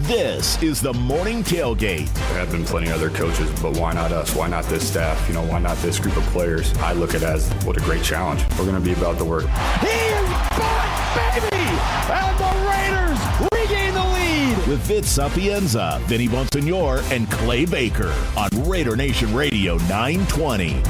This is the Morning Tailgate. There have been plenty of other coaches, but why not us? Why not this staff? Why not this group of players? I look at it as what a great challenge. We're going to be about the work. He is back, baby! And the Raiders regain the lead! With Vince Sapienza, Vinny Bonsignor, and Clay Baker on Raider Nation Radio 920.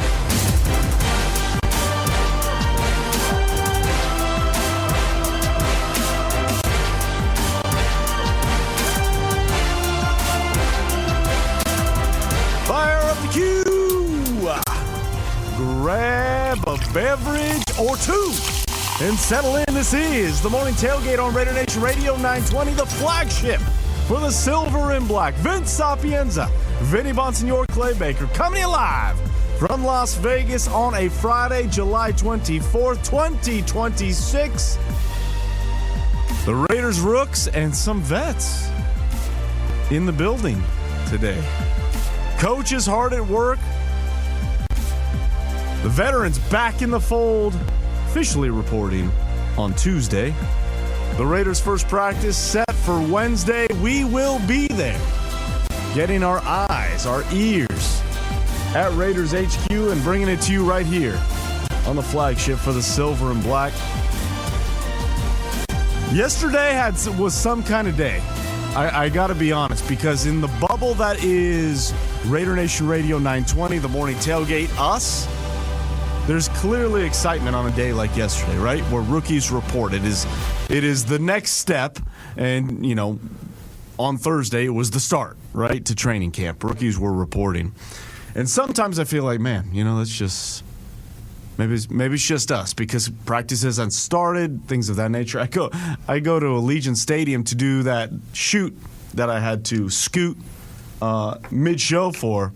Grab a beverage or two and settle in. This is the Morning Tailgate on Raider Nation Radio 920, the flagship for the silver and black. Vince Sapienza, Vinny Bonsignor, Clay Baker, coming to you live from Las Vegas on a Friday, July 24th, 2026. The Raiders rooks and some vets in the building today. Coach is hard at work. The veterans back in the fold, officially reporting on Tuesday. The Raiders' first practice set for Wednesday. We will be there, getting our eyes, our ears at Raiders HQ and bringing it to you right here on the flagship for the silver and black. Yesterday was some kind of day. I got to be honest, because in the bubble that is Raider Nation Radio 920, the Morning Tailgate, us, there's clearly excitement on a day like yesterday, right? Where rookies report. It is the next step, and, on Thursday, it was the start, right, to training camp. Rookies were reporting. And sometimes I feel like, man, that's just, maybe it's just us, because practice hasn't started, things of that nature. I go to Allegiant Stadium to do that shoot that I had to scoot mid-show for.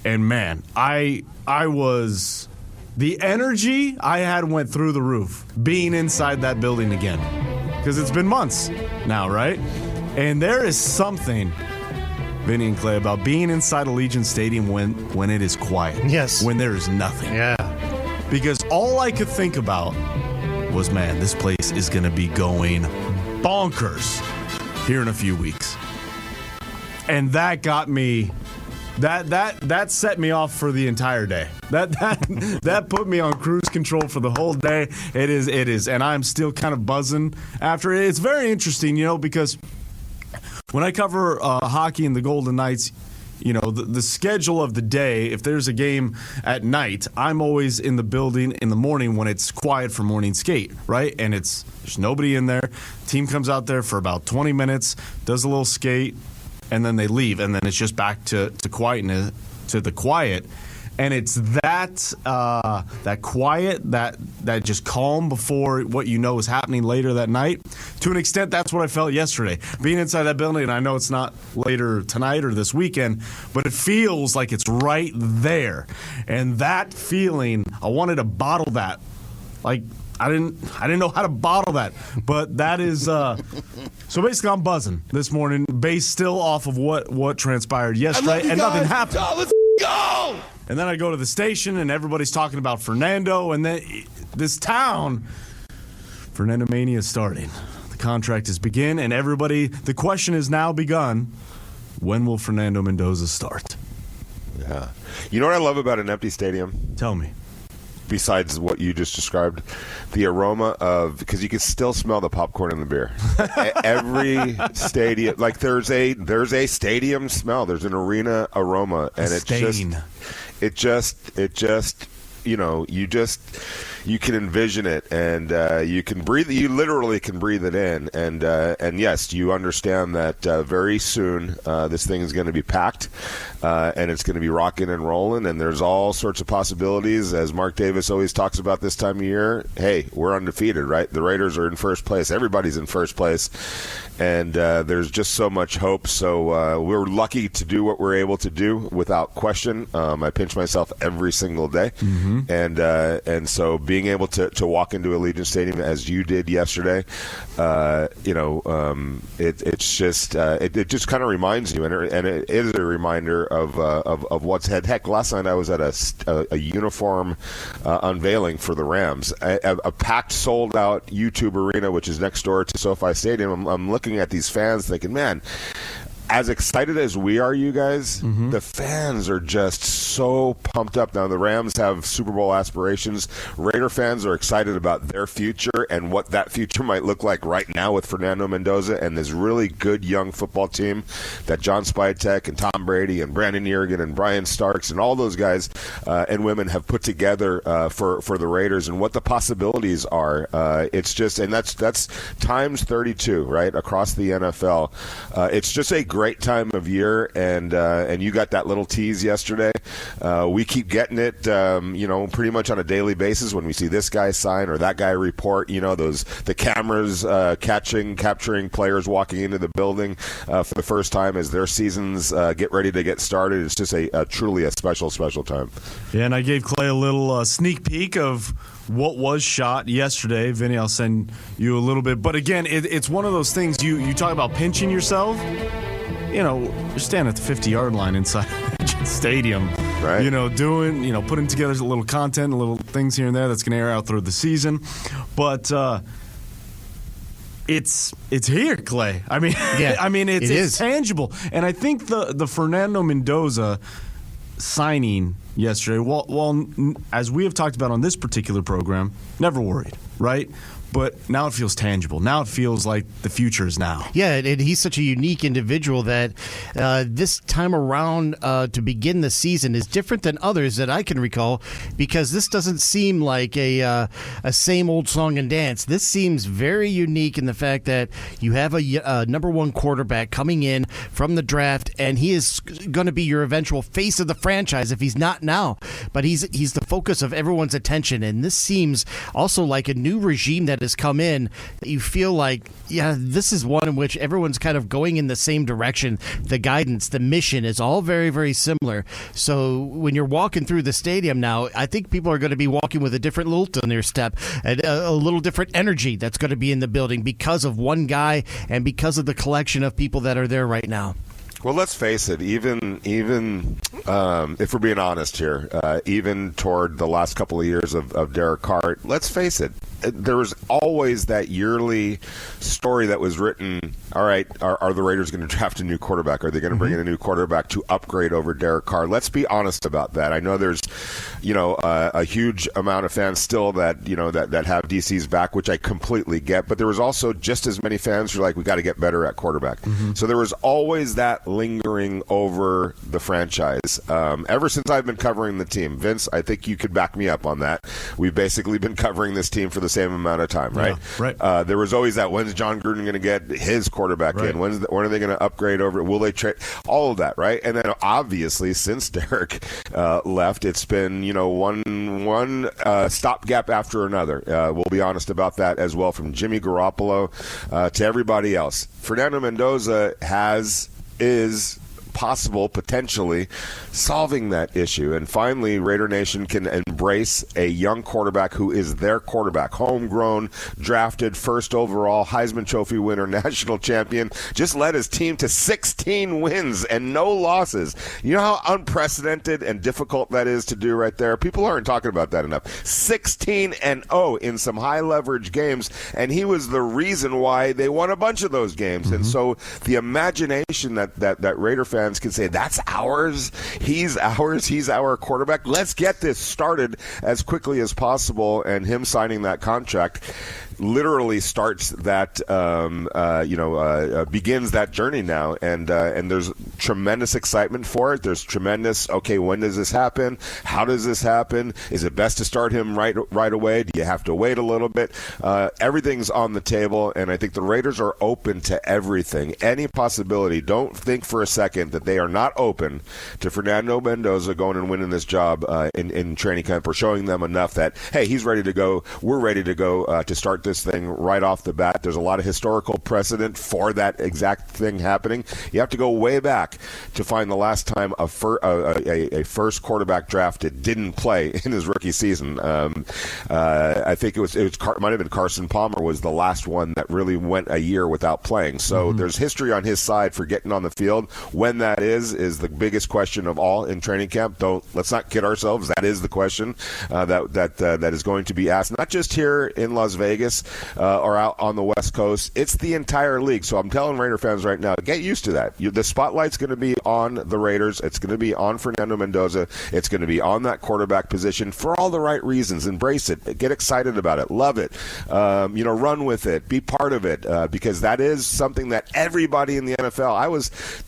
And, man, I was, the energy I had went through the roof being inside that building again. Because it's been months now, right? And there is something, Vinny and Clay, about being inside Allegiant Stadium when it is quiet. Yes. When there is nothing. Yeah. Because all I could think about was, man, this place is going to be going bonkers here in a few weeks. And that got me... That set me off for the entire day. That put me on cruise control for the whole day. It is, and I'm still kind of buzzing after it. It's very interesting, because when I cover hockey and the Golden Knights, the schedule of the day, if there's a game at night, I'm always in the building in the morning when it's quiet for morning skate, right? And there's nobody in there. Team comes out there for about 20 minutes, does a little skate, and then they leave, and then it's just back to quietness, to the quiet. And it's that quiet, that just calm before what is happening later that night. To an extent, that's what I felt yesterday. Being inside that building, and I know it's not later tonight or this weekend, but it feels like it's right there. And that feeling, I wanted to bottle that. Like, I didn't know how to bottle that, but that is so basically I'm buzzing this morning, based still off of what transpired yesterday, and nothing happened. Oh, let's go! And then I go to the station, and everybody's talking about Fernando, and then this town, Fernando Mania is starting. The contract is begin, and the question has now begun: when will Fernando Mendoza start? Yeah. You know what I love about an empty stadium? Tell me. Besides what you just described, the aroma of, because you can still smell the popcorn and the beer. Every stadium, like there's a stadium smell. There's an arena aroma, and it just you can envision it, and you can breathe. You literally can breathe it in, and yes, you understand that very soon this thing is going to be packed, and it's going to be rocking and rolling, and there's all sorts of possibilities. As Mark Davis always talks about this time of year, hey, we're undefeated, right? The Raiders are in first place. Everybody's in first place, and there's just so much hope. So we're lucky to do what we're able to do without question. I pinch myself every single day, and so being being able to walk into Allegiant Stadium as you did yesterday, it's just it just kind of reminds you, and it is a reminder of what's ahead. Heck, last night I was at a uniform unveiling for the Rams, a packed, sold-out YouTube arena, which is next door to SoFi Stadium. I'm looking at these fans thinking, man, as excited as we are, you guys, the fans are just so pumped up. Now, the Rams have Super Bowl aspirations. Raider fans are excited about their future and what that future might look like right now with Fernando Mendoza and this really good young football team that John Spytek and Tom Brady and Brandon Yeagan and Brian Starks and all those guys and women have put together for the Raiders, and what the possibilities are. It's just, and that's times 32, right, across the NFL. It's just a great time of year, and you got that little tease yesterday. We keep getting it, pretty much on a daily basis when we see this guy sign or that guy report. The cameras capturing players walking into the building for the first time as their seasons get ready to get started. It's just a truly a special time. Yeah, and I gave Clay a little sneak peek of what was shot yesterday. Vinny, I'll send you a little bit. But again, it's one of those things, you talk about pinching yourself. You're standing at the 50-yard line inside the stadium, right? Putting together a little content, little things here and there that's going to air out through the season. But it's here, Clay. I mean, it's tangible. And I think the Fernando Mendoza signing yesterday, well, as we have talked about on this particular program, never worried, right? But now it feels tangible. Now it feels like the future is now. Yeah, and he's such a unique individual that this time around to begin the season is different than others that I can recall, because this doesn't seem like a same old song and dance. This seems very unique in the fact that you have a number one quarterback coming in from the draft, and he is going to be your eventual face of the franchise if he's not now. But he's the focus of everyone's attention, and this seems also like a new regime that has come in that you feel like, yeah, this is one in which everyone's kind of going in the same direction. The guidance, the mission is all very, very similar. So when you're walking through the stadium now, I think people are going to be walking with a different lilt on their step, and a little different energy that's going to be in the building because of one guy and because of the collection of people that are there right now. Well, let's face it, even if we're being honest here, even toward the last couple of years of Derek Carr, let's face it, there was always that yearly story that was written, all right, are the Raiders going to draft a new quarterback? Are they going to bring in a new quarterback to upgrade over Derek Carr? Let's be honest about that. I know there's, a huge amount of fans still that, that have DC's back, which I completely get, but there was also just as many fans who are like, we got to get better at quarterback. So there was always that lingering over the franchise. Ever since I've been covering the team, Vince, I think you could back me up on that. We've basically been covering this team for the same amount of time, right? Yeah, right. There was always that, when's John Gruden going to get his quarterback in? When are they going to upgrade over? Will they trade? All of that, right? And then obviously since Derek left, it's been, one stopgap after another. We'll be honest about that as well, from Jimmy Garoppolo to everybody else. Fernando Mendoza is possible, potentially, solving that issue. And finally, Raider Nation can embrace a young quarterback who is their quarterback. Homegrown, drafted, first overall, Heisman Trophy winner, national champion. Just led his team to 16 wins and no losses. You know how unprecedented and difficult that is to do right there? People aren't talking about that enough. 16-0 in some high-leverage games, and he was the reason why they won a bunch of those games. And so the imagination that Raider fans can say, that's ours, he's our quarterback, let's get this started as quickly as possible, and him signing that contract literally starts that, begins that journey now, and there's tremendous excitement for it. There's tremendous, okay, when does this happen? How does this happen? Is it best to start him right away? Do you have to wait a little bit? Everything's on the table, and I think the Raiders are open to everything, any possibility. Don't think for a second that they are not open to Fernando Mendoza going and winning this job in training camp, or showing them enough that, hey, he's ready to go, we're ready to go to start this thing right off the bat. There's a lot of historical precedent for that exact thing happening. You have to go way back to find the last time a first quarterback drafted didn't play in his rookie season. I think might have been Carson Palmer was the last one that really went a year without playing. So there's history on his side for getting on the field. When that is the biggest question of all in training camp. Let's not kid ourselves. That is the question that is going to be asked, not just here in Las Vegas or out on the West Coast. It's the entire league. So I'm telling Raider fans right now, get used to that. The spotlight's going to be on the Raiders. It's going to be on Fernando Mendoza. It's going to be on that quarterback position for all the right reasons. Embrace it. Get excited about it. Love it. Run with it. Be part of it because that is something that everybody in the NFL.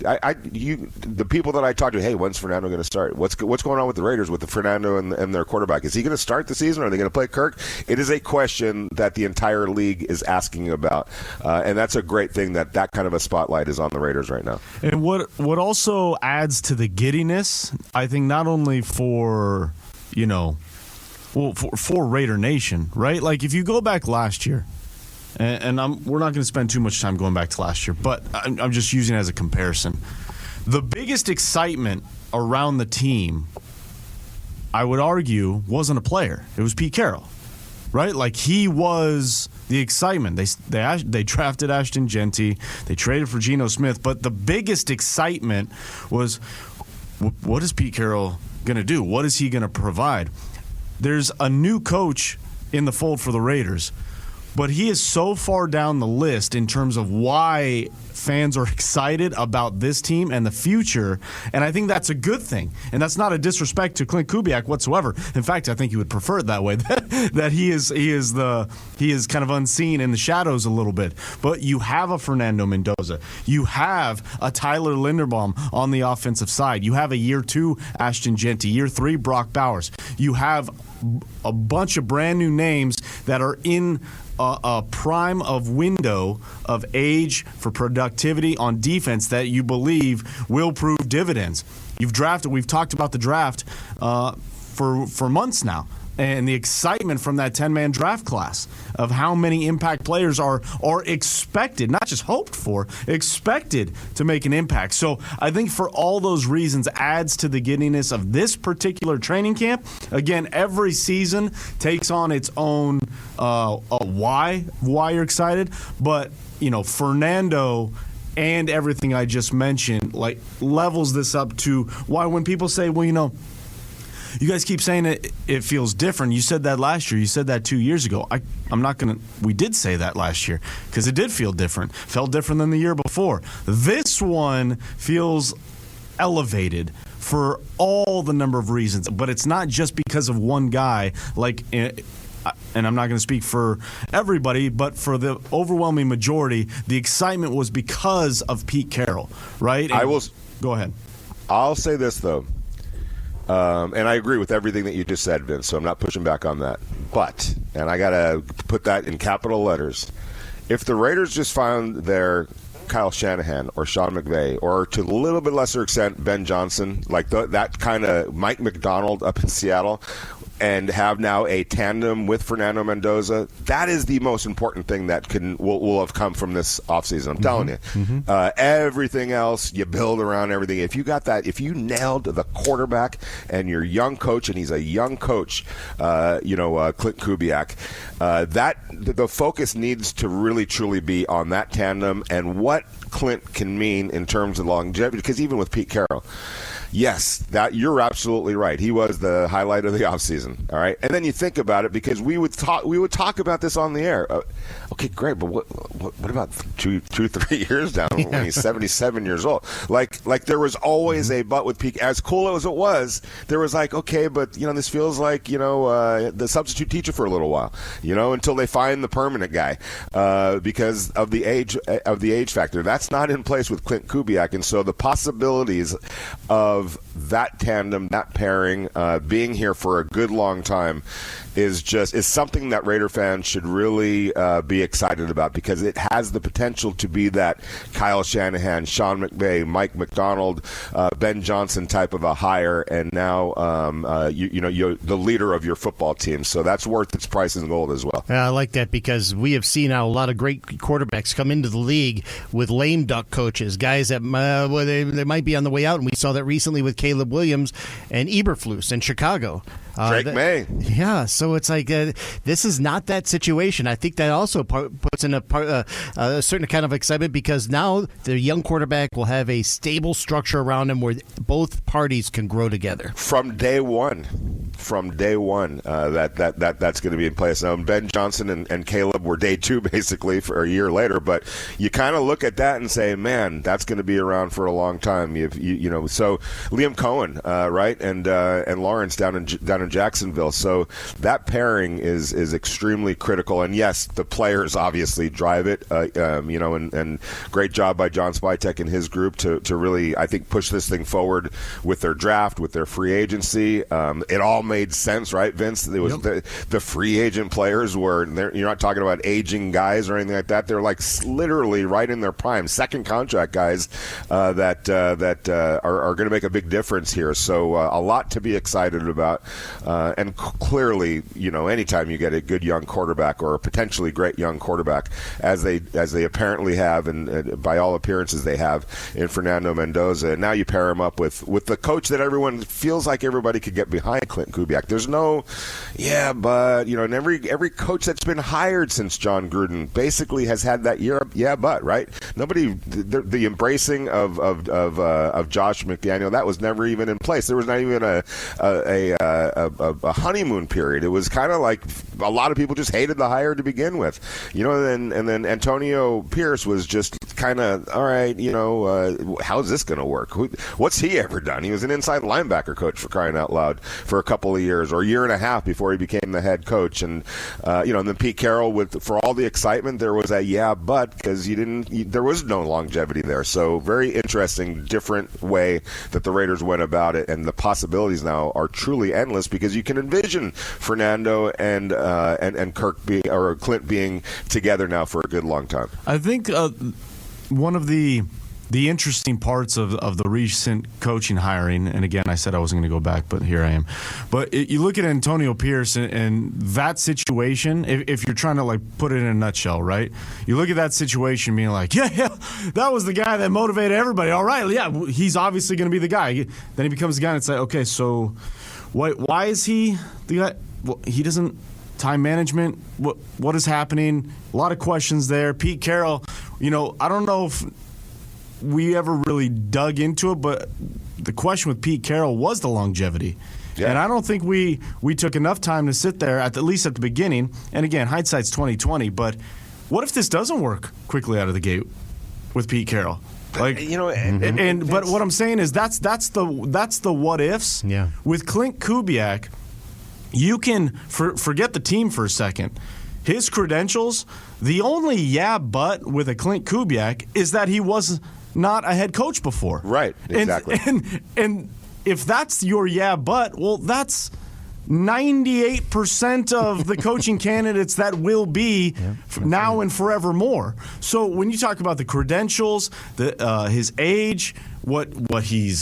The people that I talked to, hey, when's Fernando going to start? What's going on with the Raiders with the Fernando and their quarterback? Is he going to start the season? Or are they going to play Kirk? It is a question that the entire league is asking about, and that's a great thing that kind of a spotlight is on the Raiders right now. And what also adds to the giddiness, I think, not only for for Raider Nation, right? Like if you go back last year, and we're not going to spend too much time going back to last year, but I'm just using it as a comparison. The biggest excitement around the team, I would argue, wasn't a player. It was Pete Carroll, right? Like he was the excitement. They drafted Ashton Genty. They traded for Geno Smith. But the biggest excitement was, what is Pete Carroll going to do? What is he going to provide? There's a new coach in the fold for the Raiders, but he is so far down the list in terms of why fans are excited about this team and the future, and I think that's a good thing. And that's not a disrespect to Clint Kubiak whatsoever. In fact, I think he would prefer it that way. That he is kind of unseen in the shadows a little bit. But you have a Fernando Mendoza, you have a Tyler Linderbaum on the offensive side, you have a year 2 Ashton Genty, year 3 Brock Bowers, you have a bunch of brand new names that are in a prime of window of age for productivity on defense that you believe will prove dividends. We've talked about the draft for months now, and the excitement from that 10-man draft class of how many impact players are expected, not just hoped for, expected to make an impact. So I think for all those reasons adds to the giddiness of this particular training camp. Again, every season takes on its own why you're excited, but Fernando and everything I just mentioned levels this up to why when people say, well, you guys keep saying it feels different. You said that last year. You said that 2 years ago. We did say that last year because it did feel different. Felt different than the year before. This one feels elevated for all the number of reasons, but it's not just because of one guy. And I'm not going to speak for everybody, but for the overwhelming majority, the excitement was because of Pete Carroll, right? Go ahead. I'll say this, though. And I agree with everything that you just said, Vince, so I'm not pushing back on that. But, and I got to put that in capital letters, if the Raiders just found their Kyle Shanahan or Sean McVay or to a little bit lesser extent Ben Johnson, that kind of Mike McDonald up in Seattle, and have now a tandem with Fernando Mendoza, that is the most important thing that will have come from this offseason. I'm telling you. Everything else, you build around everything. If you got that, if you nailed the quarterback and your young coach, and he's a young coach, Clint Kubiak, the focus needs to really, truly be on that tandem and what Clint can mean in terms of longevity, because even with Pete Carroll, yes, that you're absolutely right. He was the highlight of the offseason. All right, and then you think about it because we would talk about this on the air. Okay, great, but what about 2-3 years down when he's 77 years old? Like there was always a but with Pete. As cool as it was, there was okay, but this feels like the substitute teacher for a little while, until they find the permanent guy because of the age factor. That's not in place with Clint Kubiak, and so the possibilities of of that tandem, that pairing, being here for a good long time is something that Raider fans should really be excited about, because it has the potential to be that Kyle Shanahan, Sean McVay, Mike McDonald, Ben Johnson type of a hire, and now you're the leader of your football team. So that's worth its price in gold as well. I like that, because we have seen how a lot of great quarterbacks come into the league with lame duck coaches, guys that they might be on the way out, and we saw that recently with Caleb Williams and Eberflus in Chicago. Drake May. Yeah, so it's like this is not that situation. I think that also puts in a certain kind of excitement, because now the young quarterback will have a stable structure around him where both parties can grow together. From day one, that's going to be in place. Now, Ben Johnson and Caleb were day two basically for a year later, but you kind of look at that and say, man, that's going to be around for a long time. So Liam Cohen, right, and Lawrence down in Jacksonville. So that pairing is extremely critical. And yes, the players obviously drive it. And great job by John Spytek and his group to really, I think, push this thing forward with their draft, with their free agency. It all made sense, right, Vince? It was the free agent players were. You're not talking about aging guys or anything like that. They're like literally right in their prime, second contract guys that are going to make a big difference here. So a lot to be excited about. And clearly, anytime you get a good young quarterback or a potentially great young quarterback, as they apparently have, and by all appearances they have in Fernando Mendoza, and now you pair him up with the coach that everyone feels like everybody could get behind, Clint Kubiak. There's no, and every coach that's been hired since John Gruden basically has had that right? Nobody, the embracing of Josh McDaniel, that was never even in place. There was not even a honeymoon period. It was kind of like a lot of people just hated the hire to begin with, and then Antonio Pierce was just kind of, all right, how's this going to work? What's he ever done? He was an inside linebacker coach, for crying out loud, for a couple of years or a year and a half before he became the head coach. And and then Pete Carroll, for all the excitement, there was because there was no longevity there. So very interesting, different way that the Raiders went about it, and the possibilities now are truly endless, because you can envision Fernando and Kirk or Clint being together now for a good long time. I think one of the interesting parts of the recent coaching hiring, and again, I said I wasn't going to go back, but here I am. But you look at Antonio Pierce and that situation, if you're trying to put it in a nutshell, right? You look at that situation being like, yeah, that was the guy that motivated everybody. All right, yeah, he's obviously going to be the guy. Then he becomes the guy, and it's like, okay, so why is he the guy? Well, he doesn't. Time management, what is happening? A lot of questions there. Pete Carroll, I don't know if we ever really dug into it, but the question with Pete Carroll was the longevity. Yeah. And I don't think we took enough time to sit there, at least at the beginning. And again, hindsight's 20/20, but what if this doesn't work quickly out of the gate with Pete Carroll? But what I'm saying is that's the what ifs. Yeah. With Clint Kubiak, you can forget the team for a second. His credentials, the only but with a Clint Kubiak is that he was not a head coach before. Right, exactly. And if that's your but, well, that's 98% of the coaching candidates that will be now and forevermore. So when you talk about the credentials, his age, what he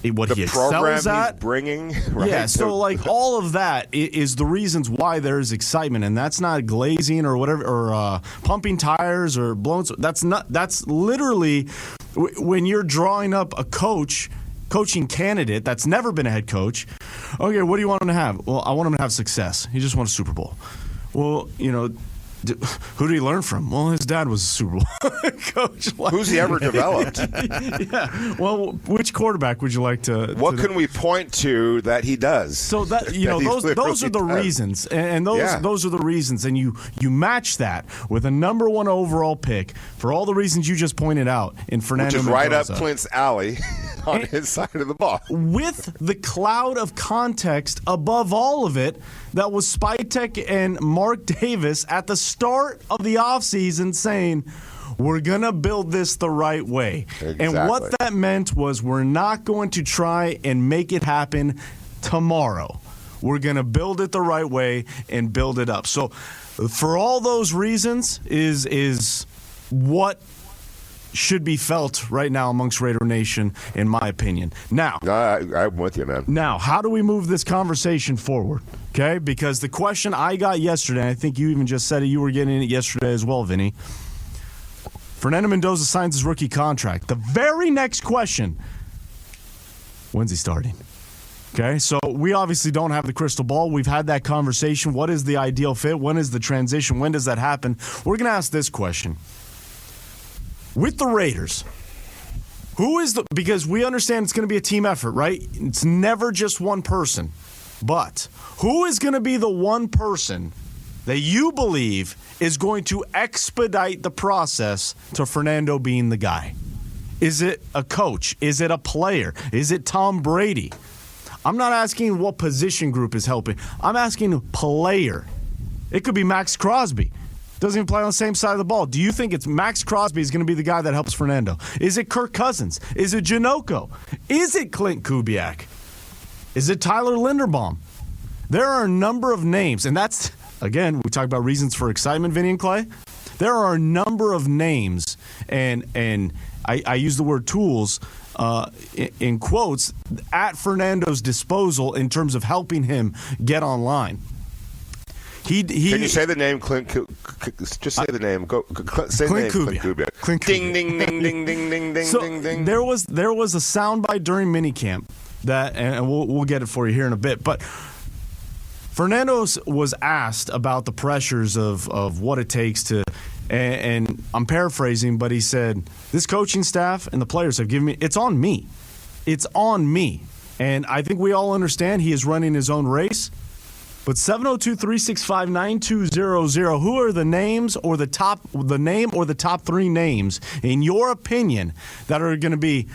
excels at, he's bringing, right? Yeah, so all of that is the reasons why there's excitement, and that's not glazing or whatever, or pumping tires or blowing. That's literally when you're drawing up a coaching candidate that's never been a head coach. Okay, what do you want him to have? Well, I want him to have success. He just won a Super Bowl. Well, who did he learn from? Well, his dad was a Super Bowl coach. Who's he ever developed? Yeah. Well, which quarterback would you like to? What can we point to that he does? So that those are the reasons, and those are the reasons, and you match that with a number 1 overall pick for all the reasons you just pointed out in Fernando, which is Mendoza. right up Clint's alley on his side of the ball, with the cloud of context above all of it. That was Spytek and Mark Davis at the start of the offseason saying, We're going to build this the right way. Exactly. And what that meant was we're not going to try and make it happen tomorrow. We're going to build it the right way and build it up. So for all those reasons is what should be felt right now amongst Raider Nation, in my opinion. Now, I'm with you, man. Now, how do we move this conversation forward? Okay, because the question I got yesterday, and I think you even just said it, you were getting it yesterday as well, Vinny. Fernando Mendoza signs his rookie contract. The very next question, when's he starting? Okay, so we obviously don't have the crystal ball. We've had that conversation. What is the ideal fit? When is the transition? When does that happen? We're going to ask this question. With the Raiders, because we understand it's going to be a team effort, right? It's never just one person. But who is going to be the one person that you believe is going to expedite the process to Fernando being the guy? Is it a coach? Is it a player? Is it Tom Brady? I'm not asking what position group is helping. I'm asking player. It could be Max Crosby. Doesn't even play on the same side of the ball. Do you think it's Max Crosby is going to be the guy that helps Fernando? Is it Kirk Cousins? Is it Janocko? Is it Clint Kubiak? Is it Tyler Linderbaum? There are a number of names, and that's, again, we talk about reasons for excitement, Vinny and Clay. There are a number of names, and I use the word tools in quotes, at Fernando's disposal in terms of helping him get online. Can you say the name Clint? Just say the name. Say Clint the name Kubiak. Clint Kubiak. Clint Ding, ding, ding, ding, ding, ding, ding, So ding, ding. there was a soundbite during minicamp that, and we'll get it for you here in a bit, but Fernando was asked about the pressures of what it takes to, and I'm paraphrasing, but he said, this coaching staff and the players have given me, it's on me. It's on me. And I think we all understand he is running his own race. But 702-365-9200, who are the names or the top three names, in your opinion, that are going to be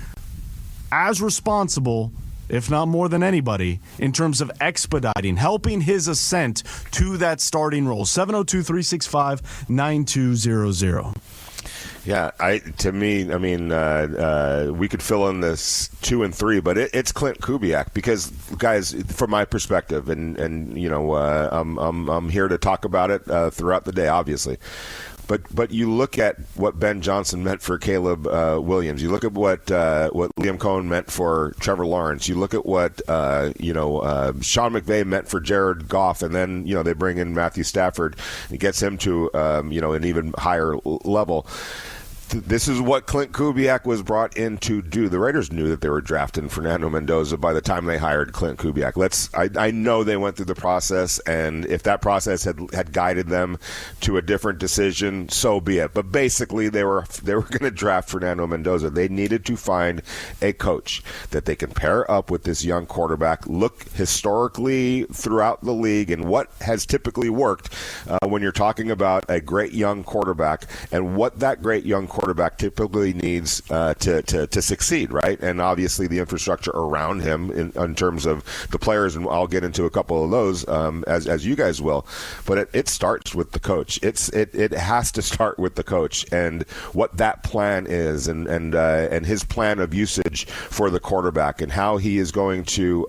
as responsible, if not more than anybody, in terms of expediting, helping his ascent to that starting role? 702-365-9200. Yeah, we could fill in this 2 and 3, but it's Clint Kubiak because, guys, from my perspective, and I'm here to talk about it throughout the day, obviously. But you look at what Ben Johnson meant for Caleb Williams. You look at what Liam Cohen meant for Trevor Lawrence. You look at what Sean McVay meant for Jared Goff, and then they bring in Matthew Stafford. It gets him to an even higher level. This is what Clint Kubiak was brought in to do. The Raiders knew that they were drafting Fernando Mendoza by the time they hired Clint Kubiak. I know they went through the process, and if that process had guided them to a different decision, so be it. But basically, they were going to draft Fernando Mendoza. They needed to find a coach that they can pair up with this young quarterback, look historically throughout the league and what has typically worked when you're talking about a great young quarterback and what that great young quarterback typically needs to succeed, right? And obviously the infrastructure around him in terms of the players, and I'll get into a couple of those as you guys will. But it starts with the coach. It has to start with the coach and what that plan is, and his plan of usage for the quarterback, and how he is going to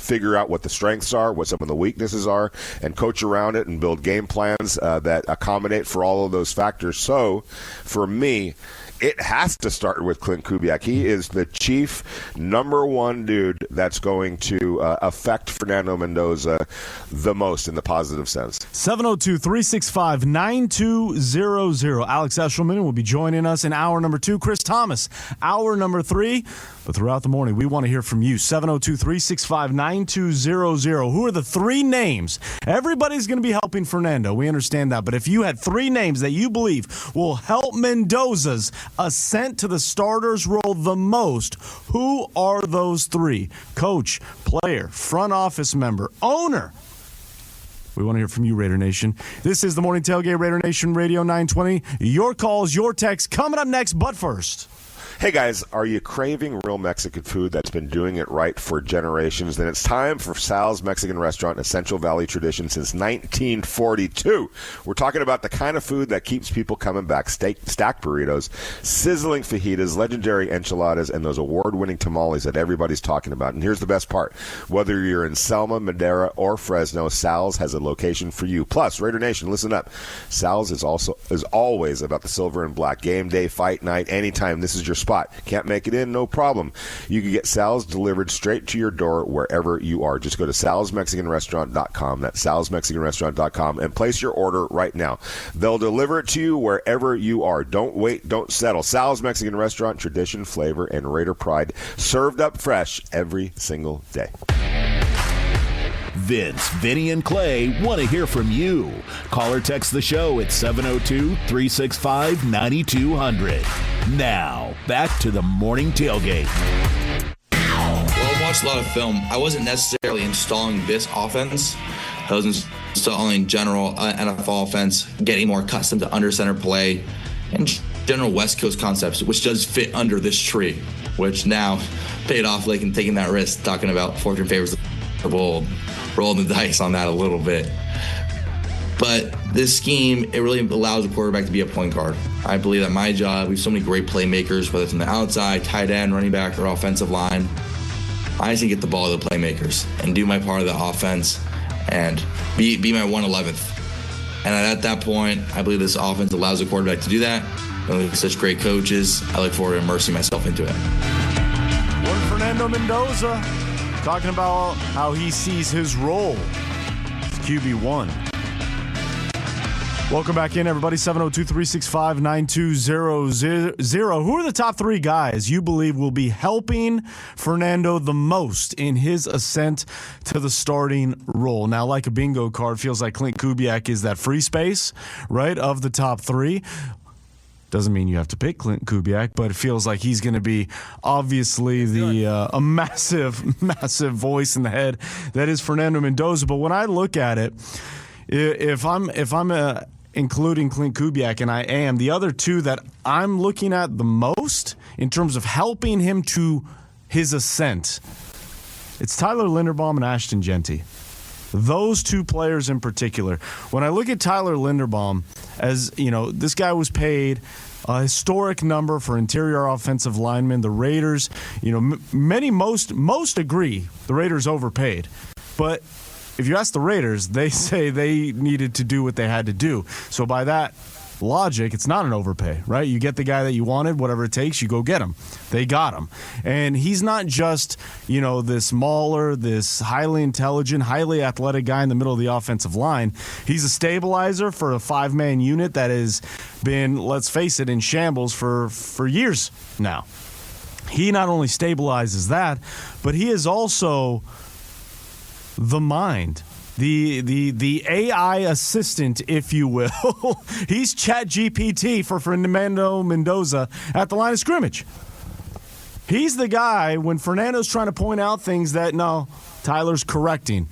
figure out what the strengths are, what some of the weaknesses are, and coach around it and build game plans that accommodate for all of those factors. So for me, it has to start with Clint Kubiak. He is the chief number one dude that's going to affect Fernando Mendoza the most in the positive sense. 702-365-9200. Alex Eschelman will be joining us in hour number 2. Chris Thomas, hour number 3. But throughout the morning, we want to hear from you. 702-365-9200. Who are the 3 names? Everybody's going to be helping Fernando. We understand that. But if you had 3 names that you believe will help Mendoza's ascent to the starter's role the most, who are those 3? Coach, player, front office member, owner. We want to hear from you, Raider Nation. This is the Morning Tailgate, Raider Nation Radio 920. Your calls, your texts coming up next. But first, Hey guys, are you craving real Mexican food that's been doing it right for generations? Then it's time for Sal's Mexican Restaurant, a Central Valley tradition since 1942. We're talking about the kind of food that keeps people coming back. Stacked burritos, sizzling fajitas, legendary enchiladas, and those award-winning tamales that everybody's talking about. And here's the best part. Whether you're in Selma, Madera, or Fresno, Sal's has a location for you. Plus, Raider Nation, listen up. Sal's is always about the silver and black. Game day, fight night, anytime. This is your spot. Can't make it in? No problem. You can get Sal's delivered straight to your door wherever you are. Just go to salsmexicanrestaurant.com. That's salsmexicanrestaurant.com and place your order right now. They'll deliver it to you wherever you are. Don't wait. Don't settle. Sal's Mexican Restaurant, tradition, flavor, and Raider pride. Served up fresh every single day. Vince, Vinny, and Clay want to hear from you. Call or text the show at 702-365-9200. Now, back to the morning tailgate. Well, I watched a lot of film. I wasn't necessarily installing this offense. I was installing general NFL offense, getting more accustomed to under center play, and general West Coast concepts, which does fit under this tree, which now paid off like in taking that risk, talking about fortune favors the bold, rolling the dice on that a little bit. But this scheme, it really allows a quarterback to be a point guard. I believe that my job, we have so many great playmakers, whether it's on the outside, tight end, running back, or offensive line. I just need to get the ball to the playmakers and do my part of the offense and be my 1/11th. And at that point, I believe this offense allows the quarterback to do that. And with such great coaches, I look forward to immersing myself into it. One Fernando Mendoza talking about how he sees his role as QB1. Welcome back in, everybody. 702-365-9200. Who are the top three guys you believe will be helping Fernando the most in his ascent to the starting role? Now, like a bingo card, feels like Clint Kubiak is that free space, right, of the top three. Doesn't mean you have to pick Clint Kubiak, but it feels like he's going to be obviously a massive voice in the head that is Fernando Mendoza. But when I look at it, if I'm including Clint Kubiak, and I am, the other two that I'm looking at the most in terms of helping him to his ascent, it's Tyler Linderbaum and Ashton Genty. Those two players in particular. When I look at Tyler Linderbaum, as you know, this guy was paid a historic number for interior offensive linemen. The Raiders, most agree the Raiders overpaid. But if you ask the Raiders, they say they needed to do what they had to do. So by that logic, it's not an overpay, right? You get the guy that you wanted, whatever it takes, you go get him. They got him. And he's not just, this mauler, this highly intelligent, highly athletic guy in the middle of the offensive line. He's a stabilizer for a five-man unit that has been, let's face it, in shambles for years now. He not only stabilizes that, but he is also the mind, the AI assistant, if you will. He's ChatGPT for Fernando Mendoza at the line of scrimmage. He's the guy when Fernando's trying to point out things that, no, Tyler's correcting.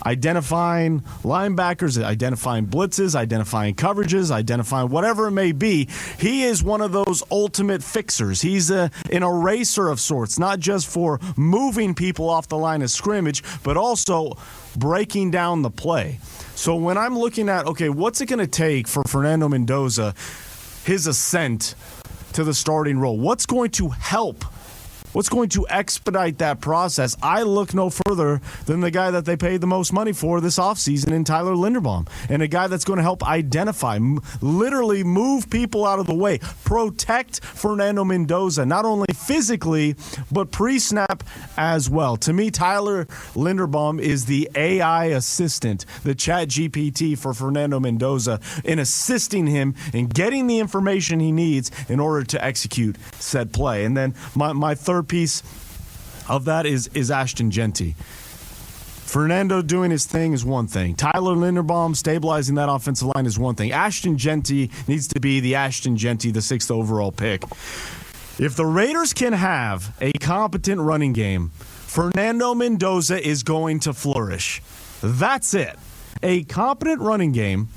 Identifying linebackers, identifying blitzes, identifying coverages, identifying whatever it may be. He is one of those ultimate fixers. He's an eraser of sorts, not just for moving people off the line of scrimmage, but also breaking down the play. So when I'm looking at, okay, what's it going to take for Fernando Mendoza, his ascent to the starting role? What's going to help? What's going to expedite that process? I look no further than the guy that they paid the most money for this offseason in Tyler Linderbaum, and a guy that's going to help identify, literally move people out of the way, protect Fernando Mendoza, not only physically, but pre-snap as well. To me, Tyler Linderbaum is the AI assistant, the ChatGPT for Fernando Mendoza, in assisting him in getting the information he needs in order to execute said play. And then my third piece of that is Ashton Genty. Fernando doing his thing is one thing. Tyler Linderbaum stabilizing that offensive line is one thing. Ashton Genty needs to be the Ashton Genty, the 6th overall pick. If the Raiders can have a competent running game, Fernando Mendoza is going to flourish. That's it. A competent running game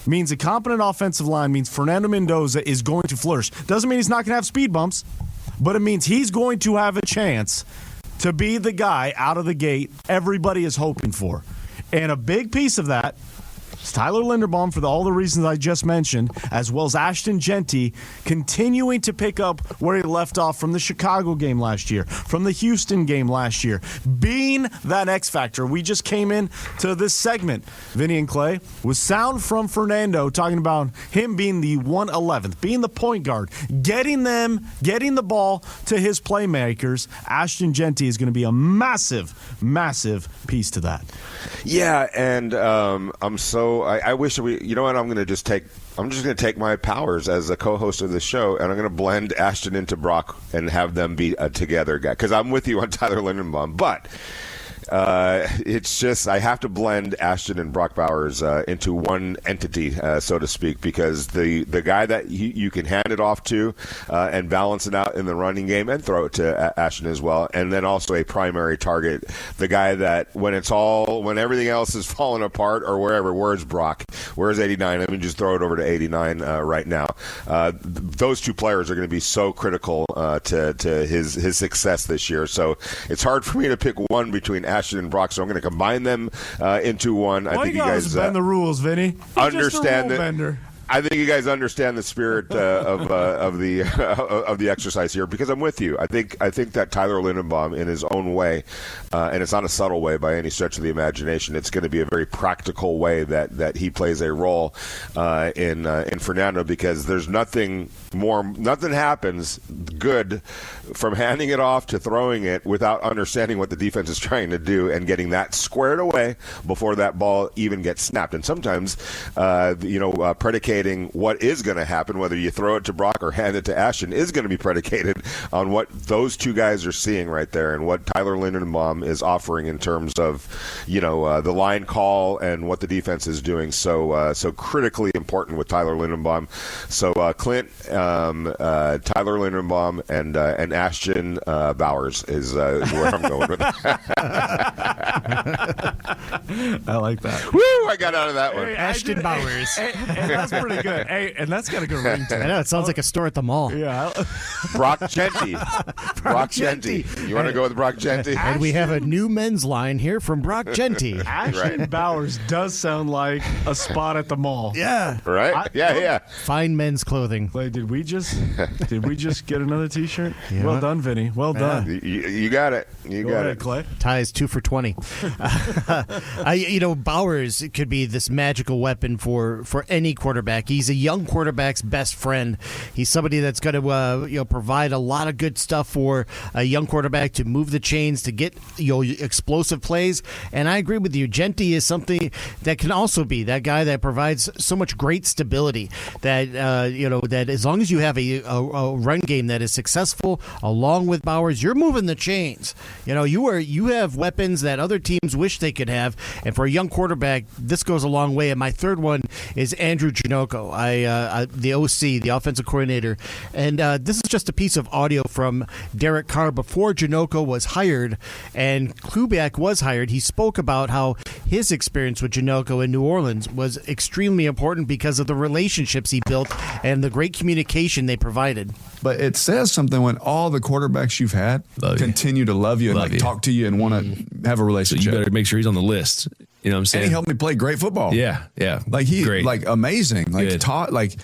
means a competent offensive line, means Fernando Mendoza is going to flourish. Doesn't mean he's not going to have speed bumps. but it means he's going to have a chance to be the guy out of the gate everybody is hoping for. And a big piece of that is Tyler Linderbaum, for all the reasons I just mentioned, as well as Ashton Genty continuing to pick up where he left off from the Chicago game last year, from the Houston game last year, being that X factor. We just came in to this segment, Vinny and Clay, with sound from Fernando talking about him being the 111th, being the point guard, getting the ball to his playmakers. Ashton Genty is going to be a massive, massive piece to that. Yeah, and I wish you know what, I'm just going to take my powers as a co-host of the show, and I'm going to blend Ashton into Brock and have them be a together guy, because I'm with you on Tyler Linderbaum, but it's just I have to blend Ashton and Brock Bowers into one entity, so to speak, because the guy that you can hand it off to and balance it out in the running game and throw it to Ashton as well, and then also a primary target, the guy that when everything else is falling apart or where's Brock, where's 89? Let me just throw it over to 89 right now. Those two players are going to be so critical to his success this year. So it's hard for me to pick one between Ashton and Brock, so I'm going to combine them into one. I think you guys bend the rules, Vinny. Understand that. I think you guys understand the spirit of the exercise here, because I'm with you. I think that Tyler Linderbaum, in his own way, and it's not a subtle way by any stretch of the imagination, it's going to be a very practical way that he plays a role in Fernando, because there's nothing happens good from handing it off to throwing it without understanding what the defense is trying to do and getting that squared away before that ball even gets snapped. And sometimes, predicating what is going to happen, whether you throw it to Brock or hand it to Ashton, is going to be predicated on what those two guys are seeing right there and what Tyler Linderbaum is offering in terms of, the line call and what the defense is doing. So critically important with Tyler Linderbaum. So Clint, Tyler Linderbaum, and Ashton Bowers is where I'm going with that. I like that. Woo! I got out of that one. Ashton Bowers. And that's pretty good. Hey, and that's got a good ring to it. I know, it sounds like a store at the mall. Yeah. Brock Genty. Brock Genty. You want to go with Brock Genty? And we have a new men's line here from Brock Genty. Ashton Bowers does sound like a spot at the mall. Yeah. Right? Yeah. Fine men's clothing. Clay, did we just get another T-shirt? Yeah. Well done, Vinny. Well done. You got it. You got it, Clay. Ties 2 for 20. Bowers could be this magical weapon for any quarterback. He's a young quarterback's best friend. He's somebody that's going to provide a lot of good stuff for a young quarterback to move the chains, to get explosive plays. And I agree with you. Genty is something that can also be that guy that provides so much great stability that that as long as you have a run game that is successful along with Bowers, you're moving the chains. You have weapons that other teams wish they could have, and for a young quarterback, this goes a long way. And my third one is Andrew Janocko, the OC, the offensive coordinator. And this is just a piece of audio from Derek Carr before Janocko was hired and Kubiak was hired. He spoke about how his experience with Janocko in New Orleans was extremely important because of the relationships he built and the great communication they provided. But it says something when all the quarterbacks you've had continue to love you and talk to you and want to have a relationship. So you better make sure he's on the list. You know what I'm saying? And he helped me play great football. Yeah. Great. Amazing. Taught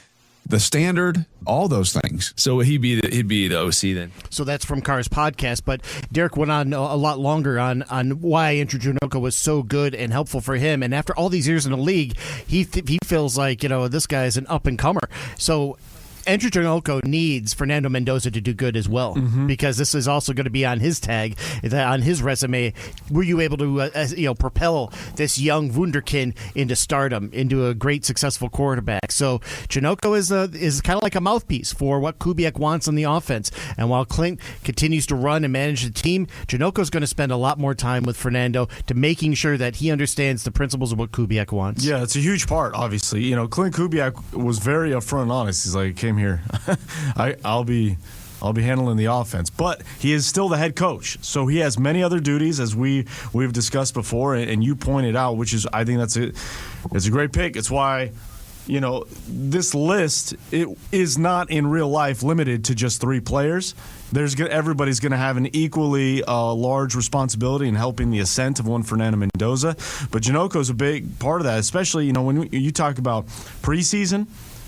the standard, all those things. So he'd be the OC then. So that's from Carr's podcast. But Derek went on a lot longer on why Andrew Janocko was so good and helpful for him. And after all these years in the league, he feels like this guy is an up and comer. So Andrew Janocko needs Fernando Mendoza to do good as well, because this is also going to be on his tag, on his resume. Were you able to propel this young wunderkind into stardom, into a great successful quarterback? So Janocko is kind of like a mouthpiece for what Kubiak wants on the offense. And while Clint continues to run and manage the team, Janocko's going to spend a lot more time with Fernando to making sure that he understands the principles of what Kubiak wants. Yeah, it's a huge part, obviously. Clint Kubiak was very upfront and honest. He's like, came here. I'll be handling the offense, but he is still the head coach, so he has many other duties, as we've discussed before, and you pointed out, which is, I think it's a great pick. It's why this list it is not in real life limited to just 3 players. Everybody's going to have an equally large responsibility in helping the ascent of one Fernando Mendoza. But Janoko's a big part of that, especially when you talk about preseason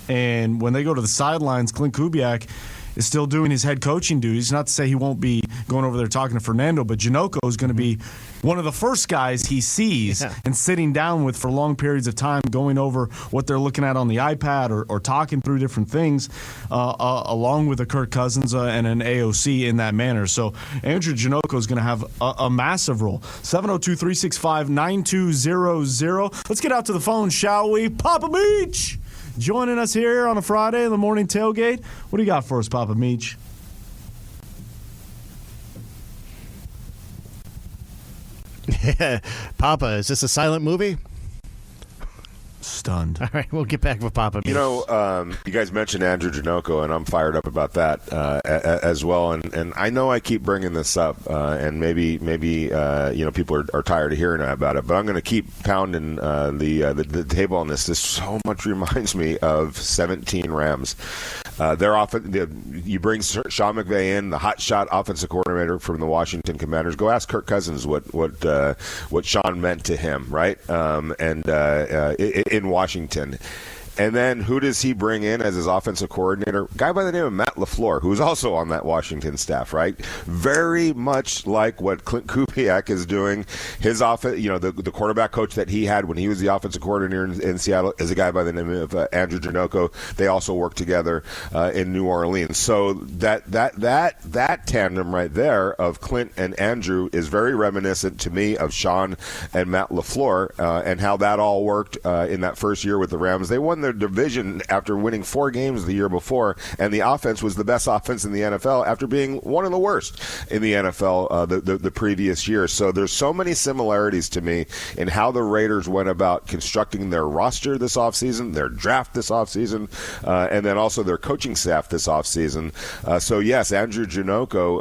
and when they go to the sidelines. Clint Kubiak is still doing his head coaching duties. Not to say he won't be going over there talking to Fernando, but Janoko is going to be one of the first guys he sees and sitting down with for long periods of time, going over what they're looking at on the iPad or talking through different things, along with a Kirk Cousins and an AOC in that manner. So Andrew Janoko is going to have a massive role. 702-365-9200. Let's get out to the phone, shall we? Papa Meach joining us here on a Friday in the morning tailgate. What do you got for us, Papa Meach? Papa, is this a silent movie? Stunned. All right, we'll get back with Papa Meach. You guys mentioned Andrew Janoko, and I'm fired up about that as well. And I know I keep bringing this up, and maybe people are tired of hearing about it, but I'm going to keep pounding the table on this. This so much reminds me of 17 Rams. They're often you bring Sean McVay in, the hotshot offensive coordinator from the Washington Commanders. Go ask Kirk Cousins what Sean meant to him, right? In Washington. And then who does he bring in as his offensive coordinator? A guy by the name of Matt LaFleur, who's also on that Washington staff, right? Very much like what Clint Kubiak is doing. His the quarterback coach that he had when he was the offensive coordinator in Seattle is a guy by the name of Andrew Janoko. They also work together in New Orleans. So that tandem right there of Clint and Andrew is very reminiscent to me of Sean and Matt LaFleur and how that all worked in that first year with the Rams. They won their division after winning 4 games the year before, and the offense was the best offense in the NFL after being one of the worst in the NFL the previous year. So there's so many similarities to me in how the Raiders went about constructing their roster this offseason, their draft this offseason, and then also their coaching staff this offseason. So yes, Andrew Janoko,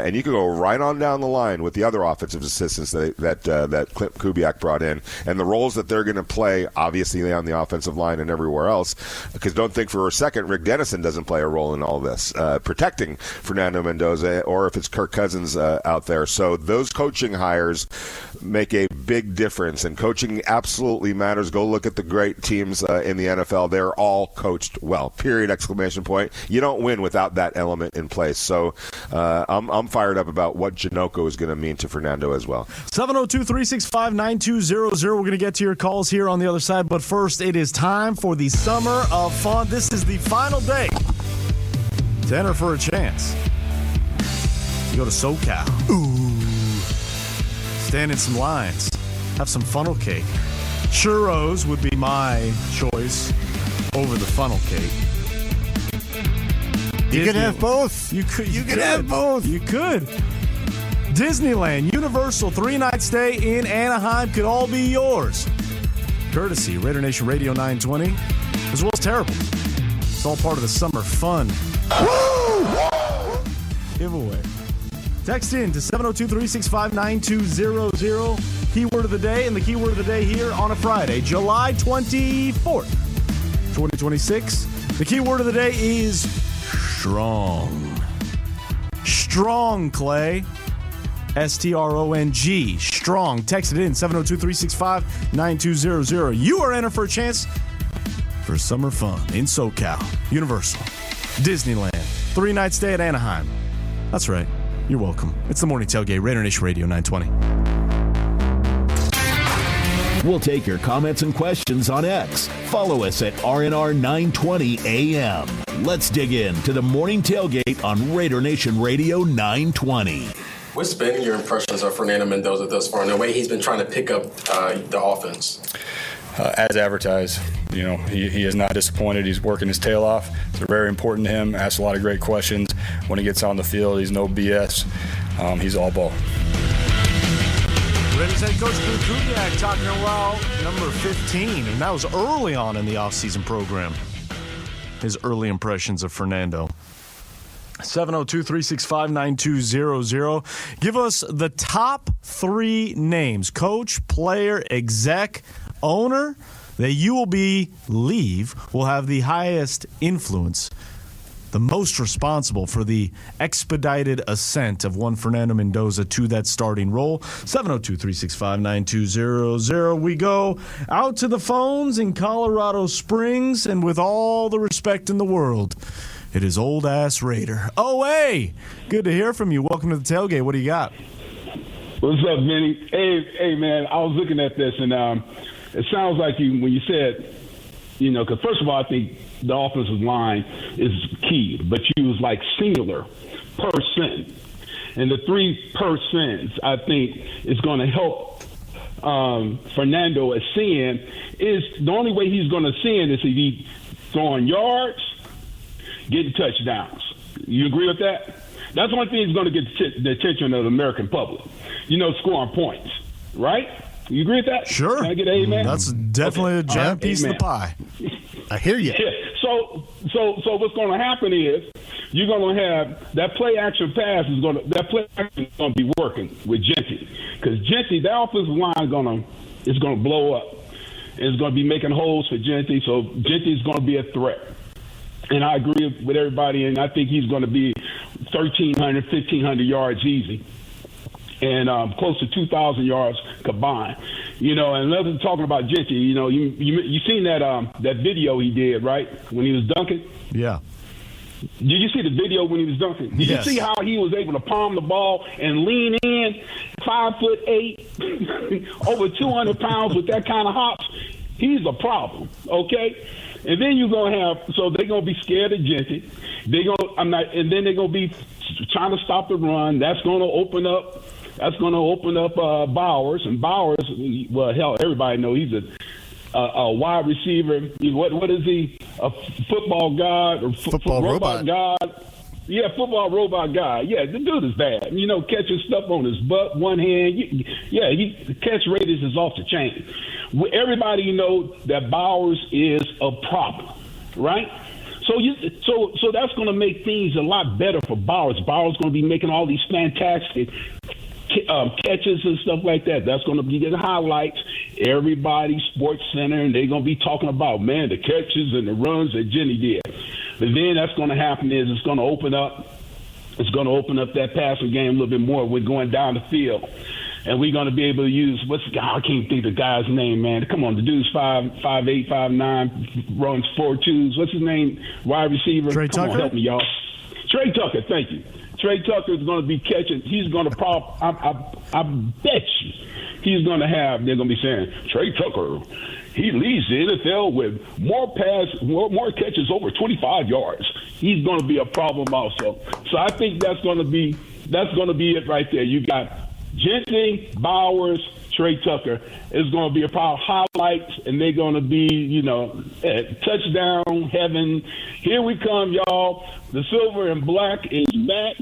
and you can go right on down the line with the other offensive assistants that Clint Kubiak brought in, and the roles that they're going to play, obviously on the offensive line and everywhere else, because don't think for a second Rick Dennison doesn't play a role in all this, protecting Fernando Mendoza, or if it's Kirk Cousins out there. So those coaching hires make a big difference, and coaching absolutely matters. Go look at the great teams in the NFL. They're all coached well, period, exclamation point. You don't win without that element in place. So I'm fired up about what Janoko is going to mean to Fernando as well. 702-365-9200. We're going to get to your calls here on the other side, but first it is time for the Summer of Fun. This is the final day to enter for a chance. You go to SoCal. Ooh. Stand in some lines. Have some funnel cake. Churros would be my choice over the funnel cake. You could have both. You could have both. You could. Disneyland, Universal, 3-night stay in Anaheim could all be yours. Courtesy Raider Nation Radio 920, as well as Terrible. It's all part of the summer fun giveaway. Text in to 702-365-9200. Keyword of the day, and the keyword of the day here on a Friday, July 24th, 2026. The keyword of the day is strong. Strong, Clay. S-T-R-O-N-G. Strong. Text it in, 702-365-9200. You are entered for a chance for summer fun in SoCal, Universal, Disneyland, 3-night stay at Anaheim. That's right. You're welcome. It's the Morning Tailgate, Raider Nation Radio 920. We'll take your comments and questions on X. Follow us at RNR 920 AM. Let's dig into the Morning Tailgate on Raider Nation Radio 920. What's been your impressions of Fernando Mendoza thus far, and the way he's been trying to pick up the offense? As advertised, he is not disappointed. He's working his tail off. It's very important to him. Asks a lot of great questions. When he gets on the field, he's no BS. He's all ball. Raiders head coach Clint Kubiak talking about number 15, and that was early on in the offseason program. His early impressions of Fernando. 702-365-9200. Give us the top 3 names: coach, player, exec, owner that ULB leave will have the highest influence, the most responsible for the expedited ascent of one Fernando Mendoza to that starting role. 702-365-9200. We go out to the phones in Colorado Springs, and with all the respect in the world, it is Old Ass Raider. Oh, hey! Good to hear from you. Welcome to the tailgate. What do you got? What's up, Vinny? Hey, man, I was looking at this, and it sounds like when you said, because first of all, I think the offensive line is key, but you was like singular percent. And the 3%, I think, is going to help Fernando ascend. Is the only way he's going to ascend is if he's throwing yards, getting touchdowns. You agree with that? That's the only thing that's going to get the attention of the American public. Scoring points, right? You agree with that? Sure. Can I get an amen? That's definitely a giant piece of the pie. I hear you. Yeah. So what's going to happen is you're going to have that play action pass is going to be working with Genty, because Genty, that offensive line is going to blow up. It's going to be making holes for Genty, so Genty is going to be a threat. And I agree with everybody, and I think he's going to be 1,300, 1,500 yards easy, and close to 2,000 yards combined. And another talking about Genty, you seen that video he did, right, when he was dunking? Yeah. Did you see the video when he was dunking? Did Yes. you see how he was able to palm the ball and lean in, 5'8", over 200 pounds with that kind of hops? He's a problem, okay? And then you're gonna have, so they're gonna be scared of Genty. And then they're gonna be trying to stop the run. That's gonna open up Bowers, and Bowers. Well, hell, everybody knows he's a wide receiver. What is he? A football god or Football robot god? Yeah, football robot guy. Yeah, the dude is bad. Catching stuff on his butt, one hand. Yeah, the catch rate is off the chain. Everybody knows that Bowers is a problem, right? So that's going to make things a lot better for Bowers. Bowers going to be making all these fantastic catches and stuff like that. That's going to be the highlights. Everybody, Sports Center, and they're going to be talking about, man, the catches and the runs that Jenny did. But then that's going to happen is it's going to open up that passing game a little bit more. We're going down the field, and we're going to be able to use I can't think of the guy's name, man. Come on, the dude's 5'8", 5'9", runs 4.2s. What's his name? Wide receiver. Trey Come Tucker? on, help me, y'all. Trey Tucker, thank you. Trey Tucker is going to be catching. He's going to I bet you he's going to have. They're going to be saying Trey Tucker. He leads the NFL with more catches over 25 yards. He's going to be a problem also. So I think that's going to be it right there. You got Genty, Bowers, Trey Tucker is going to be a problem. Highlights, and they're going to be, touchdown heaven. Here we come, y'all. The silver and black is back.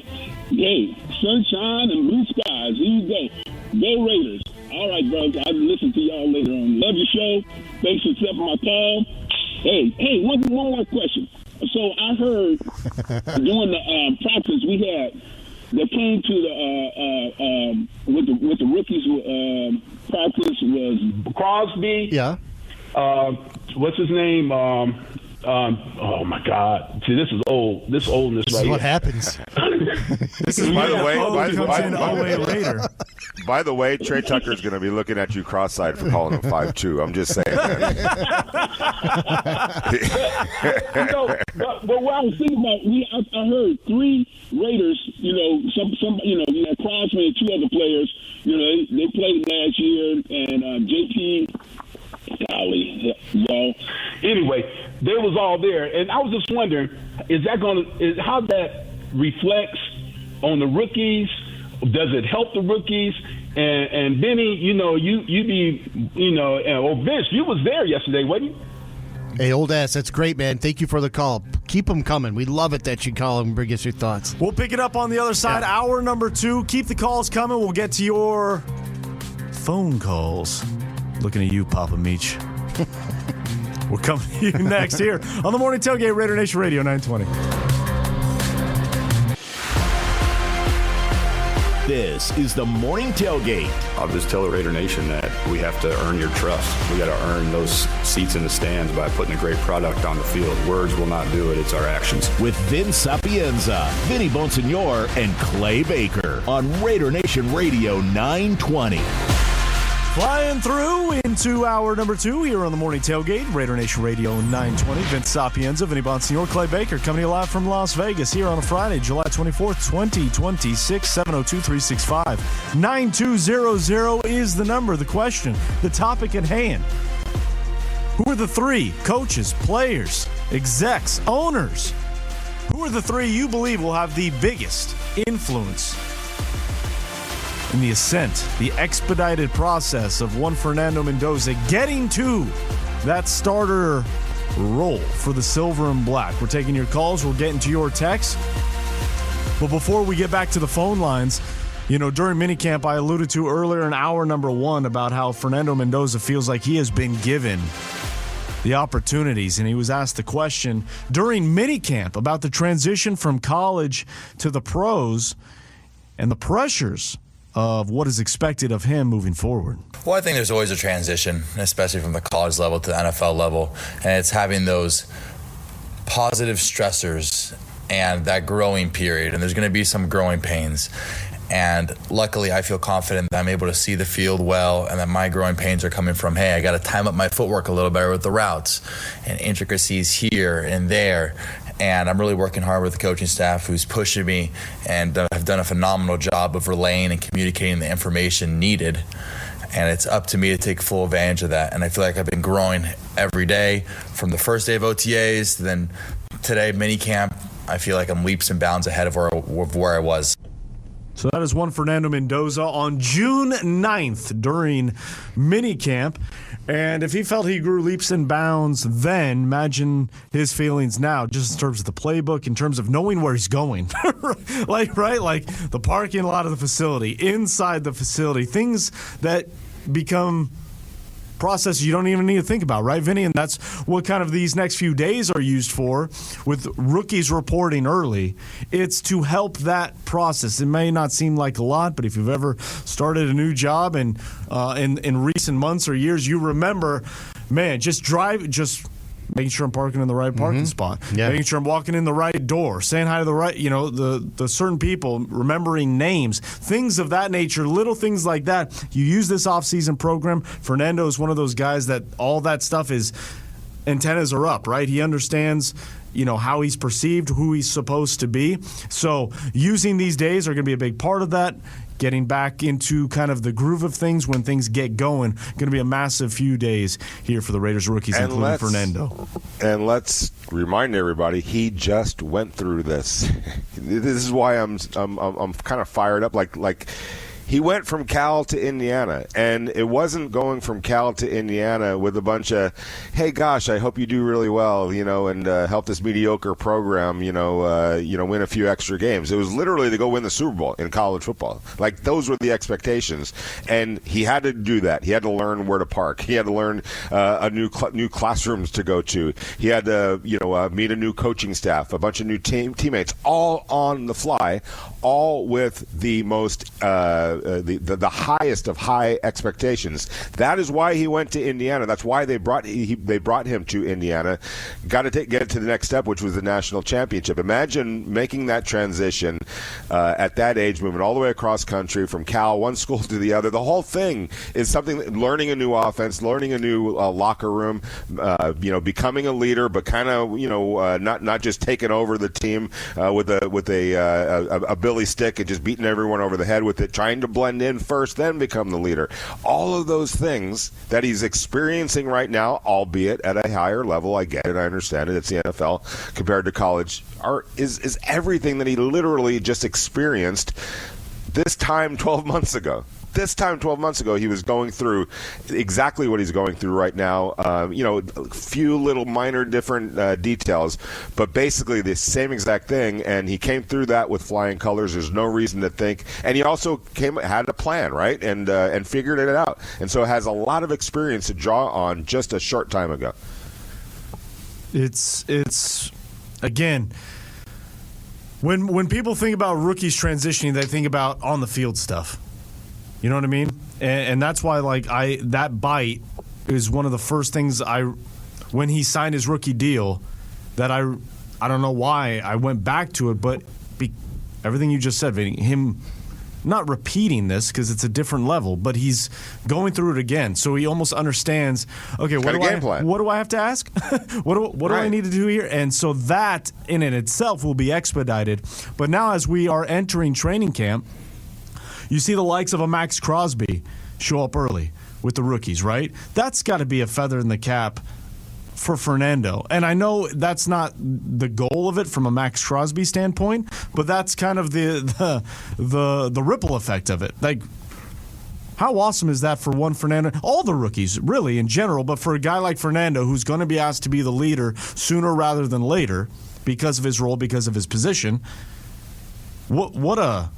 Hey, sunshine and blue skies. Here you go. Go Raiders. All right, bros. I'll listen to y'all later on. Love your show. Thanks for accepting my call. Hey, one more question. So I heard during the practice we had that came to the with the rookies practice was Crosby. Yeah. What's his name? Oh my God! See, this is old. This oldness This right is what here. happens. This is By the why way, Flo by the comes way- in Alway later. By the way, Trey Tucker's going to be looking at you cross-eyed for calling him 5'2". I'm just saying. Man. But what I was thinking about, I heard 3 Raiders. Some you had Crosby and 2 other players. They played last year, and JP. Golly, y'all. Anyway, they was all there, and I was just wondering, how that reflects on the rookies? Does it help the rookies? And Vinny, you be, or Vince, you was there yesterday, wasn't you? Hey, Old Ass, that's great, man. Thank you for the call. Keep them coming. We love it that you call and bring us your thoughts. We'll pick it up on the other side. Yeah. Hour number 2. Keep the calls coming. We'll get to your phone calls. Looking at you, Papa Meach. We're coming to you next here on the Morning Tailgate, Raider Nation Radio 920. This is the Morning Tailgate. I'll just tell the Raider Nation that we have to earn your trust. We got to earn those seats in the stands by putting a great product on the field. Words will not do it. It's our actions. With Vince Sapienza, Vinny Bonsignor, and Clay Baker on Raider Nation Radio 920. Flying through into hour number 2 here on the Morning Tailgate, Raider Nation Radio 920. Vince Sapienza, Vinny Bonsignor, Clay Baker coming to you live from Las Vegas here on a Friday, July 24th, 2026, 702-365-9200 is the number, the question, the topic at hand. Who are the 3 coaches, players, execs, owners? Who are the 3 you believe will have the biggest influence in the ascent, the expedited process of one Fernando Mendoza getting to that starter role for the Silver and Black? We're taking your calls. We're getting to your texts. But before we get back to the phone lines, during minicamp, I alluded to earlier in hour number 1 about how Fernando Mendoza feels like he has been given the opportunities, and he was asked the question during minicamp about the transition from college to the pros and the pressures of what is expected of him moving forward. Well, I think there's always a transition, especially from the college level to the NFL level, and it's having those positive stressors and that growing period, and there's going to be some growing pains. And luckily, I feel confident that I'm able to see the field well and that my growing pains are coming from, hey, I got to time up my footwork a little better with the routes and intricacies here and there. And I'm really working hard with the coaching staff who's pushing me and have done a phenomenal job of relaying and communicating the information needed. And it's up to me to take full advantage of that. And I feel like I've been growing every day from the first day of OTAs to then today, minicamp. I feel like I'm leaps and bounds ahead of where I was. So that is one Fernando Mendoza on June 9th during minicamp. And if he felt he grew leaps and bounds then, imagine his feelings now, just in terms of the playbook, in terms of knowing where he's going. Like the parking lot of the facility, inside the facility, things that become process you don't even need to think about, right, Vinny? And that's what kind of these next few days are used for with rookies reporting early. It's to help that process. It may not seem like a lot, but if you've ever started a new job and in recent months or years, you remember, man, just making sure I'm parking in the right parking spot, making sure I'm walking in the right door, saying hi to the right, the certain people, remembering names, things of that nature, little things like that. You use this off-season program. Fernando is one of those guys that all that stuff is, antennas are up, right? He understands, how he's perceived, who he's supposed to be. So using these days are going to be a big part of that. Getting back into kind of the groove of things when things get going. Going to be a massive few days here for the Raiders rookies, including Fernando. And let's remind everybody, he just went through this. This is why I'm kind of fired up. Like he went from Cal to Indiana, and it wasn't going from Cal to Indiana with a bunch of, hey, gosh, I hope you do really well, and help this mediocre program, win a few extra games. It was literally to go win the Super Bowl in college football. Like, those were the expectations, and he had to do that. He had to learn where to park. He had to learn new classrooms to go to. He had to, meet a new coaching staff, a bunch of new teammates, all on the fly, all with the most the highest of high expectations. That is why he went to Indiana. That's why they brought him to Indiana. Got to get to the next step, which was the national championship. Imagine making that transition at that age, moving all the way across country from Cal, one school to the other. The whole thing is something. Learning a new offense, learning a new locker room, becoming a leader, but kind of not just taking over the team with a Billy stick and just beating everyone over the head with it, trying to blend in first, then become the leader. All of those things that he's experiencing right now, albeit at a higher level, I get it, I understand it, it's the NFL compared to college, is everything that he literally just experienced this time 12 months ago. This time 12 months ago, he was going through exactly what he's going through right now. A few little minor different details, but basically the same exact thing. And he came through that with flying colors. There's no reason to think. And he also had a plan, right? And figured it out. And so has a lot of experience to draw on just a short time ago. It's again, When people think about rookies transitioning, they think about on the field stuff. You know what I mean? And that's why that bite is one of the first things when he signed his rookie deal that I don't know why I went back to it, but everything you just said, Vinny, him not repeating this because it's a different level, but he's going through it again. So he almost understands, okay, what do I have to ask? what do I need to do here? And so that in and itself will be expedited. But now as we are entering training camp, you see the likes of a Max Crosby show up early with the rookies, right? That's got to be a feather in the cap for Fernando. And I know that's not the goal of it from a Max Crosby standpoint, but that's kind of the ripple effect of it. Like, how awesome is that for one Fernando? All the rookies, really, in general, but for a guy like Fernando who's going to be asked to be the leader sooner rather than later because of his role, because of his position, what a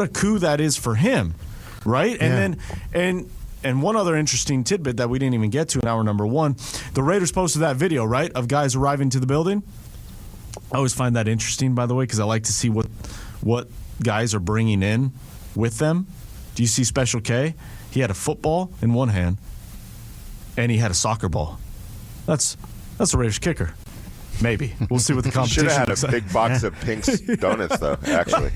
coup that is for him, right? Yeah. And one other interesting tidbit that we didn't even get to in hour number one, the Raiders posted that video, right, of guys arriving to the building. I always find that interesting, by the way, because I like to see what guys are bringing in with them. Do you see Special K? He had a football in one hand, and he had a soccer ball. That's the Raiders kicker. Maybe. We'll see what the competition should have had looks a like. big box of Pink's donuts, though, actually.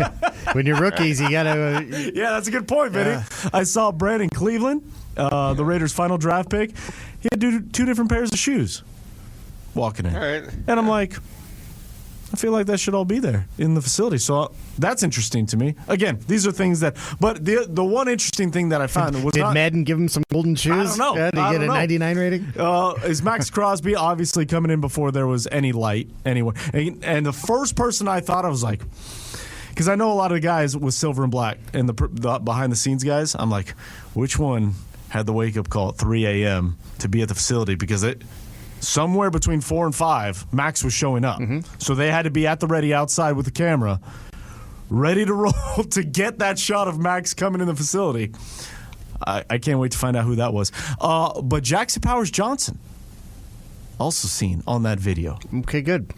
When you're rookies, you got to... Yeah, that's a good point, Vinny. I saw Brandon Cleveland, the Raiders' final draft pick. He had two different pairs of shoes walking in. All right. And I'm like, I feel like that should all be there in the facility. So that's interesting to me. Again, these are things that... But the one interesting thing that I found was Did Madden give him some golden shoes? I don't know. Did he get a 99 rating? Is Max Crosby obviously coming in before there was any light anywhere? And the first person I thought, I was like... Because I know a lot of the guys with silver and black and the behind-the-scenes guys. I'm like, which one had the wake-up call at 3 a.m. to be at the facility? Because somewhere between 4 and 5, Max was showing up. Mm-hmm. So they had to be at the ready outside with the camera, ready to roll to get that shot of Max coming in the facility. I can't wait to find out who that was. But Jackson Powers-Johnson, also seen on that video. Okay, good.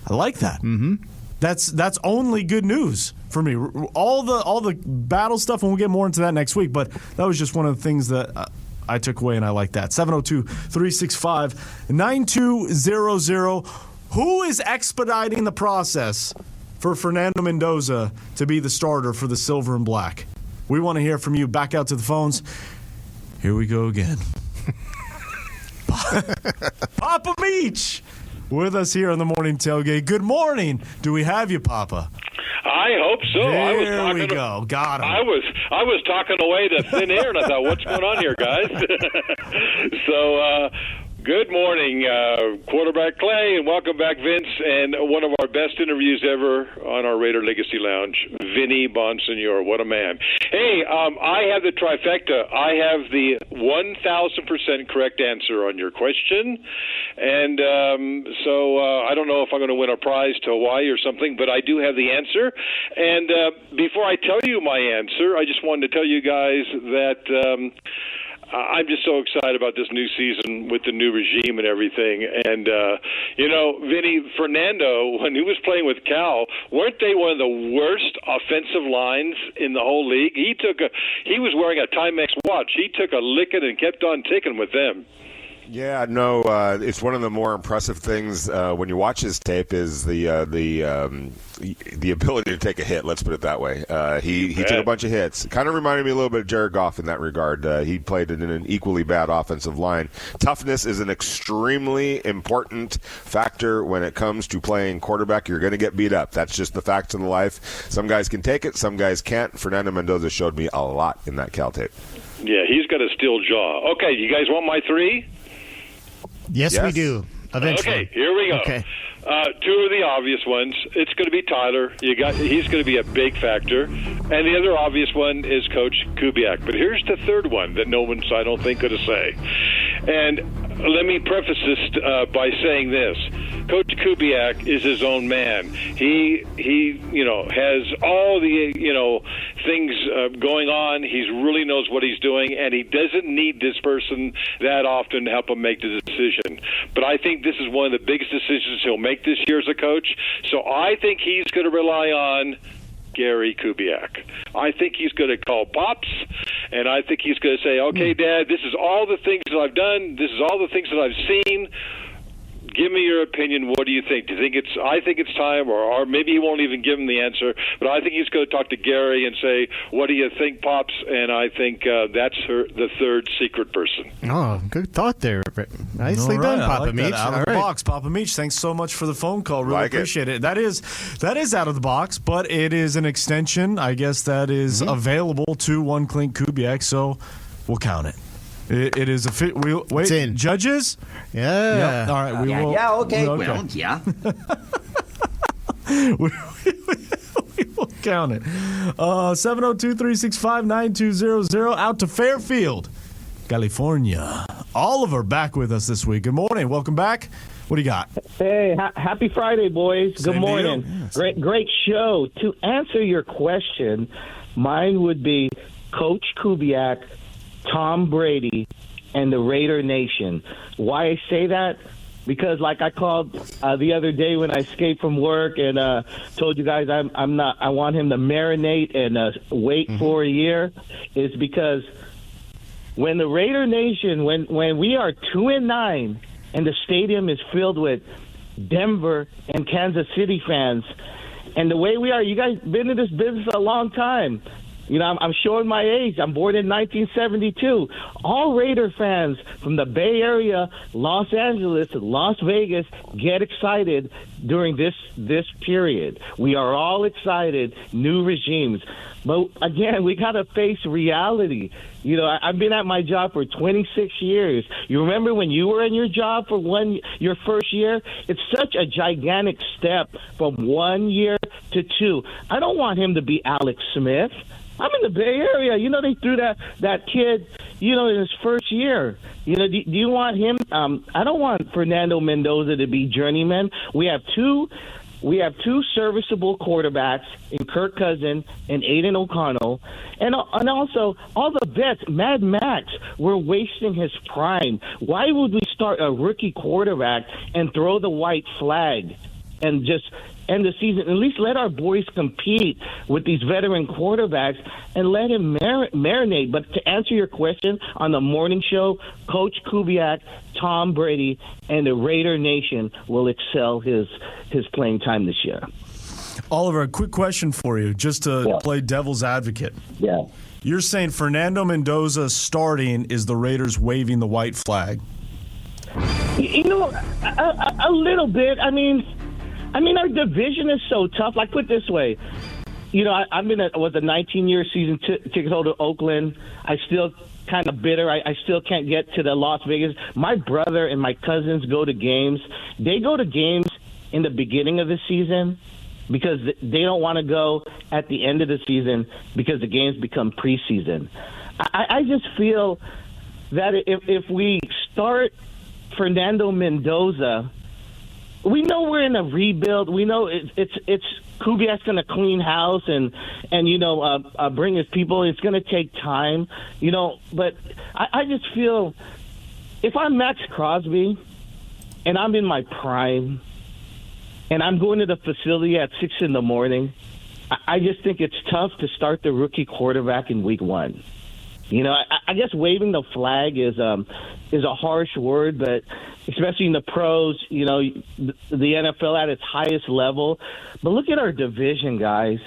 I like that. Mm-hmm. That's only good news for me. All the battle stuff, and we'll get more into that next week, but that was just one of the things that I took away, and I like that. 702-365-9200. Who is expediting the process for Fernando Mendoza to be the starter for the Silver and Black? We want to hear from you. Back out to the phones. Here we go again. Papa Meach with us here on the Morning Tailgate. Good morning. Do we have you, Papa? I hope so. There we go. Got him. I was talking away to thin air, and I thought, what's going on here, guys? So, good morning, quarterback Clay, and welcome back, Vince, and one of our best interviews ever on our Raider Legacy Lounge, Vinny Bonsignor. What a man. Hey, I have the trifecta. I have the 1,000% correct answer on your question, and so I don't know if I'm going to win a prize to Hawaii or something, but I do have the answer. And before I tell you my answer, I just wanted to tell you guys that I'm just so excited about this new season with the new regime and everything. And, Vinny, Fernando, when he was playing with Cal, weren't they one of the worst offensive lines in the whole league? He was wearing a Timex watch. He took a licking and kept on ticking with them. Yeah, no, it's one of the more impressive things when you watch his tape is the ability to take a hit. Let's put it that way. He took a bunch of hits. Kind of reminded me a little bit of Jared Goff in that regard. He played in an equally bad offensive line. Toughness is an extremely important factor when it comes to playing quarterback. You're going to get beat up. That's just the facts of life. Some guys can take it, some guys can't. Fernando Mendoza showed me a lot in that Cal tape. Yeah, he's got a steel jaw. Okay, you guys want my three? Yes, we do. Eventually. Okay, here we go. Okay. Two of the obvious ones. It's going to be Tyler. He's going to be a big factor. And the other obvious one is Coach Kubiak. But here's the third one that no one's, I don't think, going to say. And let me preface this by saying this. Coach Kubiak is his own man. He has all the things going on. He really knows what he's doing, and he doesn't need this person that often to help him make the decision. But I think this is one of the biggest decisions he'll make this year as a coach. So I think he's going to rely on Gary Kubiak. I think he's going to call Pops, and I think he's going to say, okay, Dad, this is all the things that I've done. This is all the things that I've seen. Give me your opinion. What do you think? Do you think I think it's time, or maybe he won't even give him the answer, but I think he's going to talk to Gary and say, what do you think, Pops? And I think that's the third secret person. Oh, good thought there. Nicely done, Papa like Meach. Out of the box, Papa Meach. Thanks so much for the phone call. Really appreciate it. That is out of the box, but it is an extension, I guess, that is available to one Clint Kubiak, so we'll count it. It is wait, it's in. Judges? Yeah. Yep. All right. We will. Yeah, okay. Well, yeah. we will count it. 702-365-9200. Out to Fairfield, California. Oliver back with us this week. Good morning. Welcome back. What do you got? Hey, happy Friday, boys. Same Good morning. Yes. Great show. To answer your question, mine would be Coach Kubiak, Tom Brady, and the Raider Nation. Why I say that? Because like I called the other day when I escaped from work and told you guys I want him to marinate and wait for a year, is because when the Raider Nation, when we are 2-9 and the stadium is filled with Denver and Kansas City fans, and the way we are, you guys been in this business a long time. You know, I'm showing my age. I'm born in 1972. All Raider fans from the Bay Area, Los Angeles, Las Vegas get excited during this period. We are all excited, new regimes. But, again, we got to face reality. You know, I've been at my job for 26 years. You remember when you were in your job for your first year? It's such a gigantic step from 1 year to 2. I don't want him to be Alex Smith. I'm in the Bay Area. You know, they threw that kid, you know, in his first year. You know, do you want him? I don't want Fernando Mendoza to be journeyman. We have two serviceable quarterbacks in Kirk Cousins and Aiden O'Connell. And also, all the vets, Mad Max, we're wasting his prime. Why would we start a rookie quarterback and throw the white flag and just end the season? At least let our boys compete with these veteran quarterbacks and let him marinate. But to answer your question on the morning show, Coach Kubiak, Tom Brady, and the Raider Nation will excel his playing time this year. Oliver, a quick question for you, just to play devil's advocate. Yeah. You're saying Fernando Mendoza starting is the Raiders waving the white flag? You know, a little bit. I mean, our division is so tough. Like, put it this way. You know, I was a 19-year season ticket holder to Oakland. I still kind of bitter. I still can't get to the Las Vegas. My brother and my cousins go to games. They go to games in the beginning of the season because they don't want to go at the end of the season because the games become preseason. I just feel that if we start Fernando Mendoza, we know we're in a rebuild. We know it's Kubiak's going to clean house and bring his people. It's going to take time, But I just feel if I'm Max Crosby and I'm in my prime and I'm going to the facility at 6 a.m, I just think it's tough to start the rookie quarterback in week 1. I guess waving the flag is a harsh word, but especially in the pros, the NFL at its highest level. But look at our division, guys.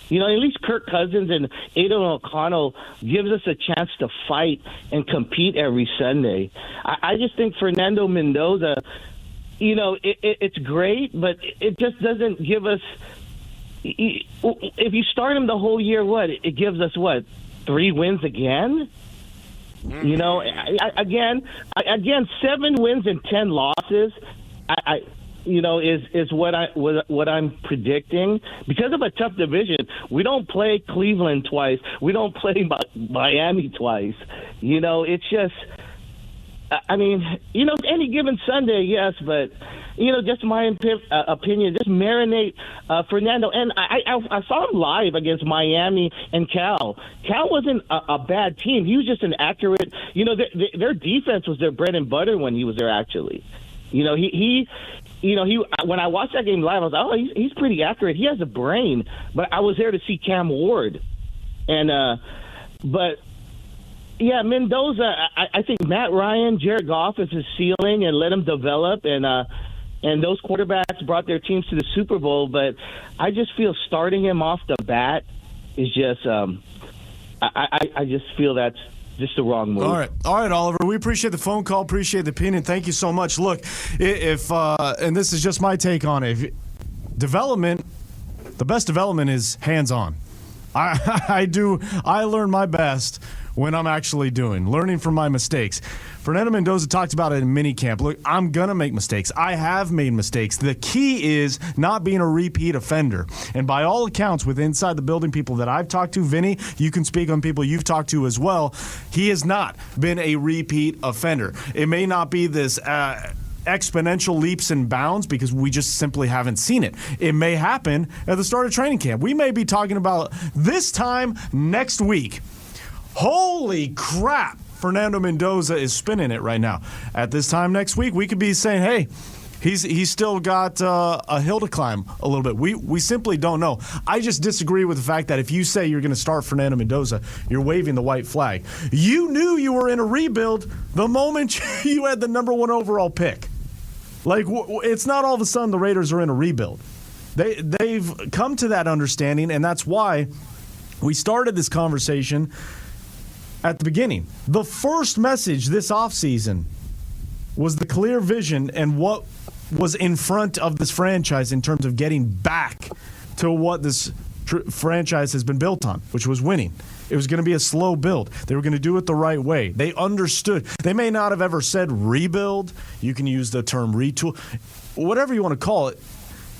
At least Kirk Cousins and Aiden O'Connell gives us a chance to fight and compete every Sunday. I just think Fernando Mendoza, it's great, but it just doesn't give us – if you start him the whole year, it gives us 3 wins again? Again, 7 wins and 10 losses. Is what I'm predicting because of a tough division. We don't play Cleveland twice. We don't play Miami twice. It's just I mean, any given Sunday, yes, but just my opinion, just marinate Fernando. And I saw him live against Miami and Cal. Cal wasn't a bad team. He was just an accurate. Their defense was their bread and butter when he was there. Actually, he when I watched that game live, I was like, oh, he's pretty accurate. He has a brain. But I was there to see Cam Ward, and but. Yeah, Mendoza, I think Matt Ryan, Jared Goff is his ceiling, and let him develop. And those quarterbacks brought their teams to the Super Bowl. But I just feel starting him off the bat is just I just feel that's just the wrong move. All right, Oliver. We appreciate the phone call, appreciate the opinion. Thank you so much. Look, if and this is just my take on it. The best development is hands-on. I learn my best when I'm actually learning from my mistakes. Fernando Mendoza talked about it in minicamp. Look, I'm going to make mistakes. I have made mistakes. The key is not being a repeat offender. And by all accounts, with inside the building people that I've talked to, Vinny, you can speak on people you've talked to as well, he has not been a repeat offender. It may not be this exponential leaps and bounds because we just simply haven't seen it. It may happen at the start of training camp. We may be talking about this time next week. Holy crap, Fernando Mendoza is spinning it right now. At this time next week, we could be saying, hey, he's still got a hill to climb a little bit. We simply don't know. I just disagree with the fact that if you say you're going to start Fernando Mendoza, you're waving the white flag. You knew you were in a rebuild the moment you had the number 1 overall pick. Like, it's not all of a sudden the Raiders are in a rebuild. They've come to that understanding, and that's why we started this conversation at the beginning. The first message this offseason was the clear vision and what was in front of this franchise in terms of getting back to what this franchise has been built on, which was winning. It was going to be a slow build. They were going to do it the right way. They understood. They may not have ever said rebuild. You can use the term retool. Whatever you want to call it,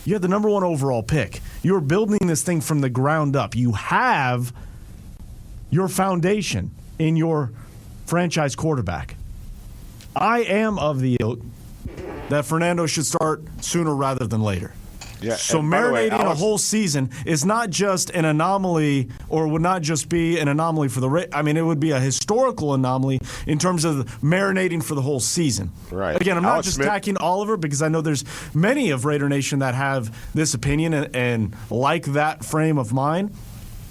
you had the number 1 overall pick. You were building this thing from the ground up. You have your foundation in your franchise quarterback. I am of the ilk that Fernando should start sooner rather than later. Yeah, so marinating a whole season is not just an anomaly, or would not just be an anomaly for it would be a historical anomaly in terms of marinating for the whole season. Right. Again, I'm not just attacking Oliver because I know there's many of Raider Nation that have this opinion and like that frame of mind.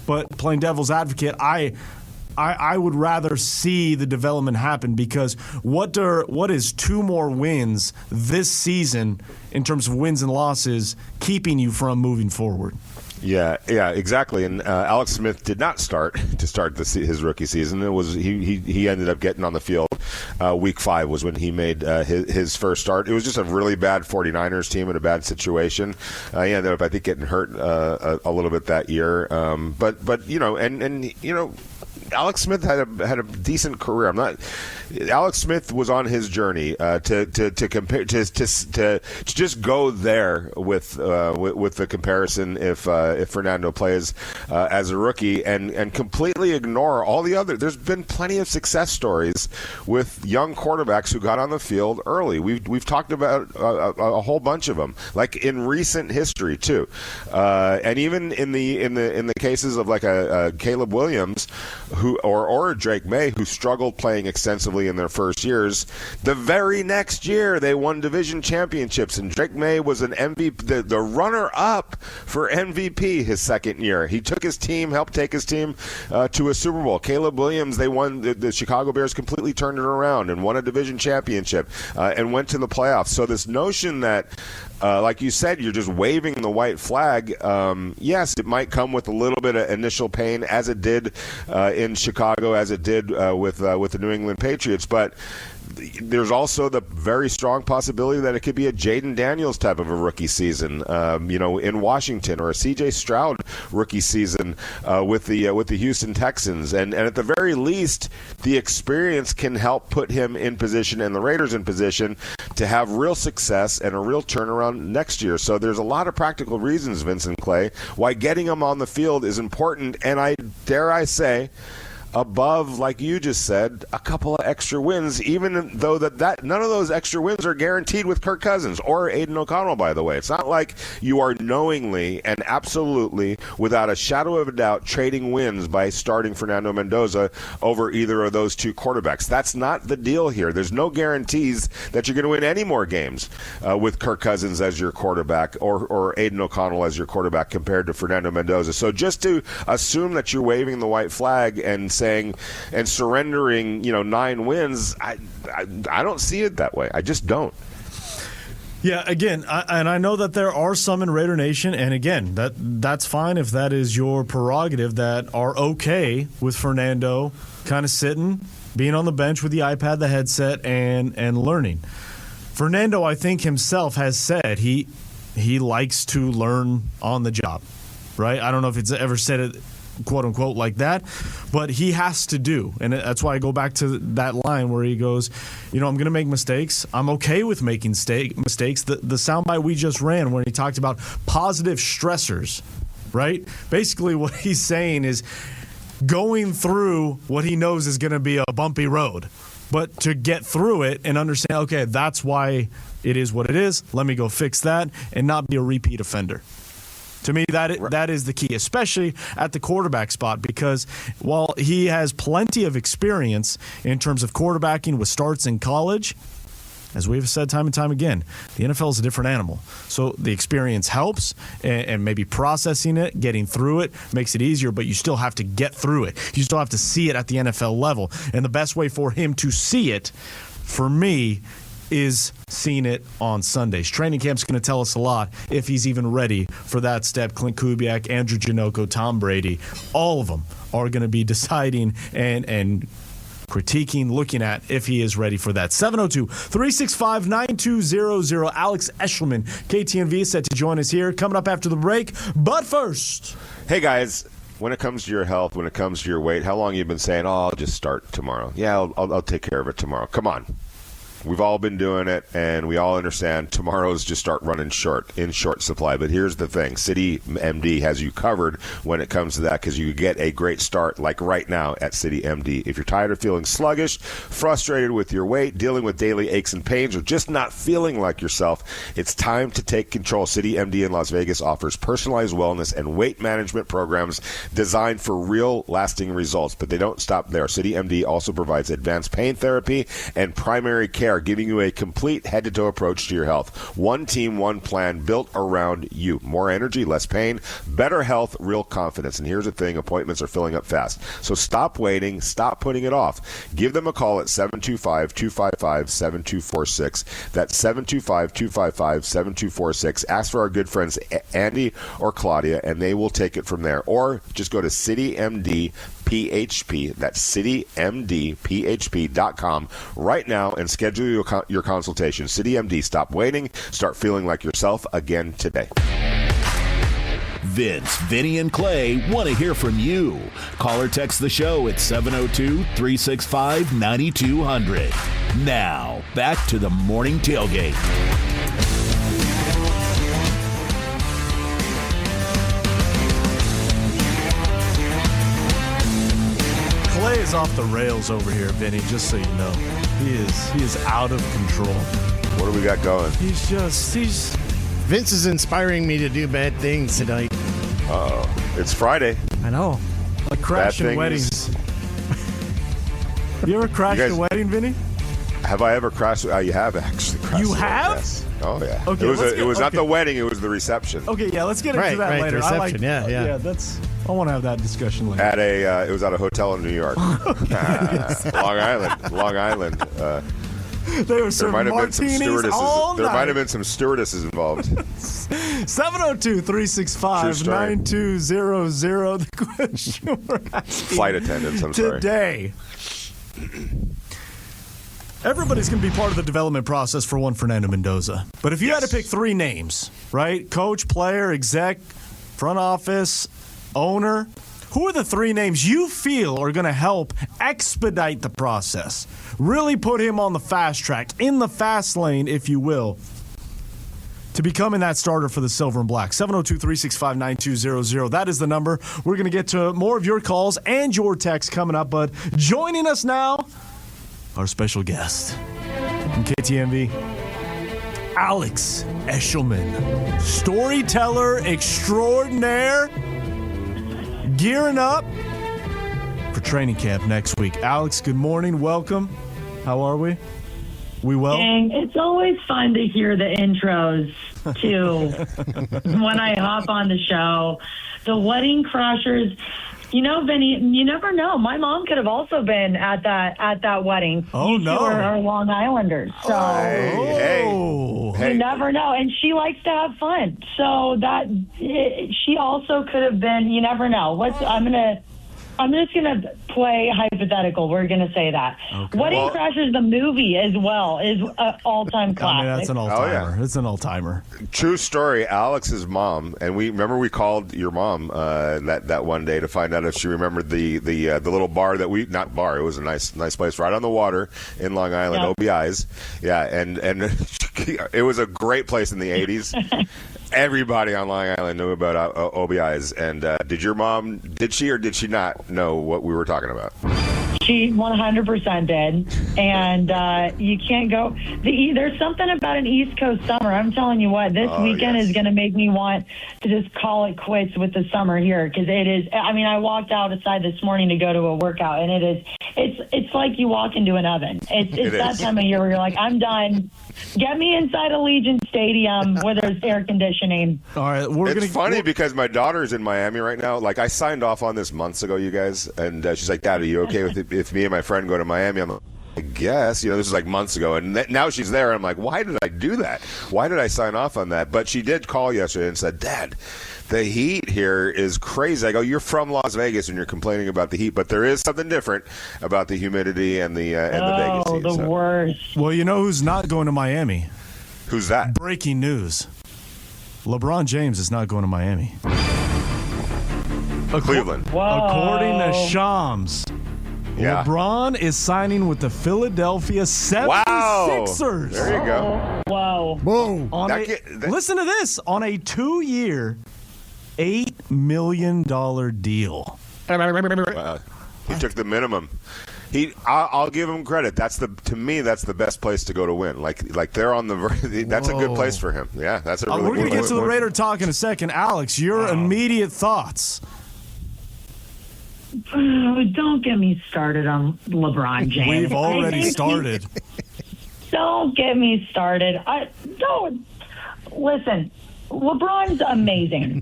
But playing devil's advocate, I would rather see the development happen because what is 2 more wins this season in terms of wins and losses keeping you from moving forward? Yeah, exactly. And Alex Smith did not start his rookie season. It was he ended up getting on the field. Week 5 was when he made his first start. It was just a really bad 49ers team in a bad situation. He ended up, I think, getting hurt a little bit that year. But Alex Smith had a decent career. Alex Smith was on his journey to compare to just go there with the comparison if Fernando plays as a rookie and completely ignore all the other. There's been plenty of success stories with young quarterbacks who got on the field early. We've talked about a whole bunch of them, like in recent history too, and even in the cases of like a Caleb Williams or Drake May, who struggled playing extensively in their first years. The very next year, they won division championships, and Drake May was an MVP, the runner-up for MVP his second year. He took his team, helped take his team to a Super Bowl. Caleb Williams, they won. The Chicago Bears completely turned it around and won a division championship and went to the playoffs. So this notion that like you said, you're just waving the white flag. Yes, it might come with a little bit of initial pain, as it did in Chicago, as it did with the New England Patriots. But there's also the very strong possibility that it could be a Jaden Daniels type of a rookie season, in Washington, or a C.J. Stroud rookie season with the Houston Texans. And at the very least, the experience can help put him in position and the Raiders in position to have real success and a real turnaround next year. So there's a lot of practical reasons, Vincent Clay, why getting him on the field is important. And I dare I say, above, like you just said, a couple of extra wins, even though that none of those extra wins are guaranteed with Kirk Cousins or Aiden O'Connell, by the way. It's not like you are knowingly and absolutely, without a shadow of a doubt, trading wins by starting Fernando Mendoza over either of those two quarterbacks. That's not the deal here. There's no guarantees that you're going to win any more games with Kirk Cousins as your quarterback or Aiden O'Connell as your quarterback compared to Fernando Mendoza. So just to assume that you're waving the white flag and saying and surrendering, 9 wins, I don't see it that way. I just don't. Yeah, again, I know that there are some in Raider Nation, and again, that's fine if that is your prerogative, that are okay with Fernando kind of sitting, being on the bench with the iPad, the headset, and learning. Fernando, I think himself has said he likes to learn on the job, right? I don't know if it's ever said it, quote unquote, like that, but he has to do, and that's why I go back to that line where he goes, I'm going to make mistakes. I'm okay with making mistakes. The soundbite we just ran when he talked about positive stressors, right? Basically what he's saying is going through what he knows is going to be a bumpy road, but to get through it and understand, okay, that's why it is what it is. Let me go fix that and not be a repeat offender. To me, that is the key, especially at the quarterback spot, because while he has plenty of experience in terms of quarterbacking with starts in college, as we've said time and time again, the NFL is a different animal. So the experience helps, and maybe processing it, getting through it, makes it easier, but you still have to get through it. You still have to see it at the NFL level. And the best way for him to see it, for me, is seeing it on Sundays. Training camp's going to tell us a lot if he's even ready for that step. Clint Kubiak, Andrew Janocko, Tom Brady, all of them are going to be deciding and critiquing, looking at if he is ready for that. 702-365-9200. Alex Eschelman, KTNV, is set to join us here. Coming up after the break. But first, hey guys, when it comes to your health, when it comes to your weight, how long have you been saying, I'll just start tomorrow? Yeah, I'll take care of it tomorrow. Come on. We've all been doing it, and we all understand tomorrow's just start running in short supply. But here's the thing. City MD has you covered when it comes to that, because you get a great start like right now at City MD. If you're tired of feeling sluggish, frustrated with your weight, dealing with daily aches and pains, or just not feeling like yourself, it's time to take control. City MD in Las Vegas offers personalized wellness and weight management programs designed for real lasting results. But they don't stop there. City MD also provides advanced pain therapy and primary care, giving you a complete head-to-toe approach to your health. One team, one plan built around you. More energy, less pain, better health, real confidence. And here's the thing, appointments are filling up fast. So stop waiting, stop putting it off. Give them a call at 725-255-7246. That's 725-255-7246. Ask for our good friends Andy or Claudia, and they will take it from there. Or just go to CityMD PHP, that's CityMDPHP.com right now and schedule your consultation. CityMD, stop waiting, start feeling like yourself again today. Vince, Vinny, and Clay want to hear from you. Call or text the show at 702-365-9200. Now, back to the morning tailgate. Clay is off the rails over here, Vinny, just so you know. He is out of control. What do we got going? Vince is inspiring me to do bad things tonight. Uh-oh. It's Friday. I know. Like crashing weddings. You ever crashed a wedding, Vinny? Have I ever crashed? You have actually crashed. You have? Yes. Oh, yeah. Okay, it was not the wedding, it was the reception. Okay, yeah, let's get into that later. Reception, yeah. I want to have that discussion later. It was at a hotel in New York. Long Island. They were serving martinis all night. There might have been some stewardesses involved. 702-365-9200. The question we're asking flight attendants, I'm today. Everybody's going to be part of the development process for one Fernando Mendoza. But if you had to pick 3 names, right? Coach, player, exec, front office, owner, who are the 3 names you feel are going to help expedite the process? Really put him on the fast track, in the fast lane, if you will, to becoming that starter for the Silver and Black. 702-365-9200. That is the number. We're going to get to more of your calls and your texts coming up, but joining us now, our special guest from KTNV, Alex Eschelman, storyteller extraordinaire, gearing up for training camp next week. Alex, good morning. Welcome. How are we? We well? Dang, it's always fun to hear the intros, too, when I hop on the show. The Wedding Crashers. You know, Vinny, you never know. My mom could have also been at that wedding. Oh, you no. two are Long Islanders. So Hey. you never know. And she likes to have fun. So she also could have been, you never know. I'm just going to play hypothetical. We're going to say that. Okay. Wedding Crashers, the movie as well, is an all-time classic. I mean, that's an all-timer. It's an all-timer. True story. Alex's mom, and we called your mom that one day to find out if she remembered the little bar that not bar. It was a nice place right on the water in Long Island, OBI's. Yeah, and it was a great place in the 80s. Everybody on Long Island knew about OBI's. And did your mom, did she or did she not know what we were talking about? She 100% did. And you can't go. There's something about an East Coast summer. I'm telling you what, this weekend is going to make me want to just call it quits with the summer here. Because it is, I mean, I walked outside this morning to go to a workout, and it's like you walk into an oven. It's that time of year where you're like, I'm done. Get me inside Allegiant Stadium where there's air conditioning. All right, it's funny because my daughter's in Miami right now. Like, I signed off on this months ago, you guys, and she's like, Dad, are you okay with it if me and my friend go to Miami? I'm like, I guess. This is like months ago, and now she's there, and I'm like, why did I do that? Why did I sign off on that? But she did call yesterday and said, Dad, the heat here is crazy. I go, you're from Las Vegas and you're complaining about the heat, but there is something different about the humidity and the Vegas heat. Oh, the worst. Well, you know who's not going to Miami? Who's that? Breaking news. LeBron James is not going to Miami. Cleveland. According to Shams, LeBron is signing with the Philadelphia 76ers. Wow. There you go. Whoa. Listen to this. On a 2-year, $8 million deal. He took the minimum. I'll give him credit. To me, that's the best place to go to win. Like they're on the. That's a good place for him. Yeah, that's a really. We're going to get to the Raider talk in a second. Alex, your immediate thoughts. Don't get me started on LeBron James. We've already started. Don't get me started. Don't listen. LeBron's amazing.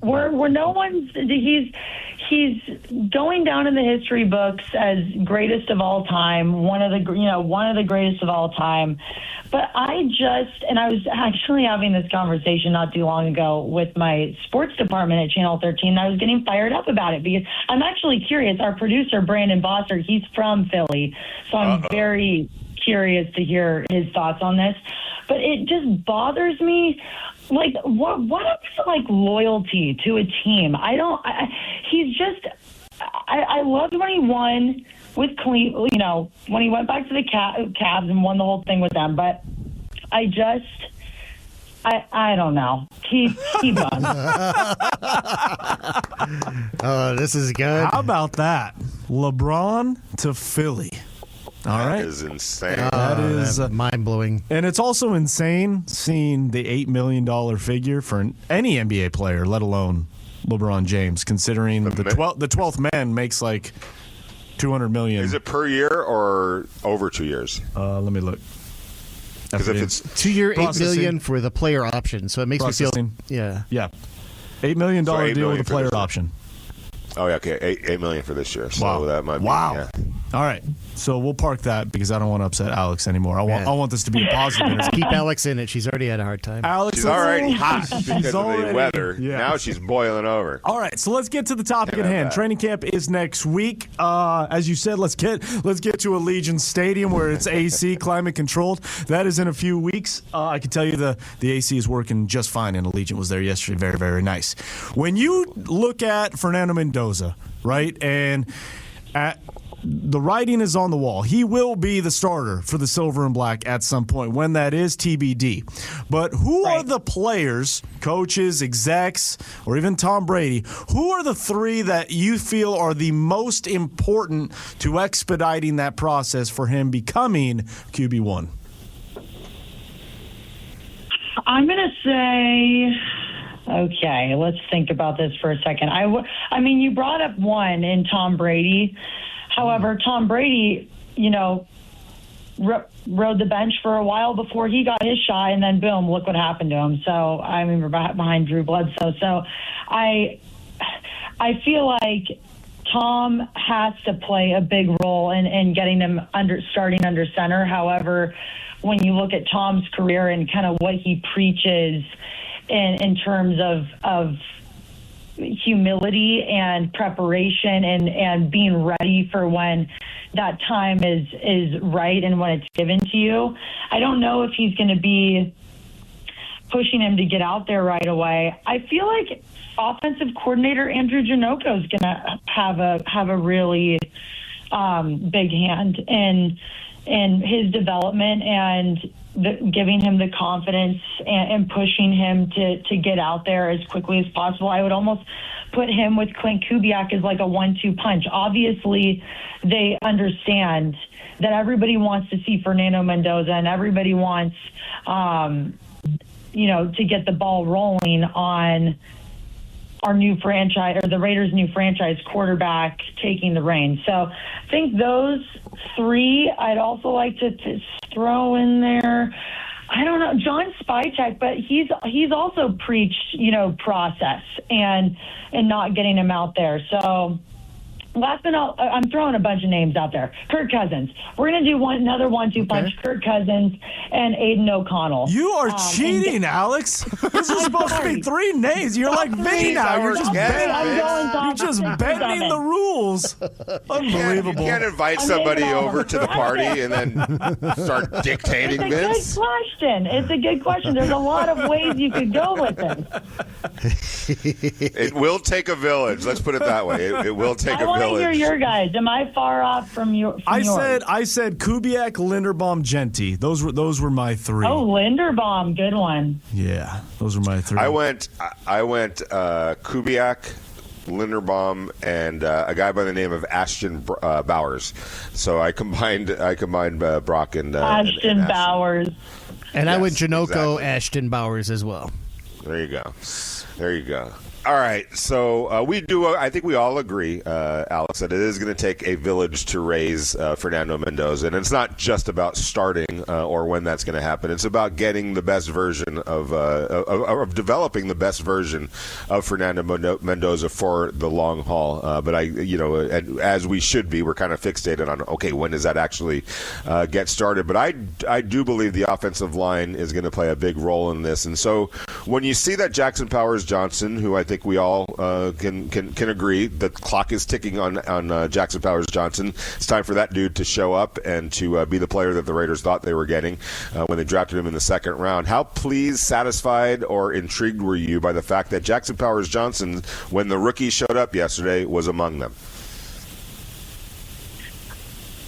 He's going down in the history books as greatest of all time. One of the greatest of all time. But I was actually having this conversation not too long ago with my sports department at Channel 13. And I was getting fired up about it because I'm actually curious. Our producer, Brandon Bosser, he's from Philly. So I'm very curious to hear his thoughts on this. But it just bothers me. Like, what is, like, loyalty to a team? I loved when he won with Cleveland, when he went back to the Cavs and won the whole thing with them. But I don't know. Keep on. Oh, this is good. How about that? LeBron to Philly. All right. That is insane. That is mind-blowing. And it's also insane seeing the $8 million figure for any NBA player, let alone LeBron James, considering the 12th man makes like $200 million. Is it per year or over 2 years? Let me look. Because if it's 2-year, $8 million for the player option, so it makes me feel. Yeah. $8 million deal with a player option. Oh, yeah, okay. $8 million for this year. So that might be. Yeah. All right. So we'll park that because I don't want to upset Alex anymore. I want this to be a positive. Let's keep Alex in it. She's already had a hard time. She's already hot because of the weather. Yeah. Now she's boiling over. All right. So let's get to the topic at hand. Training camp is next week. As you said, let's get to Allegiant Stadium where it's AC, climate controlled. That is in a few weeks. I can tell you the AC is working just fine, and Allegiant was there yesterday. Very, very nice. When you look at Fernando Mendoza, right, and the writing is on the wall. He will be the starter for the Silver and Black at some point. When that is, TBD. But who are the players, coaches, execs, or even Tom Brady, who are the three that you feel are the most important to expediting that process for him becoming QB1? I'm going to say, okay, let's think about this for a second. I mean, you brought up one in Tom Brady. However, Tom Brady, rode the bench for a while before he got his shot, and then boom, look what happened to him. So, I mean, we're behind Drew Bledsoe. So, I feel like Tom has to play a big role in getting him starting under center. However, when you look at Tom's career and kind of what he preaches in terms of humility and preparation and being ready for when that time is right and when it's given to you, I don't know if he's going to be pushing him to get out there right away. I feel like offensive coordinator Andrew Janocko is going to have a really big hand in his development and giving him the confidence and pushing him to get out there as quickly as possible. I would almost put him with Clint Kubiak as like a 1-2 punch. Obviously, they understand that everybody wants to see Fernando Mendoza and everybody wants, to get the ball rolling on our new franchise, or the Raiders' new franchise quarterback taking the reins. So I think those three. I'd also like to throw in there, I don't know, John Spytek, but he's also preached, process and not getting him out there. So last but not, I'm throwing a bunch of names out there. Kirk Cousins. We're going to do another 1-2 punch. Kirk Cousins and Aiden O'Connell. You are cheating, Alex. This is supposed to be three names. You're like Vinny now. You're just bending the rules. Unbelievable. You can't invite somebody over to the party and then start dictating this. It's a good question. There's a lot of ways you could go with this. It will take a village. Let's put it that way. It will take a village. I want to hear your guys. Am I far off from yours? I said Kubiak, Linderbaum, Genti. Those were my three. Oh, Linderbaum, good one. Yeah, those were my three. I went Kubiak, Linderbaum, and a guy by the name of Ashton Bowers. So I combined Brock and Ashton Bowers. And yes, I went Janocko, exactly. Ashton Bowers as well. There you go. All right, so I think we all agree, Alex, that it is going to take a village to raise Fernando Mendoza. And it's not just about starting or when that's going to happen. It's about getting the best version of developing the best version of Fernando Mendoza for the long haul. But as we should be, we're kind of fixated on, okay, when does that actually get started? But I do believe the offensive line is going to play a big role in this. And so when you see that Jackson Powers-Johnson, who I think we all can agree the clock is ticking on Jackson Powers-Johnson. It's time for that dude to show up and to be the player that the Raiders thought they were getting when they drafted him in the second round. How pleased, satisfied, or intrigued were you by the fact that Jackson Powers-Johnson, when the rookie showed up yesterday, was among them?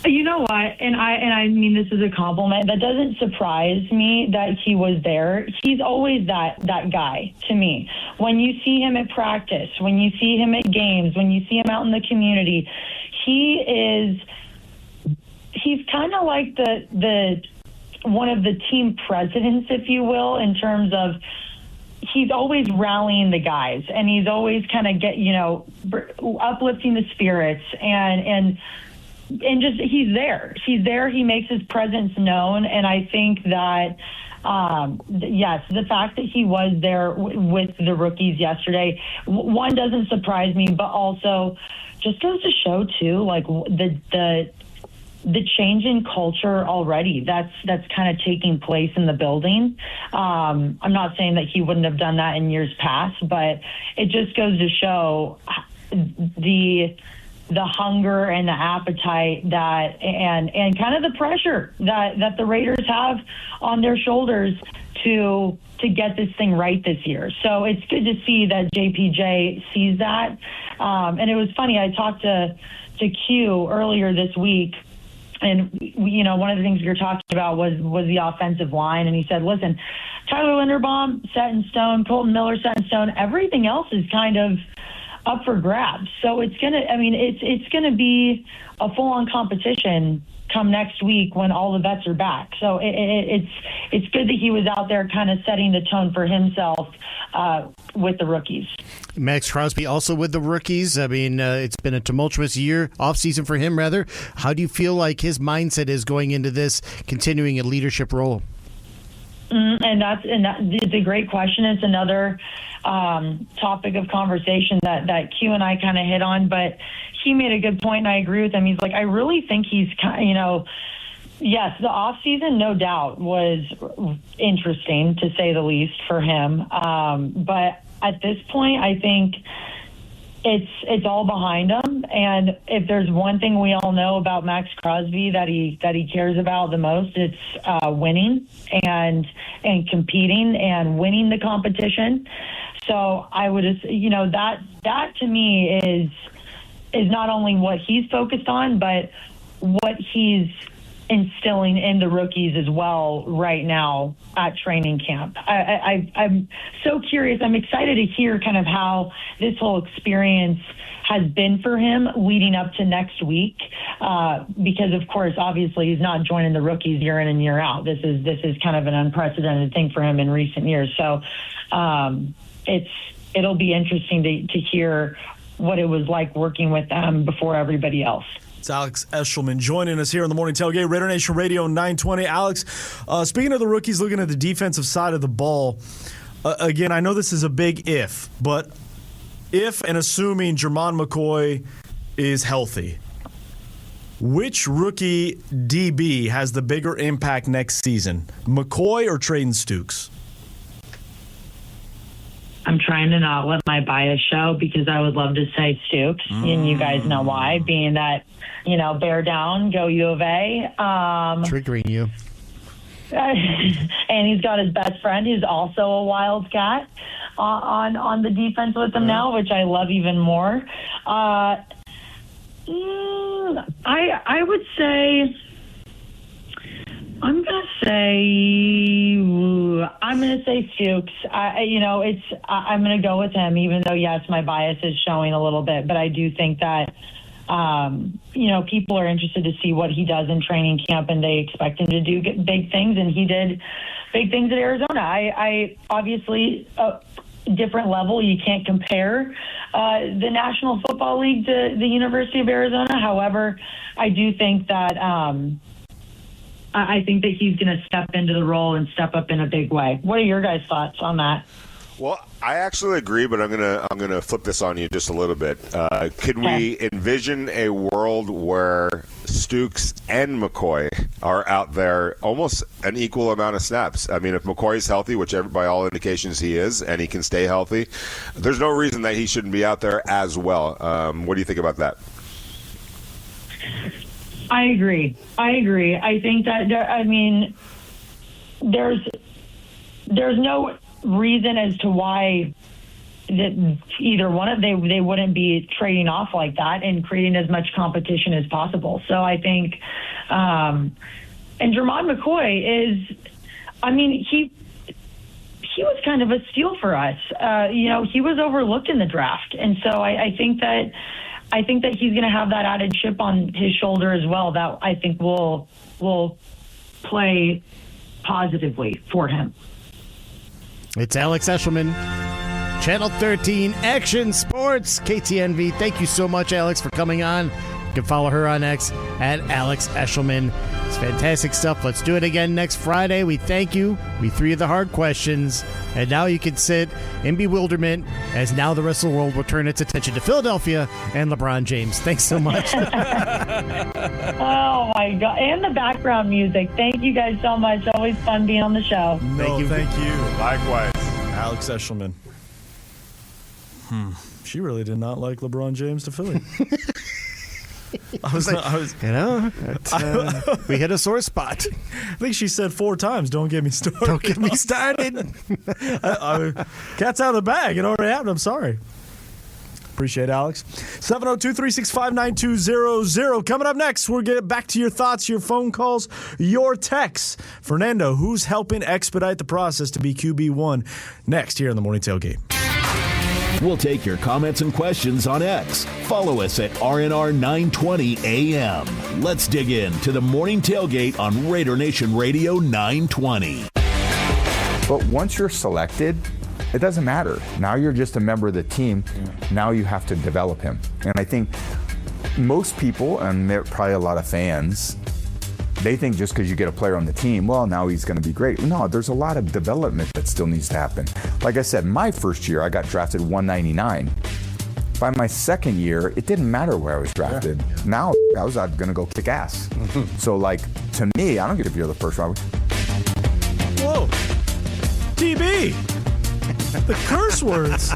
You know what? And I mean this is a compliment. That doesn't surprise me that he was there. He's always that guy to me. When you see him at practice, when you see him at games, when you see him out in the community, he's kind of like the one of the team presidents, if you will, in terms of he's always rallying the guys, and he's always kind of uplifting the spirits and just he's there. He makes his presence known, and I think that yes, the fact that he was there with the rookies yesterday, one, doesn't surprise me, but also just goes to show too, like the change in culture already that's kind of taking place in the building. I'm not saying that he wouldn't have done that in years past, but it just goes to show the the hunger and the appetite and kind of the pressure that the Raiders have on their shoulders to get this thing right this year. So it's good to see that JPJ sees that. And it was funny, I talked to Q earlier this week, and one of the things we were talking about was the offensive line, and he said, listen, Tyler Linderbaum set in stone, Colton Miller set in stone, everything else is kind of up for grabs. So it's gonna be a full-on competition come next week when all the vets are back. So it's good that he was out there kind of setting the tone for himself with the rookies. Max Crosby also with the rookies. I mean, it's been a tumultuous offseason for him, rather. How do you feel like his mindset is going into this, continuing a leadership role? And it's a great question. It's another topic of conversation that Q and I kind of hit on, but he made a good point, and I agree with him. He's like, I really think he's, yes, the off season, no doubt, was interesting to say the least for him. But at this point, I think it's all behind him. And if there's one thing we all know about Max Crosby that he cares about the most, it's winning and competing and winning the competition. So I would, that to me is not only what he's focused on, but what he's instilling in the rookies as well right now at training camp. I'm so curious. I'm excited to hear kind of how this whole experience has been for him leading up to next week, because of course, obviously, he's not joining the rookies year in and year out. This is kind of an unprecedented thing for him in recent years. So it'll be interesting to hear what it was like working with them before everybody else. It's Alex Eschelman joining us here on the Morning Tailgate, Raider Nation Radio 920. Alex, speaking of the rookies, looking at the defensive side of the ball, again, I know this is a big if, but if and assuming Jermon McCoy is healthy, which rookie DB has the bigger impact next season, McCoy or Trayden Stukes? I'm trying to not let my bias show because I would love to say Stukes, and you guys know why, being that, bear down, go U of A. Triggering you. And he's got his best friend who's also a Wildcat on the defense with him now, which I love even more. I would say... I'm gonna say Stukes. I'm gonna go with him, even though yes, my bias is showing a little bit. But I do think that people are interested to see what he does in training camp, and they expect him to do big things, and he did big things at Arizona. I obviously different level. You can't compare the National Football League to the University of Arizona. However, I do think that. I think that he's going to step into the role and step up in a big way. What are your guys' thoughts on that? Well, I actually agree, but I'm gonna flip this on you just a little bit. Could we envision a world where Stukes and McCoy are out there almost an equal amount of snaps? I mean, if McCoy's healthy, which by all indications he is, and he can stay healthy, there's no reason that he shouldn't be out there as well. What do you think about that? I agree. I think that there's no reason as to why that either one of they wouldn't be trading off like that and creating as much competition as possible. So I think, and Jermon McCoy is, he was kind of a steal for us. He was overlooked in the draft, and so I think that he's going to have that added chip on his shoulder as well that I think will play positively for him. It's Alex Eschelman, Channel 13 Action Sports, KTNV. Thank you so much, Alex, for coming on. You can follow her on X at Alex Eschelman. It's fantastic stuff. Let's do it again next Friday. We thank you. We threw you the hard questions. And now you can sit in bewilderment as now the rest of the world will turn its attention to Philadelphia and LeBron James. Thanks so much. Oh, my God. And the background music. Thank you guys so much. Always fun being on the show. Thank you. Likewise. Alex Eschelman. She really did not like LeBron James to Philly. We hit a sore spot. I think she said 4 times, don't get me started. Don't get me started. Cat's out of the bag. It already happened. I'm sorry. Appreciate it, Alex. 702-365-9200. Coming up next, we'll get back to your thoughts, your phone calls, your texts. Fernando, who's helping expedite the process to be QB1 next here on the Morning Tailgate. We'll take your comments and questions on X. Follow us at RNR 920 AM. Let's dig into the Morning Tailgate on Raider Nation Radio 920. But once you're selected, it doesn't matter. Now you're just a member of the team. Now you have to develop him. And I think most people, and there are probably a lot of fans, they think just because you get a player on the team, well, now he's going to be great. No, there's a lot of development that still needs to happen. Like I said, my first year, I got drafted 199. By my second year, it didn't matter where I was drafted. Yeah. Now, I was going to go kick ass. So, to me, I don't give if you're the first round. Whoa. TB. The curse words.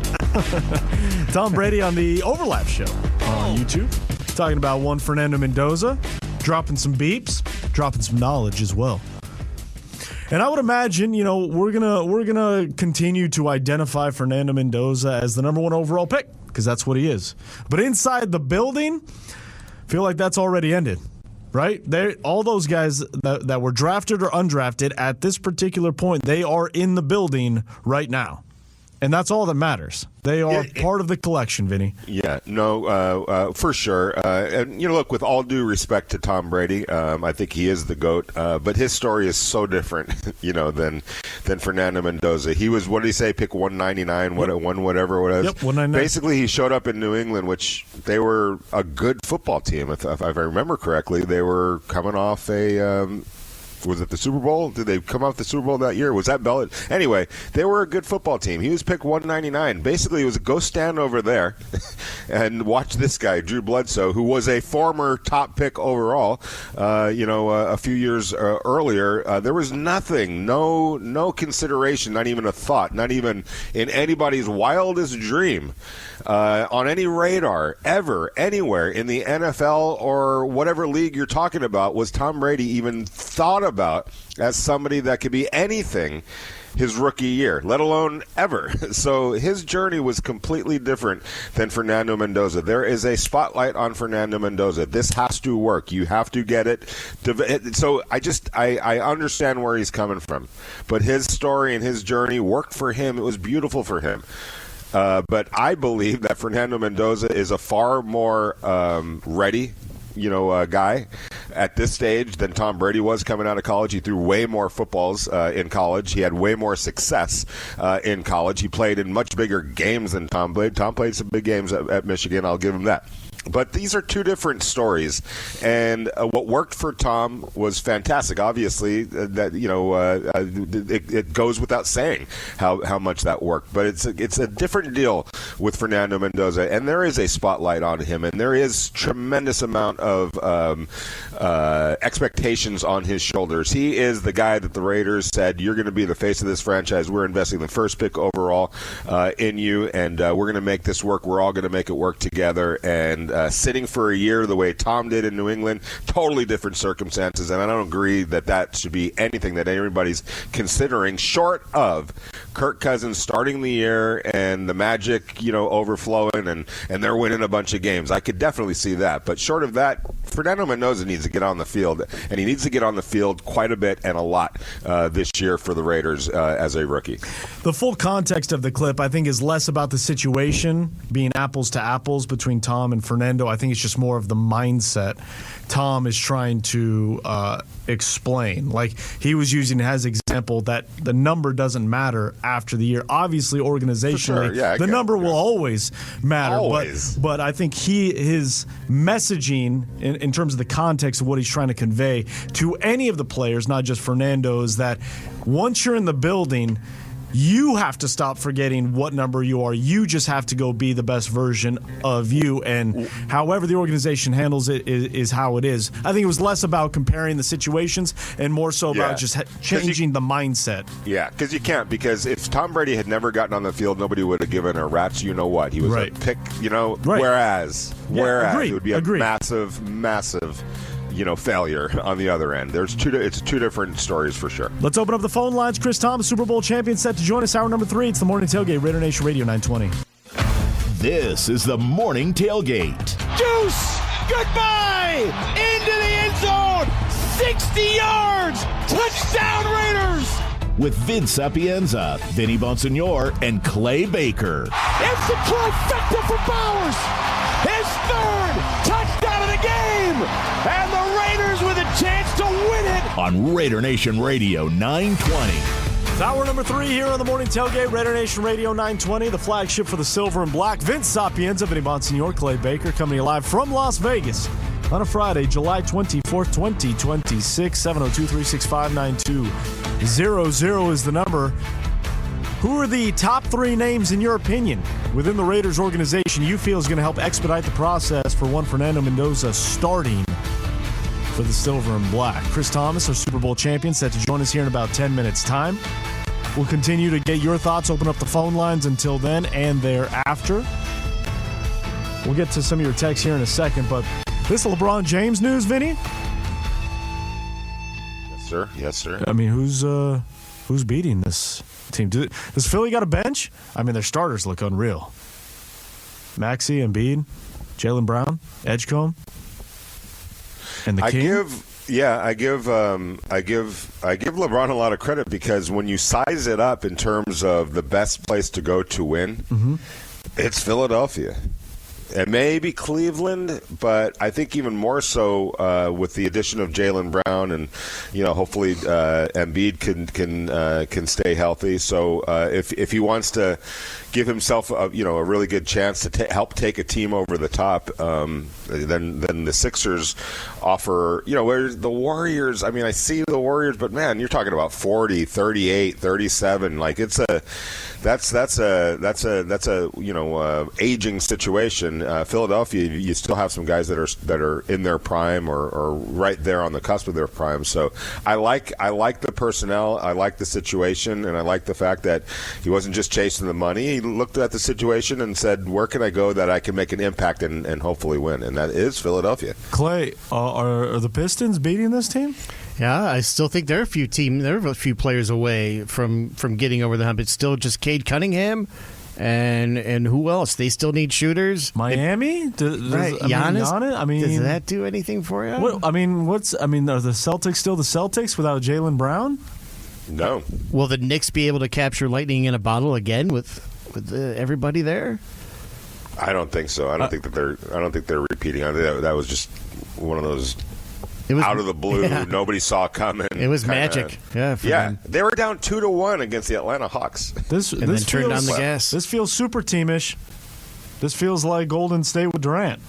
Tom Brady on the Overlap Show on YouTube. Talking about one Fernando Mendoza. Dropping some beeps, dropping some knowledge as well. And I would imagine, we're gonna continue to identify Fernando Mendoza as the number 1 overall pick, because that's what he is. But inside the building, I feel like that's already ended. Right? All those guys that were drafted or undrafted at this particular point, they are in the building right now. And that's all that matters. They are part of the collection, Vinny. Yeah, no, for sure. And, look, with all due respect to Tom Brady, I think he is the GOAT. But his story is so different, than Fernando Mendoza. He was, what did he say, pick 199, whatever it was. Yep, 199. Basically, he showed up in New England, which they were a good football team. If I remember correctly, they were coming off a... was it the Super Bowl? Did they come off the Super Bowl that year? Was that Belichick? Anyway, they were a good football team. He was picked 199. Basically, it was go stand over there and watch this guy, Drew Bledsoe, who was a former top pick overall. A few years earlier, there was nothing, no consideration, not even a thought, not even in anybody's wildest dream. On any radar, ever, anywhere in the NFL or whatever league you're talking about, was Tom Brady even thought about as somebody that could be anything his rookie year, let alone ever. So his journey was completely different than Fernando Mendoza. There is a spotlight on Fernando Mendoza. This has to work. You have to get it. So I understand where he's coming from. But his story and his journey worked for him. It was beautiful for him. But I believe that Fernando Mendoza is a far more ready guy at this stage than Tom Brady was coming out of college. He threw way more footballs in college. He had way more success in college. He played in much bigger games than Tom played. Tom played some big games at Michigan. I'll give him that. But these are two different stories, and what worked for Tom was fantastic. Obviously, it goes without saying how much that worked. But it's a different deal with Fernando Mendoza, and there is a spotlight on him, and there is tremendous amount of expectations on his shoulders. He is the guy that the Raiders said, "You're going to be the face of this franchise. We're investing the first pick overall in you, and we're going to make this work. We're all going to make it work together." And sitting for a year the way Tom did in New England, totally different circumstances, and I don't agree that should be anything that anybody's considering, short of Kirk Cousins starting the year and the magic, overflowing, and they're winning a bunch of games. I could definitely see that, but short of that, Fernando Mendoza needs to get on the field, and he needs to get on the field quite a bit and a lot this year for the Raiders as a rookie. The full context of the clip, I think, is less about the situation being apples to apples between Tom and Fernando. I think it's just more of the mindset Tom is trying to explain. Like, he was using as example that the number doesn't matter after the year. Obviously, organizationally, the number will always matter. Always. But I think his messaging in terms of the context of what he's trying to convey to any of the players, not just Fernando, is that once you're in the building, You have to stop forgetting what number you are. You just have to go be the best version of you. And however the organization handles it is how it is. I think it was less about comparing the situations and more so about just changing the mindset. Yeah, because you can't. Because if Tom Brady had never gotten on the field, nobody would have given a rat's you know what. He was a pick, whereas agreed, it would be a massive failure on the other end. It's two different stories for sure. Let's open up the phone lines. Chris Thomas, Super Bowl champion, set to join us. Hour number 3. It's the Morning Tailgate, Raider Nation Radio 920. This is the Morning Tailgate. Deuce! Goodbye! Into the end zone! 60 yards! Touchdown Raiders! With Vince Sapienza, Vinny Bonsignore, and Clay Baker. It's the trifecta for Bowers! His third touchdown of the game! And the Raiders with a chance to win it! On Raider Nation Radio 920. It's hour number 3 here on the Morning Tailgate, Raider Nation Radio 920, the flagship for the silver and black. Vince Sapienza, Vinny Bonsignore, Clay Baker, coming live from Las Vegas on a Friday, July 24th, 2026. 702-365-9200 is the number. Who are the top 3 names, in your opinion, within the Raiders organization you feel is going to help expedite the process for one Fernando Mendoza starting for the silver and black? Chris Thomas, our Super Bowl champion, set to join us here in about 10 minutes' time. We'll continue to get your thoughts, open up the phone lines until then and thereafter. We'll get to some of your texts here in a second, but this LeBron James news, Vinny? Yes, sir. I mean, who's beating this team? Does Philly got a bench? I mean, their starters look unreal. Maxey, Embiid, Jaylen Brown, Edgecombe, and the King. I give LeBron a lot of credit because when you size it up in terms of the best place to go to win, it's Philadelphia. It may be Cleveland, but I think even more so with the addition of Jaylen Brown, and hopefully Embiid can stay healthy. So if he wants to give himself a really good chance to help take a team over the top, then the Sixers offer. Whereas the Warriors, I mean, I see the Warriors, but man, you're talking about 40, 38, 37. Like that's a aging situation. Philadelphia, you still have some guys that are in their prime or right there on the cusp of their prime. So I like the personnel, I like the situation, and I like the fact that he wasn't just chasing the money. He looked at the situation and said, "Where can I go that I can make an impact and hopefully win?" And that is Philadelphia. Clay, are the Pistons beating this team? Yeah, I still think they're a few players away from getting over the hump. It's still just Cade Cunningham and who else? They still need shooters. Miami? Giannis? Does that do anything for you? Are the Celtics still the Celtics without Jaylen Brown? No. Will the Knicks be able to capture lightning in a bottle again with everybody there? I don't think so. I don't think they're repeating. I think that was just one of those. It was out of the blue. Yeah. Nobody saw coming. It was magic. Yeah. They were down 2-1 against the Atlanta Hawks. Then turned on the gas. This feels super teamish. This feels like Golden State with Durant.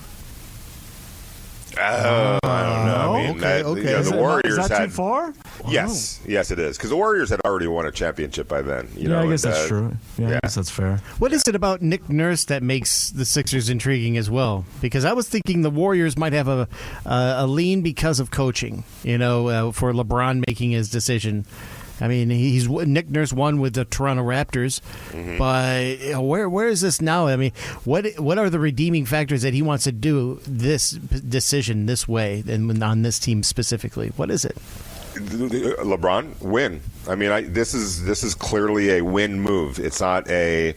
I don't know. I mean, okay. The Warriors is that had too far? Yes, it is. Because the Warriors had already won a championship by then. I guess that's true. I guess that's fair. What is it about Nick Nurse that makes the Sixers intriguing as well? Because I was thinking the Warriors might have a lean because of coaching, for LeBron making his decision. I mean, Nick Nurse won with the Toronto Raptors, but where is this now? I mean, what are the redeeming factors that he wants to do this decision this way and on this team specifically? What is it? LeBron, win. I mean, this is clearly a win move. It's not a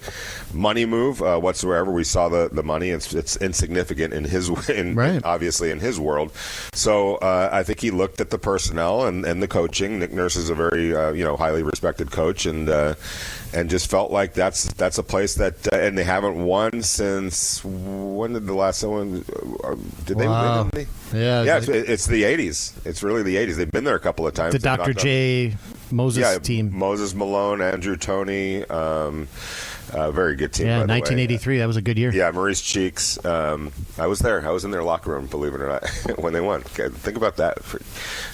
money move whatsoever. We saw the money. It's insignificant in his obviously in his world. So I think he looked at the personnel and the coaching. Nick Nurse is a very highly respected coach, and just felt like that's a place that and they haven't won since when did the last one? Did they win? Yeah, it's the 80s. It's really the 80s. They've been there a couple of times. The Dr. J. Moses team. Moses Malone, Andrew Toney, Very good team. Yeah, by the 1983. That was a good year. Yeah, Maurice Cheeks. I was there. I was in their locker room, believe it or not, when they won. Okay, think about that.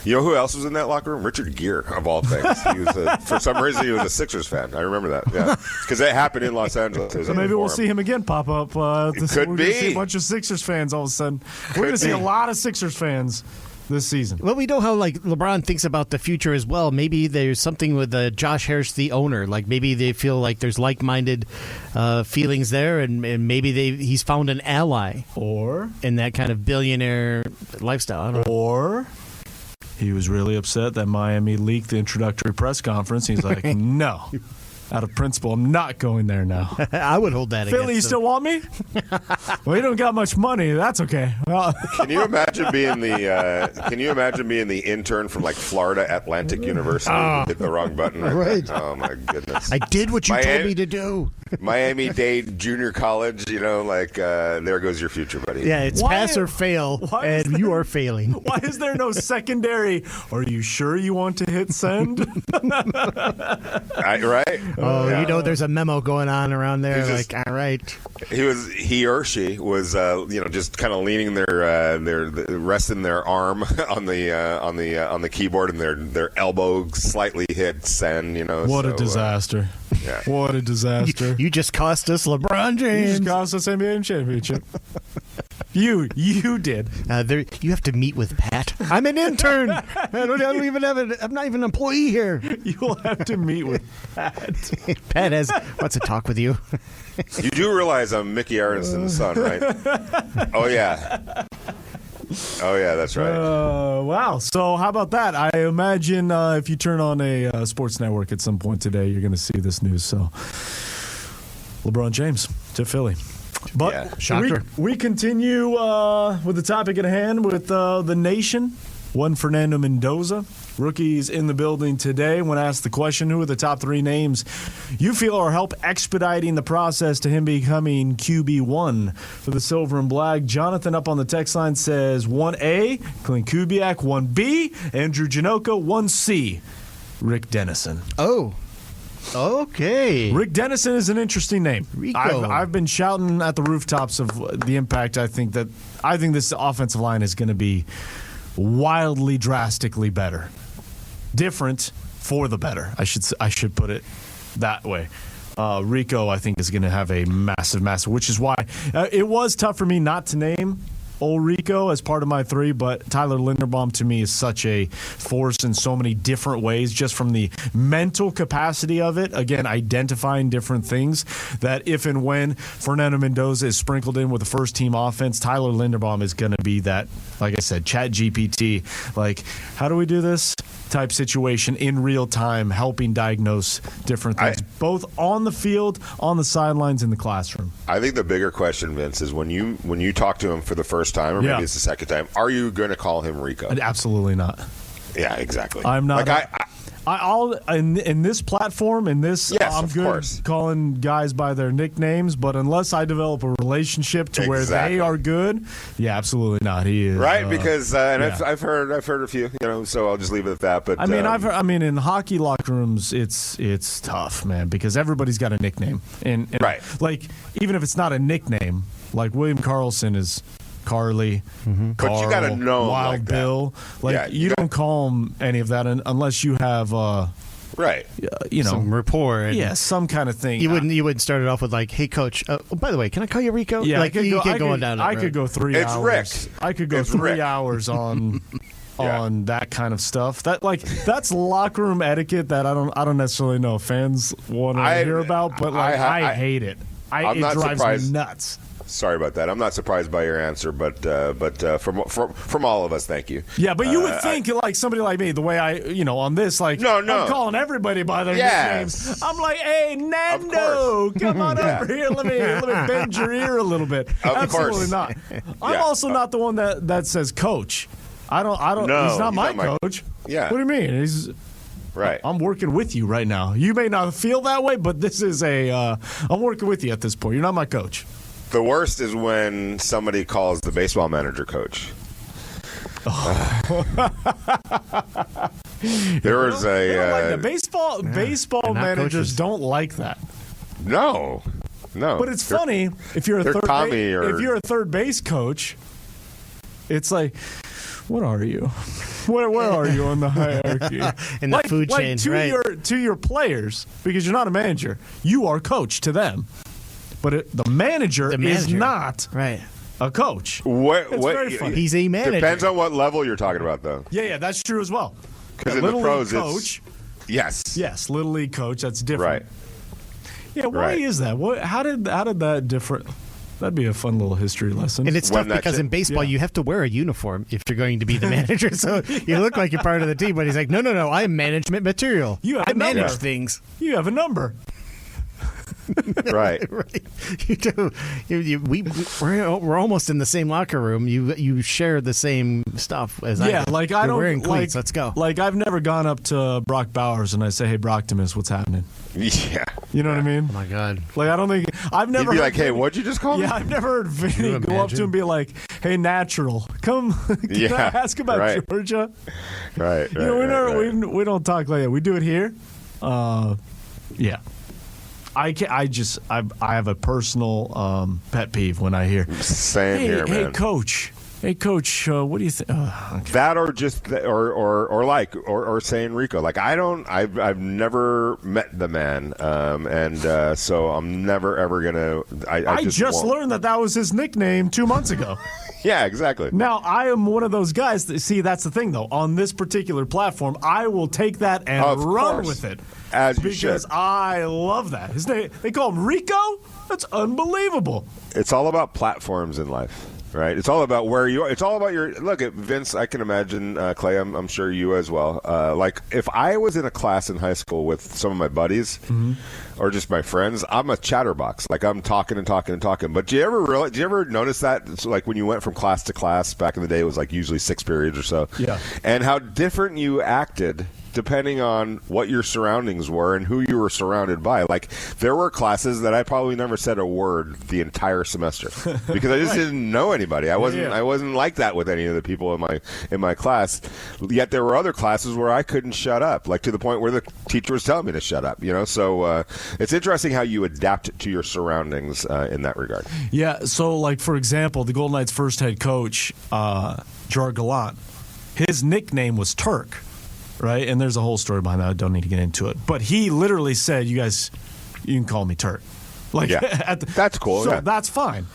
You know who else was in that locker room? Richard Gere, of all things. He was for some reason, he was a Sixers fan. I remember that. Yeah, because that happened in Los Angeles. So maybe we'll see him again pop up. Could we're be. Gonna see a bunch of Sixers fans all of a sudden. We're going to see a lot of Sixers fans this season. Well, we know how LeBron thinks about the future as well. Maybe there's something with Josh Harris, the owner. Like maybe they feel like there's like-minded feelings there, and maybe he's found an ally, or in that kind of billionaire lifestyle. I don't know. Or he was really upset that Miami leaked the introductory press conference. He's like, no. Out of principle, I'm not going there now. I would hold that Philly, you still want me? Well, you don't got much money. That's okay. Well, Can you imagine being the intern from like Florida Atlantic University who hit the wrong button? Right. Oh my goodness. I did what you told me to do. Miami-Dade Junior College. There goes your future, buddy. Yeah, it's pass or fail, and you are failing. Why is there no secondary? Are you sure you want to hit send? Right? Oh, Yeah. there's a memo going on around there. He's All right. He or she was, just kind of leaning resting their arm on the keyboard, and their elbow slightly hit send. What a disaster! Yeah. What a disaster! You just cost us LeBron James. You just cost us NBA championship. You did. You have to meet with Pat. I'm an intern. I don't even I'm not even an employee here. You'll have to meet with Pat. Pat wants to talk with you. You do realize I'm Mickey Aronson's son, right? Oh yeah. Oh yeah, that's right. Wow. So how about that? I imagine if you turn on a sports network at some point today, you're going to see this news. So LeBron James to Philly. But shocker. We continue with the topic at hand with the nation. One Fernando Mendoza. Rookies in the building today. When asked the question, who are the top 3 names you feel are help expediting the process to him becoming QB1 for the Silver and Black? Jonathan up on the text line says 1A, Clint Kubiak, 1B, Andrew Janocka, 1C, Rick Dennison. Oh. Okay. Rick Dennison is an interesting name. Rico. I've been shouting at the rooftops of the impact. I think this offensive line is going to be wildly, drastically better. Different for the better. I should put it that way. Rico, I think, is going to have a massive, which is why it was tough for me not to name old Rico as part of my 3, but Tyler Linderbaum to me is such a force in so many different ways, just from the mental capacity of it. Again, identifying different things that if and when Fernando Mendoza is sprinkled in with a first-team offense, Tyler Linderbaum is going to be that, like I said, Chat GPT. Like, how do we do this? Type situation in real time, helping diagnose different things, both on the field, on the sidelines, in the classroom. I think the bigger question, Vince, is when you talk to him for the first time, or maybe it's the second time, are you going to call him Rico? Absolutely not. Yeah, exactly. I'm not. Like I'll in this platform, I'm good calling guys by their nicknames, but unless I develop a relationship to where they are good, absolutely not. He is right because I've heard a few, so I'll just leave it at that. But I mean, in hockey locker rooms, it's tough, man, because everybody's got a nickname, and right, like even if it's not a nickname, like William Karlsson is Carly, but Carl, you got to know Wild like Bill. Like you don't call him any of that unless you have right, some rapport. And some kind of thing. You wouldn't start it off with like, "Hey, coach. By the way, can I call you Rico?" Yeah, like you can't go on down. I could go 3 it's hours. Rick. I could go it's 3 Rick. hours on that kind of stuff. That's locker room etiquette that I don't necessarily know if fans want to hear about, but I hate it. It drives me nuts. Sorry about that. I'm not surprised by your answer, but from all of us, thank you. Yeah, but you would think like somebody like me, the way on this, like no, I'm calling everybody by their nicknames. I'm like, hey, Nando, come on over here. Let me bend your ear a little bit. Absolutely not. I'm also not the one that says coach. I don't. No, he's not my coach. Yeah. What do you mean? He's. Right. I'm working with you right now. You may not feel that way, but this is I'm working with you at this point. You're not my coach. The worst is when somebody calls the baseball manager coach. There was baseball managers don't like that. No. But it's funny if you're a if you're a third base coach. It's like, what are you? Where are you on the hierarchy? In the food chain, to your players, because you're not a manager. You are coach to them. But the manager is not a coach. Very funny. He's a manager. Depends on what level you're talking about, though. Yeah, that's true as well. Because in Little the pros, League coach. Yes, Little League coach. That's different. Right. Yeah, why is that? How did that different? That'd be a fun little history lesson. And it's tough because in baseball you have to wear a uniform if you're going to be the manager. So you look like you're part of the team, but he's like, no, I'm management material. I manage things. You have a number. Right. You do. We're almost in the same locker room. You share the same stuff as I do. Like I You're don't wearing cleats. Let's go. Like I've never gone up to Brock Bowers and I say, "Hey, Brocktimus, what's happening?" Yeah. You know what I mean? Oh my God. Like I don't think I've never. He'd be heard like, "Hey, what'd you just call me?" Yeah, I've never heard Vinny go up to him and be like, "Hey, Natural, come, can I ask about Georgia?" Right. You know, we don't talk like that. We do it here. Yeah. I have a personal pet peeve when I hear same here, man. Hey coach, what do you think? Okay. That or just or saying Rico. Like I've never met the man, and so I'm never ever gonna. I just learned that was his nickname 2 months ago. Yeah, exactly. Now, I am one of those guys see, that's the thing, though. On this particular platform, I will take that and run with it. As you because should. I love that. His name, they call him Rico? That's unbelievable. It's all about platforms in life, right? It's all about where you are. It's all about look at Vince, I can imagine, Clay, I'm sure you as well. Like, if I was in a class in high school with some of my buddies or just my friends, I'm a chatterbox. Like, I'm talking and talking and talking. But do you ever notice that? It's like when you went from class to class back in the day, it was like usually 6 periods or so. Yeah. And how different you acted depending on what your surroundings were and who you were surrounded by. Like, there were classes that I probably never said a word the entire semester because I just didn't know anybody. I wasn't like that with any of the people in my class. Yet there were other classes where I couldn't shut up, like to the point where the teacher was telling me to shut up. So it's interesting how you adapt to your surroundings in that regard. Yeah. So, like, for example, the Golden Knights' first head coach, Gerard Gallant, his nickname was Turk. Right, and there's a whole story behind that. I don't need to get into it. But he literally said, "You guys, you can call me Turk." Like, that's cool. So that's fine.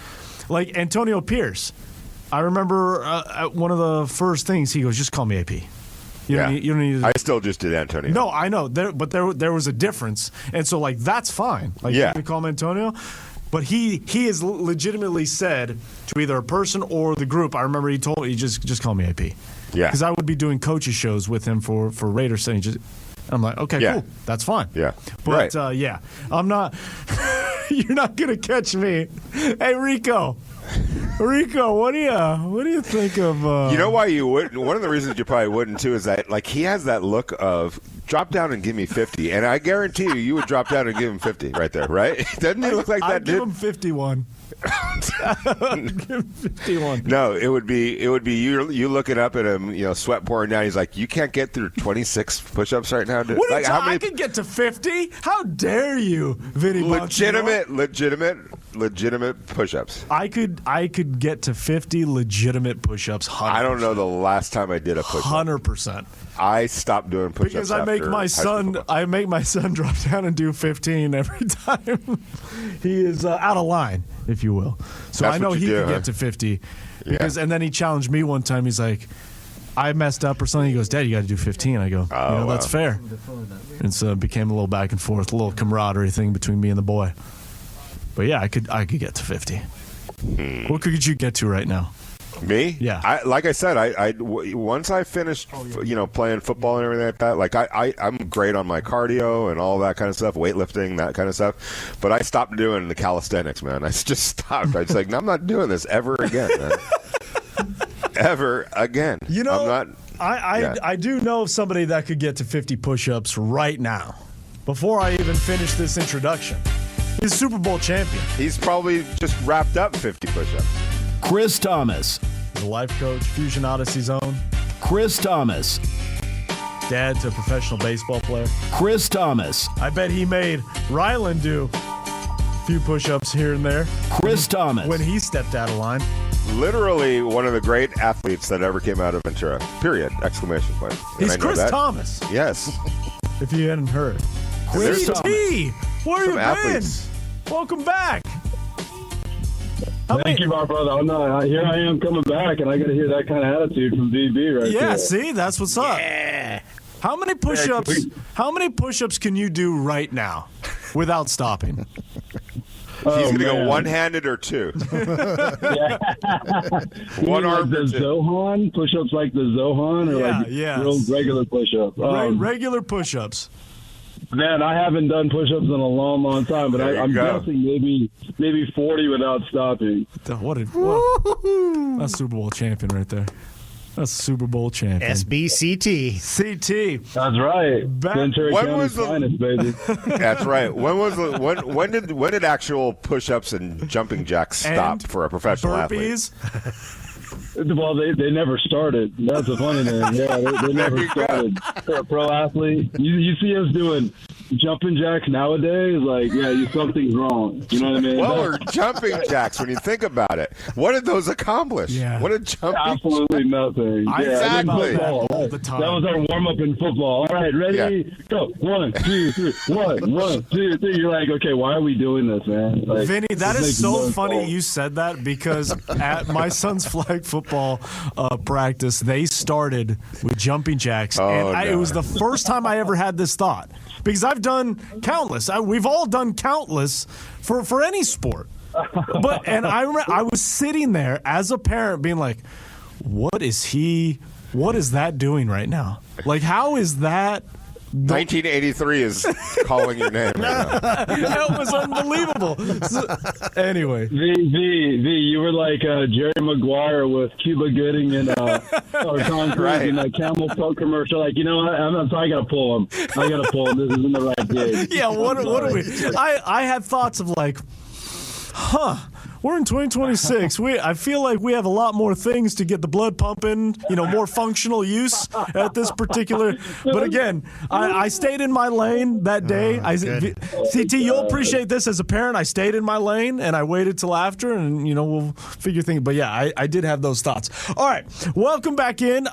Like Antonio Pierce, I remember at one of the first things he goes, "Just call me AP." You don't need to, I still just did Antonio. No, I know, but there was a difference, and so like that's fine. Like you can call him Antonio. But he has legitimately said to either a person or the group. I remember he told me, just call me AP. Yeah. Because I would be doing coaches shows with him for Raiders, and I'm like, okay, cool, that's fine. Yeah. But I'm not. You're not gonna catch me. Hey, Rico, what do you think of? You know why you wouldn't? One of the reasons you probably wouldn't too is that like he has that look of drop down and give me 50, and I guarantee you would drop down and give him 50 right there, right? Doesn't he look like that? I'd give him 51. Give him 51. No, it would be you looking up at him, sweat pouring down. He's like, you can't get through 26 push-ups right now, dude. What like, I can get to 50? How dare you, Vinny? Legitimate push-ups. I could get to 50 legitimate push-ups. 100%. I don't know the last time I did a push-up. 100%. I stopped doing push-ups because I make my son drop down and do 15 every time he is out of line, if you will. So I know he can get to 50 because, and then he challenged me one time. He's like, I messed up or something. He goes, Dad, you got to do 15. I go, that's fair. And so it became a little back and forth, a little camaraderie thing between me and the boy. But yeah, I could get to 50. What could you get to right now? Me? Yeah. Like I said, I once I finished, playing football and everything like that. Like I'm great on my cardio and all that kind of stuff, weightlifting, that kind of stuff. But I stopped doing the calisthenics, man. I just stopped. I was like, no, I'm not doing this ever again, man. Ever again. I'm not. I do know of somebody that could get to 50 push-ups right now. Before I even finish this introduction, he's a Super Bowl champion. He's probably just wrapped up 50 push-ups. Chris Thomas. The life coach, Fusion Odyssey's own. Chris Thomas. Dad to a professional baseball player. Chris Thomas. I bet he made Ryland do few push-ups here and there. Chris Thomas. When he stepped out of line. Literally one of the great athletes that ever came out of Ventura. Period. Exclamation point. He's Chris Thomas. Yes. If you hadn't heard. Chris CT, where you been? Athletes. Welcome back. Thank you, my brother. Here I am coming back, and I got to hear that kind of attitude from VB right there. Yeah, see, that's what's up. Yeah. How many push-ups? How many push-ups can you do right now without stopping? He's going to go one-handed or two. One arm. Like the Zohan push-ups, like the Zohan, or real regular push-ups. Regular push-ups. Man, I haven't done push-ups in a long, long time, but I'm guessing maybe 40 without stopping. What that's Super Bowl champion right there. That's Super Bowl champion. SBCT. CT. That's right. When was the finest, baby? That's right. When did actual push-ups and jumping jacks stop for a professional athlete? Well, they never started. That's the funny thing. Yeah, they never started for a pro athlete. You see us doing jumping jacks nowadays, something's wrong. You know what I mean? Well, or jumping jacks, when you think about it. What did those accomplish? Yeah. What did jumping Absolutely nothing. Exactly. All the time. That was our warm-up in football. All right, ready? Go. 1, 2, 3. 1, 2, 3. You're like, okay, why are we doing this, man? Vinny, that is so funny you said that, because at my son's flag football practice, they started with jumping jacks. It was the first time I ever had this thought, because I've done countless. We've all done countless for any sport. And I remember I was sitting there as a parent being like, what is that doing right now? Like, how is that? 1983 is calling your name. That was unbelievable. Anyway. V, you were like Jerry Maguire with Cuba Gooding and Tom Cruise in that Camel Toe commercial. Like, you know what? I got to pull him. This isn't the right gig. Yeah, what are we? I had thoughts of like, we're in 2026. I feel like we have a lot more things to get the blood pumping, more functional use at this particular. But again, I stayed in my lane that day. CT, you'll appreciate this as a parent. I stayed in my lane and I waited till after, and we'll figure things. But yeah, I did have those thoughts. All right, welcome back in.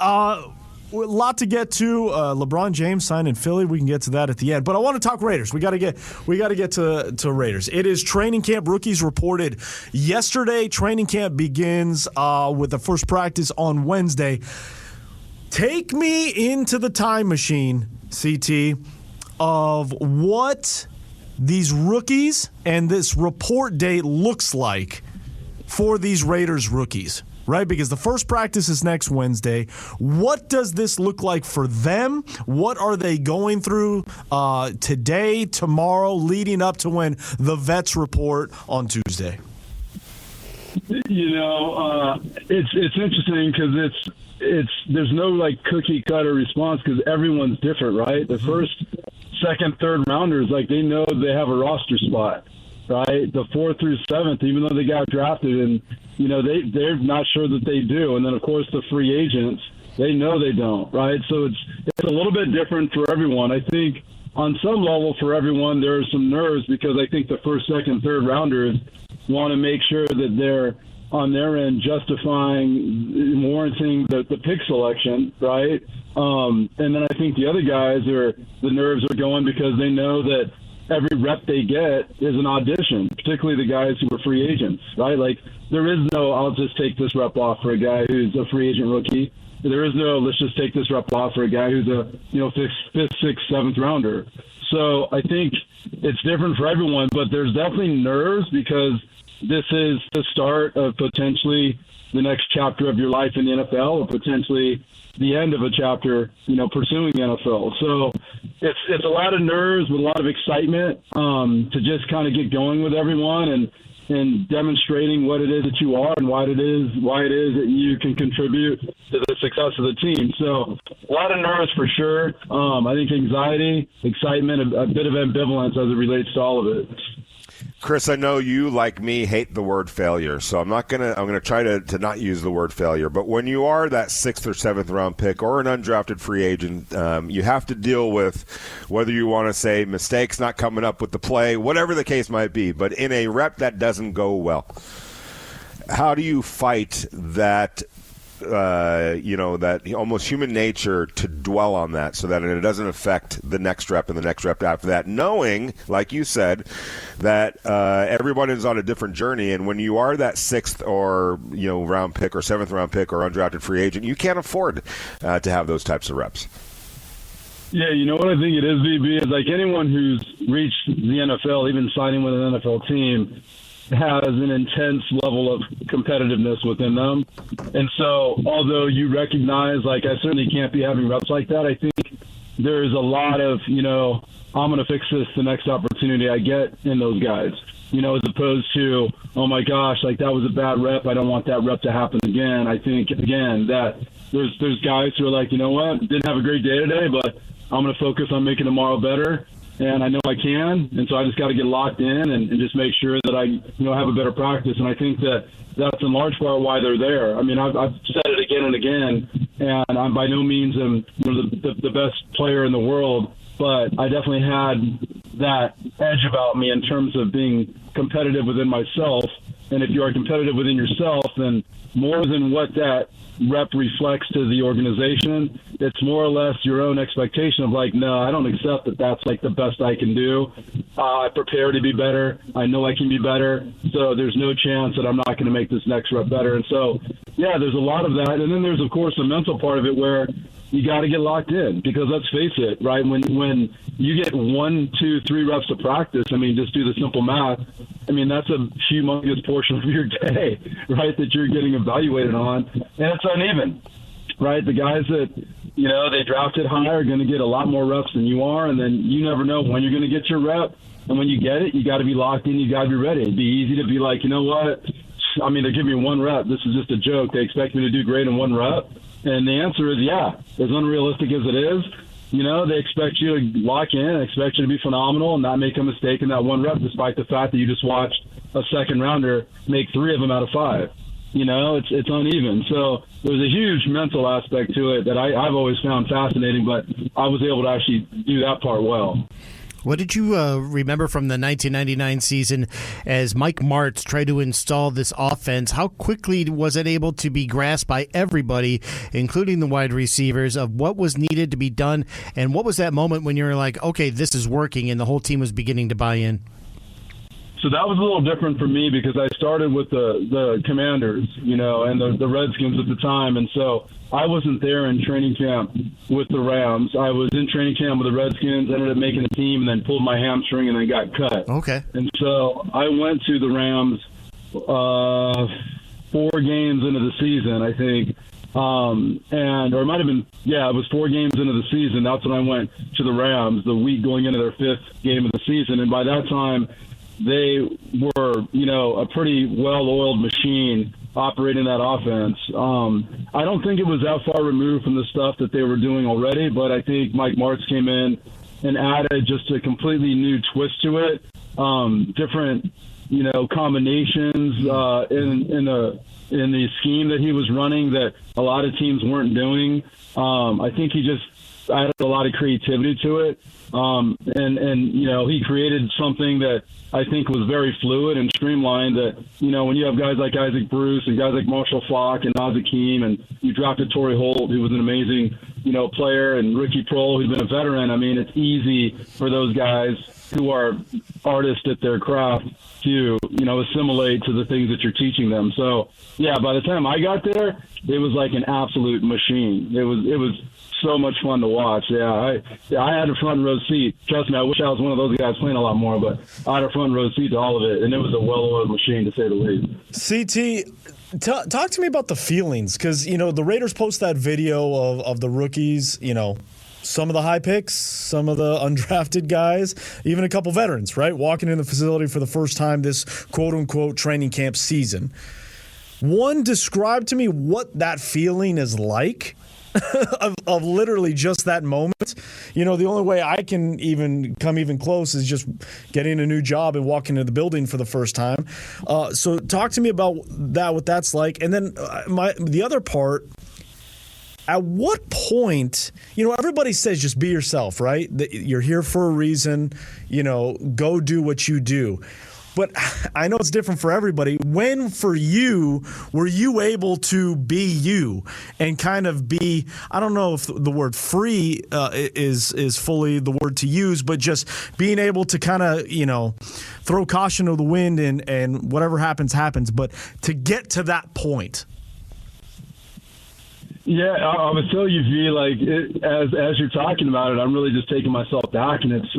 A lot to get to. LeBron James signed in Philly. We can get to that at the end. But I want to talk Raiders. We got to get to Raiders. It is training camp. Rookies reported yesterday. Training camp begins with the first practice on Wednesday. Take me into the time machine, CT, of what these rookies and this report date looks like for these Raiders rookies. Right, because the first practice is next Wednesday. What does this look like for them? What are they going through today, tomorrow, leading up to when the vets report on Tuesday? It's interesting because there's no cookie cutter response because everyone's different, right? The first, second, third rounders, they know they have a roster spot. Right, the 4th through 7th, even though they got drafted, and they're not sure that they do. And then of course the free agents, they know they don't. Right, so it's a little bit different for everyone. I think on some level for everyone there are some nerves because I think the first, second, third rounders want to make sure that they're on their end justifying, warranting the pick selection. Right, and then I think the other guys the nerves are going because they know that every rep they get is an audition, particularly the guys who are free agents, right? There is no, I'll just take this rep off for a guy who's a free agent rookie. There is no, let's just take this rep off for a guy who's a, 5th, 6th, 7th rounder. So I think it's different for everyone, but there's definitely nerves because this is the start of potentially the next chapter of your life in the NFL or potentially the end of a chapter, pursuing the NFL. So it's a lot of nerves with a lot of excitement to just kind of get going with everyone and demonstrating what it is that you are and why it is that you can contribute to the success of the team. So a lot of nerves for sure. I think anxiety, excitement, a bit of ambivalence as it relates to all of it. Chris, I know you, like me, hate the word failure, so I'm gonna try to not use the word failure. But when you are that 6th or 7th round pick or an undrafted free agent, you have to deal with whether you want to say mistakes, not coming up with the play, whatever the case might be. But in a rep that doesn't go well, how do you fight that? That almost human nature to dwell on that so that it doesn't affect the next rep and the next rep after that, knowing, like you said, that everyone is on a different journey. And when you are that 6th or round pick or 7th round pick or undrafted free agent, you can't afford to have those types of reps. Yeah, you know what I think it is, VB, is like anyone who's reached the NFL, even signing with an NFL team, has an intense level of competitiveness within them. And so, although you recognize, like, I certainly can't be having reps like that, I think there's a lot of, I'm going to fix this the next opportunity I get in those guys, as opposed to, oh my gosh, like that was a bad rep. I don't want that rep to happen again. I think, again, that there's guys who are like, you know what, didn't have a great day today, but I'm going to focus on making tomorrow better. And I know I can, and so I just got to get locked in and just make sure that I, have a better practice. And I think that's in large part why they're there. I mean, I've said it again and again, and I'm by no means the best player in the world, but I definitely had that edge about me in terms of being competitive within myself. And if you are competitive within yourself, then more than what that rep reflects to the organization, it's more or less your own expectation of like, no, I don't accept that that's like the best I can do. I prepare to be better. I know I can be better. So there's no chance that I'm not going to make this next rep better. And so, yeah, there's a lot of that. And then there's, of course, the mental part of it where you got to get locked in because let's face it, right? When you get 1, 2, 3 reps of practice, I mean, just do the simple math. I mean, that's a humongous portion of your day, right, that you're getting evaluated on. And it's uneven, right? The guys that, they drafted high are going to get a lot more reps than you are. And then you never know when you're going to get your rep. And when you get it, you got to be locked in. You got to be ready. It'd be easy to be like, you know what? I mean, they're giving me 1 rep. This is just a joke. They expect me to do great in 1 rep. And the answer is, yeah, as unrealistic as it is, they expect you to lock in, expect you to be phenomenal and not make a mistake in that 1 rep, despite the fact that you just watched a second rounder make 3 of them out of 5. It's uneven. So there's a huge mental aspect to it that I've always found fascinating, but I was able to actually do that part well. What did you remember from the 1999 season as Mike Martz tried to install this offense? How quickly was it able to be grasped by everybody, including the wide receivers, of what was needed to be done? And what was that moment when you were like, okay, this is working, and the whole team was beginning to buy in? So that was a little different for me because I started with the Commanders, and the Redskins at the time. And so I wasn't there in training camp with the Rams. I was in training camp with the Redskins, ended up making the team, and then pulled my hamstring and then got cut. Okay. And so I went to the Rams 4 games into the season, I think. Or it might have been, it was 4 games into the season. That's when I went to the Rams, the week going into their 5th game of the season. And by that time, they were, a pretty well-oiled machine operating that offense. I don't think it was that far removed from the stuff that they were doing already, but I think Mike Martz came in and added just a completely new twist to it, different, combinations in the scheme that he was running that a lot of teams weren't doing. I think he just added a lot of creativity to it. And he created something that I think was very fluid and streamlined that, when you have guys like Isaac Bruce and guys like Marshall Faulk and Naz Hakeem and you drafted Torrey Holt, who was an amazing, player, and Ricky Prohl, who's been a veteran. I mean, it's easy for those guys who are artists at their craft to, assimilate to the things that you're teaching them. So, yeah, by the time I got there, it was like an absolute machine. It was so much fun to watch. Yeah, I had a front row seat. Trust me, I wish I was one of those guys playing a lot more, but I had a front row seat to all of it, and it was a well-oiled machine, to say the least. CT, talk to me about the feelings, because, the Raiders post that video of the rookies, some of the high picks, some of the undrafted guys, even a couple veterans, right, walking in the facility for the first time this quote-unquote training camp season. One, describe to me what that feeling is like. of literally just that moment. the only way I can even come even close is just getting a new job and walking into the building for the first time. So talk to me about that, what that's like. And then the other part, at what point, everybody says just be yourself, right? That you're here for a reason, go do what you do. But I know it's different for everybody. When, for you, were you able to be you and kind of be, I don't know if the word free is fully the word to use, but just being able to kind of, throw caution to the wind and whatever happens, but to get to that point? Yeah, I would tell you, V, like as you're talking about it, I'm really just taking myself back, and it's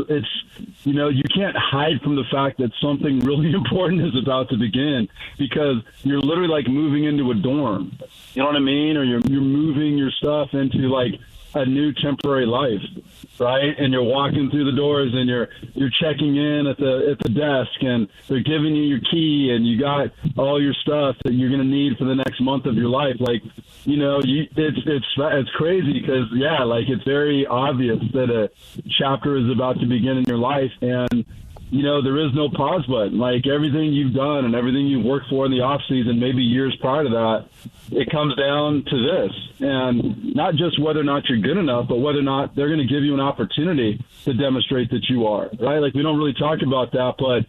you can't hide from the fact that something really important is about to begin, because you're literally like moving into a dorm, you know what I mean, or you're moving your stuff into like a new temporary life, right? And you're walking through the doors and you're checking in at the desk, and they're giving you your key, and you got all your stuff that you're going to need for the next month of your life. Like, it's crazy because, yeah, like it's very obvious that a chapter is about to begin in your life, and there is no pause button. Like everything you've done and everything you've worked for in the off season, maybe years prior to that, it comes down to this. And not just whether or not you're good enough, but whether or not they're going to give you an opportunity to demonstrate that you are, right? Like we don't really talk about that, but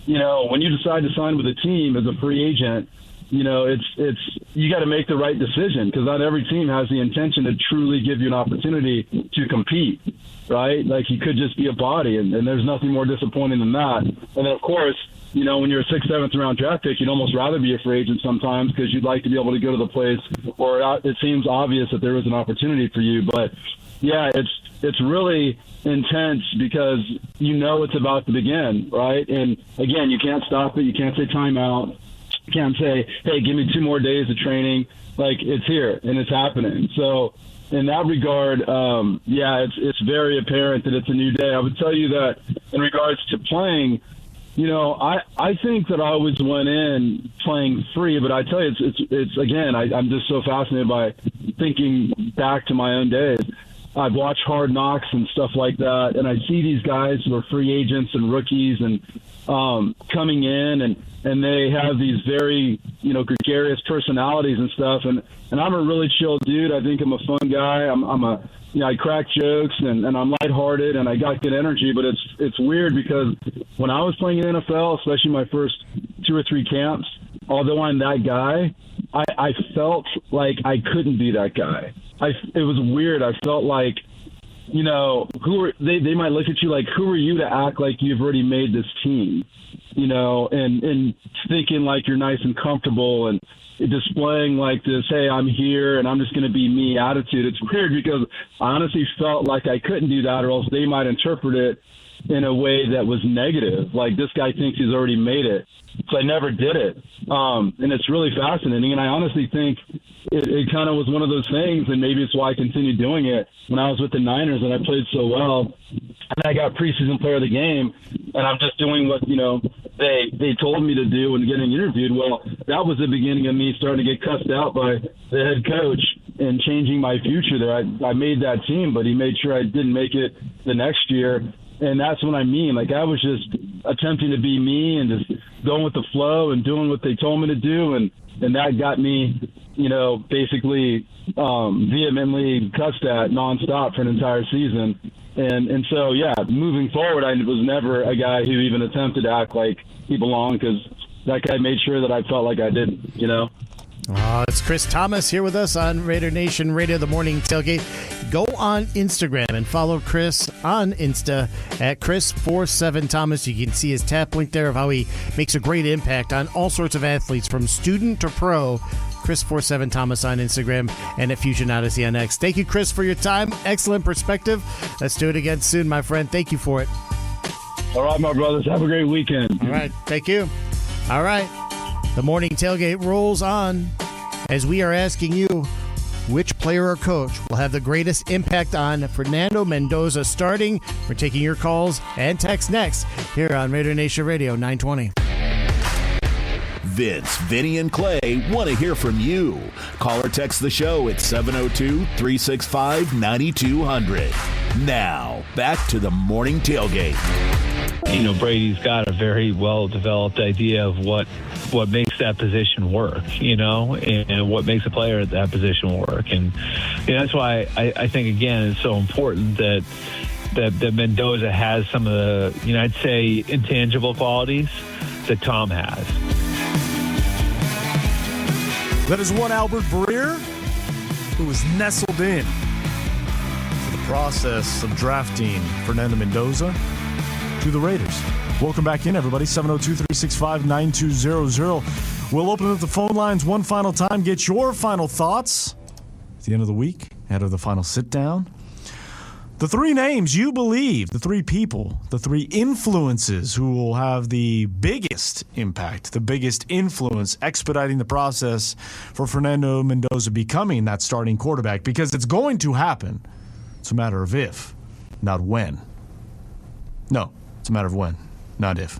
when you decide to sign with a team as a free agent, it's you got to make the right decision, because not every team has the intention to truly give you an opportunity to compete, right? Like you could just be a body, and there's nothing more disappointing than that. And then, of course, when you're a 6th, 7th round draft pick, you'd almost rather be a free agent sometimes, because you'd like to be able to go to the place where it seems obvious that there is an opportunity for you. But yeah, it's really intense because it's about to begin, right? And again, you can't stop it. You can't say timeout. You can't say, hey, give me 2 more days of training. Like, it's here and it's happening. So in that regard, it's very apparent that it's a new day. I would tell you that in regards to playing, I think that I always went in playing free, but I tell you, it's again, I'm just so fascinated by thinking back to my own days. I've watched Hard Knocks and stuff like that, and I see these guys who are free agents and rookies and coming in, and they have these very, gregarious personalities and stuff. And I'm a really chill dude. I think I'm a fun guy. I crack jokes and I'm lighthearted and I got good energy. But it's weird because when I was playing in the NFL, especially my first 2 or 3 camps, although I'm that guy, I felt like I couldn't be that guy. It was weird. I felt like, they might look at you like, who are you to act like you've already made this team, and thinking like you're nice and comfortable and displaying like this, hey, I'm here and I'm just going to be me attitude. It's weird because I honestly felt like I couldn't do that, or else they might interpret it in a way that was negative. Like, this guy thinks he's already made it. So I never did it. And it's really fascinating. And I honestly think it kind of was one of those things, and maybe it's why I continued doing it when I was with the Niners and I played so well. And I got preseason player of the game, and I'm just doing what, they told me to do and getting interviewed. Well, that was the beginning of me starting to get cussed out by the head coach and changing my future there. I made that team, but he made sure I didn't make it the next year. And that's what I mean. Like, I was just attempting to be me and just going with the flow and doing what they told me to do. And that got me, basically vehemently cussed at nonstop for an entire season. And so, yeah, moving forward, I was never a guy who even attempted to act like he belonged, because that guy made sure that I felt like I didn't, It's Chris Thomas here with us on Raider Nation Radio, the Morning Tailgate. Go on Instagram and follow Chris on Insta at Chris47Thomas. You can see his tap link there of how he makes a great impact on all sorts of athletes, from student to pro. Chris47Thomas on Instagram and at Fusion Odyssey on X. Thank you, Chris, for your time. Excellent perspective. Let's do it again soon, my friend. Thank you for it. All right, my brothers. Have a great weekend. All right. Thank you. All right. The Morning Tailgate rolls on as we are asking you, which player or coach will have the greatest impact on Fernando Mendoza starting? We're taking your calls and texts next here on Raider Nation Radio 920. Vince, Vinny, and Clay want to hear from you. Call or text the show at 702-365-9200. Now, back to the morning tailgate. You know, Brady's got a very well-developed idea of what makes that position work, you know, and what makes a player at that position work. And that's why I think, again, it's so important that Mendoza has some of the, I'd say intangible qualities that Tom has. That is one Albert Breer who was nestled in to the process of drafting Fernando Mendoza to the Raiders. Welcome back in, everybody. 702-365-9200. We'll open up the phone lines one final time. Get your final thoughts at the end of the week, ahead of the final sit-down. The three names you believe, the three people, the three influences who will have the biggest impact, the biggest influence, expediting the process for Fernando Mendoza becoming that starting quarterback, because it's going to happen. It's a matter of if, not when. No, it's a matter of when, not if.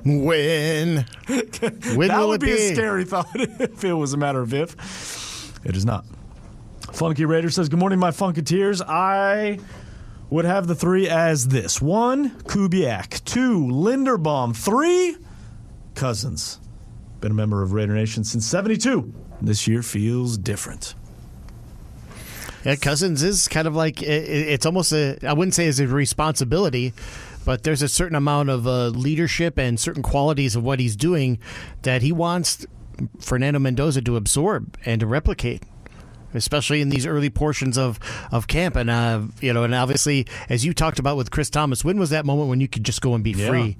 When? When that will would it be be? a scary thought if it was a matter of if. It is not. Funky Raider says, good morning, my Funketeers. I would have the three as this. 1, Kubiak. 2, Linderbaum. 3, Cousins. Been a member of Raider Nation since 72. This year feels different. Yeah, Cousins is kind of like, it's almost I wouldn't say it's a responsibility, but there's a certain amount of leadership and certain qualities of what he's doing that he wants Fernando Mendoza to absorb and to replicate, especially in these early portions of camp. And, and obviously, as you talked about with Chris Thomas, when was that moment when you could just go and be free?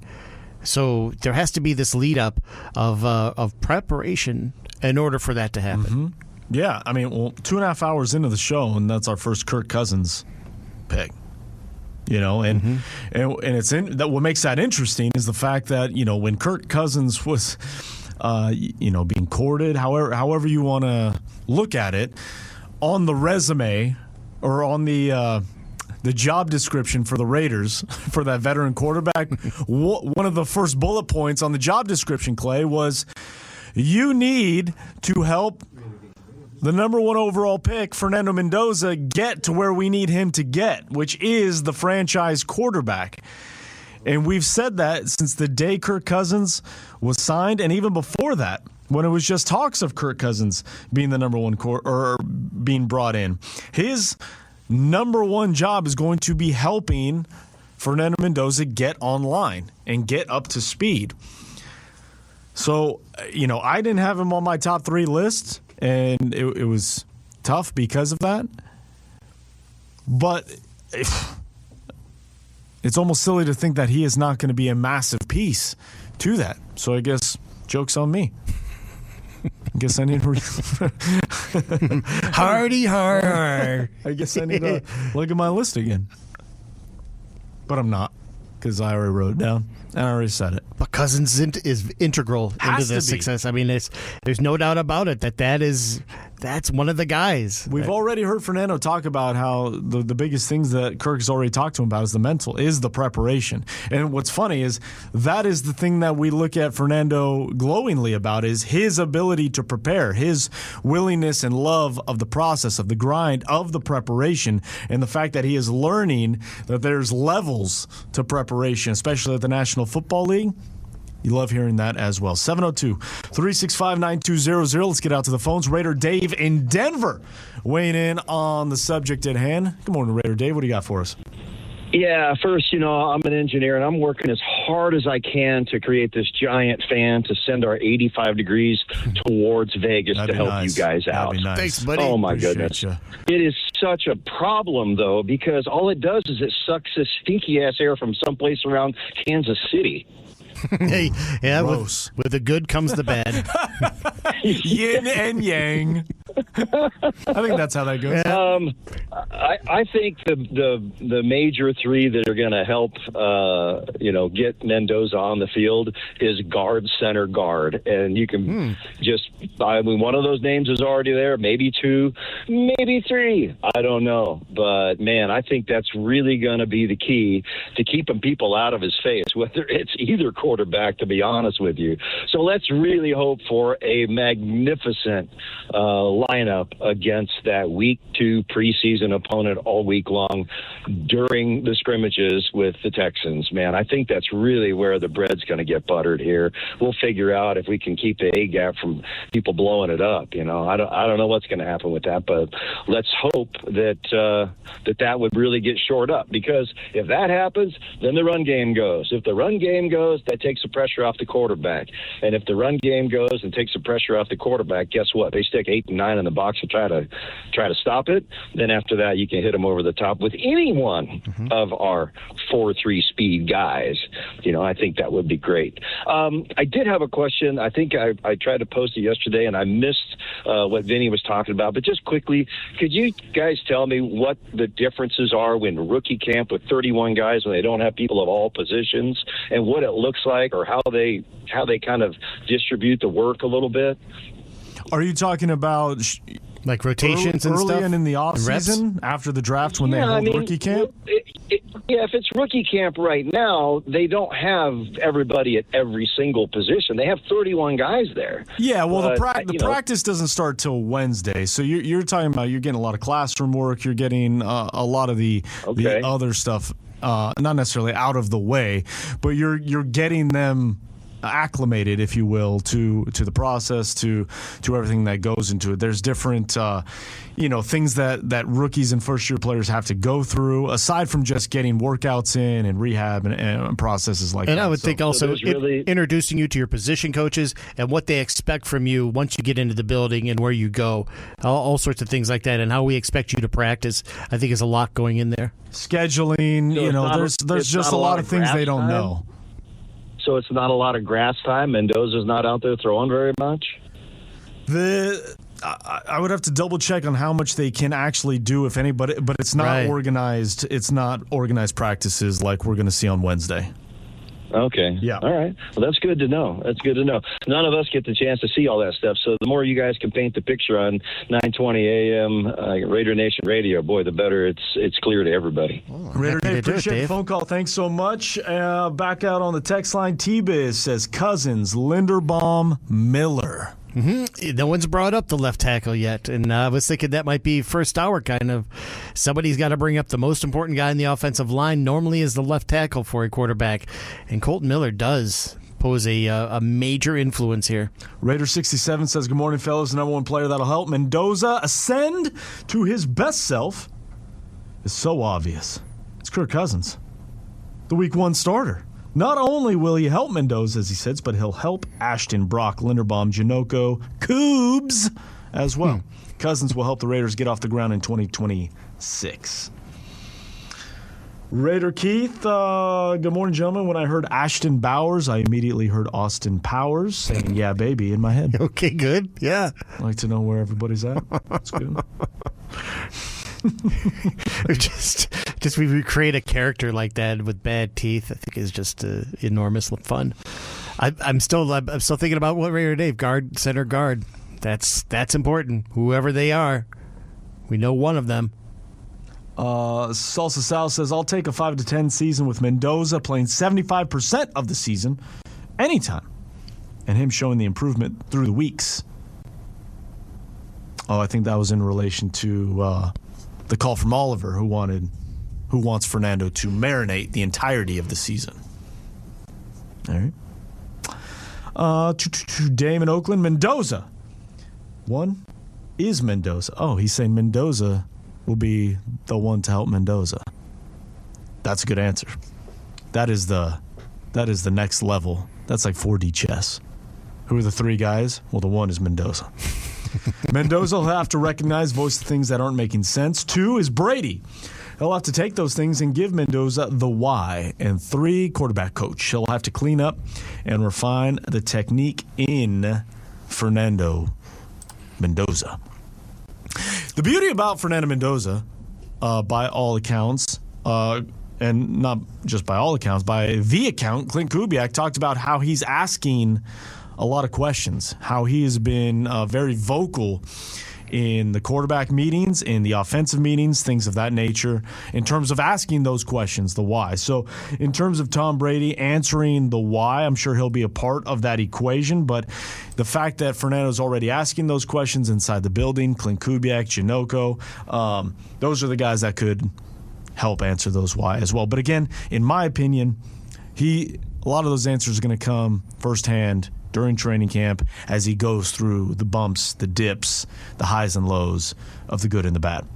So there has to be this lead up of preparation in order for that to happen. Mm-hmm. Yeah, 2.5 hours into the show, and that's our first Kirk Cousins pick. And it's that what makes that interesting is the fact that when Kirk Cousins was being courted, however you want to look at it, on the resume or on the job description for the Raiders for that veteran quarterback, one of the first bullet points on the job description, Clay, was you need to help the number 1 overall pick, Fernando Mendoza, get to where we need him to get, which is the franchise quarterback. And we've said that since the day Kirk Cousins was signed, and even before that, when it was just talks of Kirk Cousins being the number 1 or being brought in. His number 1 job is going to be helping Fernando Mendoza get online and get up to speed. So, I didn't have him on my top 3 list, and it was tough because of that. But it's almost silly to think that he is not going to be a massive piece to that. So I guess joke's on me. I guess I need to hardy hard. I guess I need to look at my list again. But I'm not, because I already wrote it down and I already said it. But Cousins is integral into this success. There's no doubt about it that's one of the guys. We've already heard Fernando talk about how the biggest things that Kirk's already talked to him about is the mental, is the preparation. And what's funny is that is the thing that we look at Fernando glowingly about, is his ability to prepare, his willingness and love of the process, of the grind, of the preparation, and the fact that he is learning that there's levels to preparation, especially at the National Football League. You love hearing that as well. 702-365-9200. Let's get out to the phones. Raider Dave in Denver weighing in on the subject at hand. Good morning, Raider Dave. What do you got for us? Yeah, first, I'm an engineer, and I'm working as hard as I can to create this giant fan to send our 85 degrees towards Vegas to help you guys out. Nice. Thanks, buddy. Oh, my Appreciate goodness. You. It is such a problem, though, because all it does is it sucks this stinky-ass air from someplace around Kansas City. Hey, yeah, with the good comes the bad. Yin and yang. I think that's how that goes. I think the major three that are going to help, get Mendoza on the field is guard, center, guard, and you can one of those names is already there. Maybe two, maybe three. I don't know, but man, I think that's really going to be the key to keeping people out of his face, whether it's either quarterback, to be honest with you. So let's really hope for a magnificent lineup against that week 2 preseason opponent all week long during the scrimmages with the Texans. Man, I think that's really where the bread's going to get buttered here. We'll figure out if we can keep the A gap from people blowing it up. I don't know what's going to happen with that, but let's hope that that would really get shored up, because if that happens, then the run game goes. If the run game goes, that takes the pressure off the quarterback. And if the run game goes and takes the pressure off the quarterback, guess what? They stick 8 and 9 in the box and try to stop it. Then after that, you can hit them over the top with any one of our 4-3 speed guys. I think that would be great. I did have a question. I think I tried to post it yesterday and I missed what Vinny was talking about. But just quickly, could you guys tell me what the differences are when rookie camp with 31 guys when they don't have people of all positions, and what it looks like, or how they kind of distribute the work a little bit? Are you talking about like rotations and early stuff? And in the off season after the draft when they hold rookie camp? If it's rookie camp right now, they don't have everybody at every single position. They have 31 guys there. Yeah, well, the practice doesn't start till Wednesday. So you're talking about you're getting a lot of classroom work. You're getting a lot of the other stuff, not necessarily out of the way, but you're getting them acclimated, if you will, to the process, to everything that goes into it. There's different things that rookies and first year players have to go through, aside from just getting workouts in and rehab and processes like that. And I would think also introducing you to your position coaches and what they expect from you once you get into the building and where you go, all sorts of things like that, and how we expect you to practice. I think is a lot going in there. Scheduling, there's just a lot of things they don't know. So it's not a lot of grass time. Mendoza's not out there throwing very much. I would have to double check on how much they can actually do, if any, but it's not organized. It's not organized practices like we're going to see on Wednesday. Okay. Yeah. All right. Well, that's good to know. None of us get the chance to see all that stuff. So the more you guys can paint the picture on 920 AM Raider Nation Radio, boy, the better it's clear to everybody. Raider Dave, appreciate the phone call. Thanks so much. Back out on the text line, T-Biz says Cousins, Linderbaum, Miller. No one's brought up the left tackle yet, and I was thinking that might be first hour kind of. Somebody's got to bring up the most important guy in the offensive line. Normally is the left tackle for a quarterback, and Colton Miller does pose a major influence here. Raider 67 says, good morning, fellas. The number one player that'll help Mendoza ascend to his best self is so obvious. It's Kirk Cousins, the week 1 starter. Not only will he help Mendoza, as he says, but he'll help Ashton, Brock, Linderbaum, Janoko, Coobs as well. Cousins will help the Raiders get off the ground in 2026. Raider Keith, good morning, gentlemen. When I heard Ashton Bowers, I immediately heard Austin Powers saying, yeah, baby, in my head. Okay, good. Yeah. I'd like to know where everybody's at. That's good. just we recreate a character like that with bad teeth. I think is just enormous fun. I'm still thinking about what Raider Dave guard, center guard. That's important. Whoever they are, we know one of them. Salsa Sal says, I'll take a 5-10 season with Mendoza playing 75% of the season anytime, and him showing the improvement through the weeks. I think that was in relation to the call from Oliver, who wants Fernando to marinate the entirety of the season. All right. Dame in Oakland, Mendoza. One is Mendoza. Oh, he's saying Mendoza will be the one to help Mendoza. That's a good answer. That is the next level. That's like 4D chess. Who are the 3 guys? Well, the one is Mendoza. Mendoza will have to recognize, voice the things that aren't making sense. 2 is Brady. He'll have to take those things and give Mendoza the why. And 3, quarterback coach. He'll have to clean up and refine the technique in Fernando Mendoza. The beauty about Fernando Mendoza, by all accounts, and not just by all accounts, by the account, Clint Kubiak talked about how he's asking a lot of questions, how he has been very vocal in the quarterback meetings, in the offensive meetings, things of that nature, in terms of asking those questions, the why. So in terms of Tom Brady answering the why, I'm sure he'll be a part of that equation, but the fact that Fernando's already asking those questions inside the building, Clint Kubiak, Janoko, those are the guys that could help answer those why as well. But again, in my opinion, a lot of those answers are going to come firsthand during training camp as he goes through the bumps, the dips, the highs and lows of the good and the bad.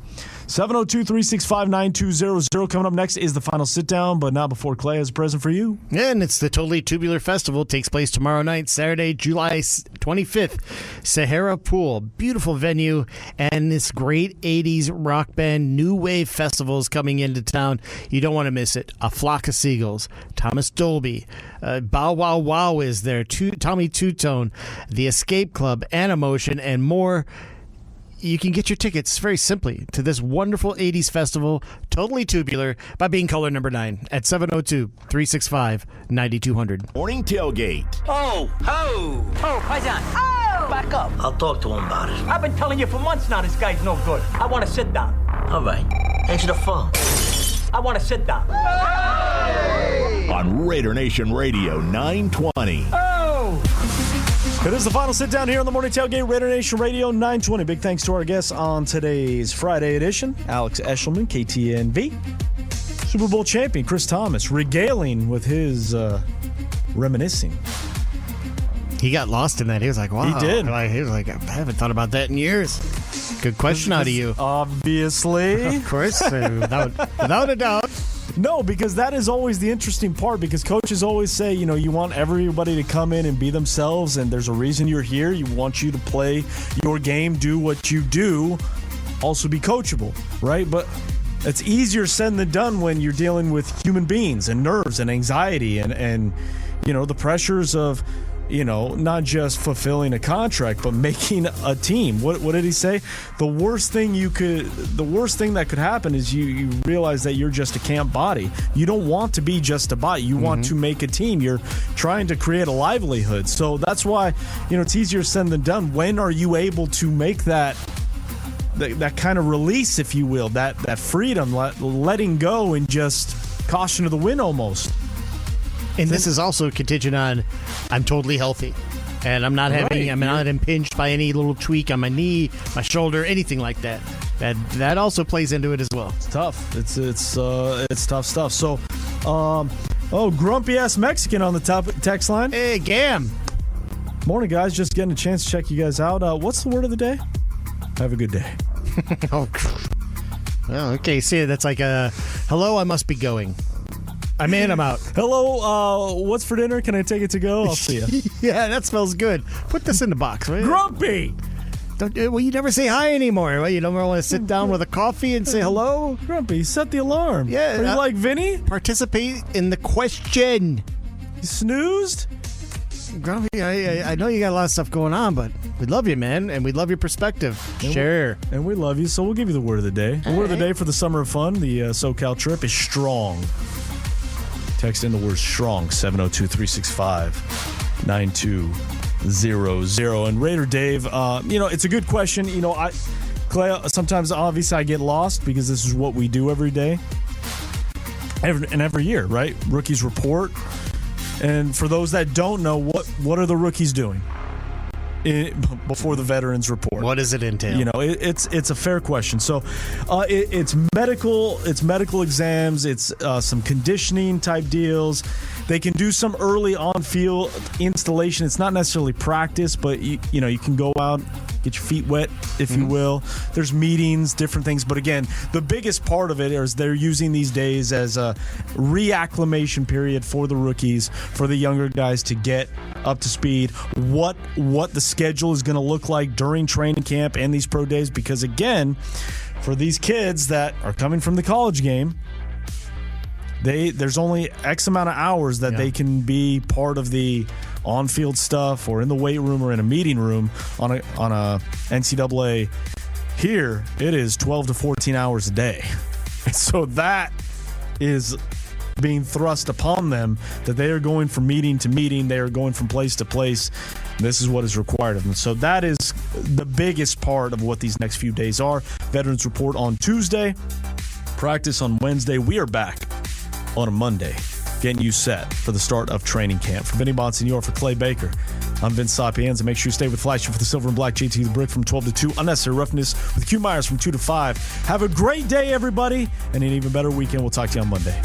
702-365-9200. Coming up next is the final sit-down, but not before Clay has a present for you. And it's the Totally Tubular Festival. It takes place tomorrow night, Saturday, July 25th. Sahara Pool, beautiful venue, and this great 80s rock band New Wave festival is coming into town. You don't want to miss it. A Flock of Seagulls, Thomas Dolby, Bow Wow Wow is there, Tommy Two-Tone, The Escape Club, Animotion, and more. You can get your tickets very simply to this wonderful 80s festival, Totally Tubular, by being caller number 9 at 702-365-9200. Morning tailgate. Oh, Paisan. Oh! Back up. I'll talk to him about it. I've been telling you for months now this guy's no good. I want to sit down. All right. Answer the phone. I want to sit down. Hey! On Raider Nation Radio 920. It is the final sit-down here on the Morning Tailgate, Raider Nation Radio 920. Big thanks to our guests on today's Friday edition. Alex Eschelman, KTNV. Super Bowl champion Chris Thomas, regaling with his reminiscing. He got lost in that. He was like, wow. He did. He was like, I haven't thought about that in years. Good question out of you. Obviously. Of course, without a doubt. No, because that is always the interesting part, because coaches always say, you want everybody to come in and be themselves, and there's a reason you're here. You want you to play your game, do what you do, also be coachable, right? But it's easier said than done when you're dealing with human beings and nerves and anxiety and the pressures of, not just fulfilling a contract, but making a team. What did he say? The worst thing that could happen is you realize that you're just a camp body. You don't want to be just a body. You want to make a team. You're trying to create a livelihood. So that's why, it's easier said than done. When are you able to make that kind of release, if you will, that freedom, letting go and just caution to the wind almost? And this is also contingent on I'm totally healthy, and I'm not not impinged by any little tweak on my knee, my shoulder, anything like that. That also plays into it as well. It's tough. It's tough stuff. So, grumpy ass Mexican on the top text line. Hey, Gam. Morning, guys. Just getting a chance to check you guys out. What's the word of the day? Have a good day. Oh, okay. See, that's like a hello. I must be going. I'm in, I'm out. Hello, what's for dinner? Can I take it to go? I'll see you. Yeah, that smells good. Put this in the box, right? Grumpy! You never say hi anymore. Well, you don't want to sit down with a coffee and say hello? Grumpy, set the alarm. Yeah. Are you like Vinny? Participate in the question. You snoozed? Grumpy, I know you got a lot of stuff going on, but we love you, man, and we love your perspective. Sure. And we love you, so we'll give you the word of the day. The word of the day for the summer of fun, the SoCal trip, is strong. Text in the word strong, 702-365-9200. And Raider Dave, it's a good question. Clay, sometimes obviously I get lost because this is what we do every day. Every year, right? Rookies report. And for those that don't know, what are the rookies doing before the veterans report? What does it entail? It's a fair question. So it's medical exams, it's some conditioning type deals. They can do some early on-field installation. It's not necessarily practice, but you can go out, get your feet wet, if you will. There's meetings, different things. But again, the biggest part of it is they're using these days as a reacclimation period for the rookies, for the younger guys to get up to speed, what the schedule is going to look like during training camp and these pro days. Because again, for these kids that are coming from the college game, there's only X amount of hours that they can be part of the on-field stuff or in the weight room or in a meeting room on a NCAA Here, it is 12 to 14 hours a day. And so that is being thrust upon them, that they are going from meeting to meeting. They are going from place to place. This is what is required of them. So that is the biggest part of what these next few days are. Veterans report on Tuesday. Practice on Wednesday. We are back on a Monday, getting you set for the start of training camp. For Vinny Bonsignor, for Clay Baker, I'm Vince Sapienza. Make sure you stay with Flash for the Silver and Black JT the Brick from 12 to 2. Unnecessary Roughness with Q Myers from 2 to 5. Have a great day, everybody, and an even better weekend. We'll talk to you on Monday.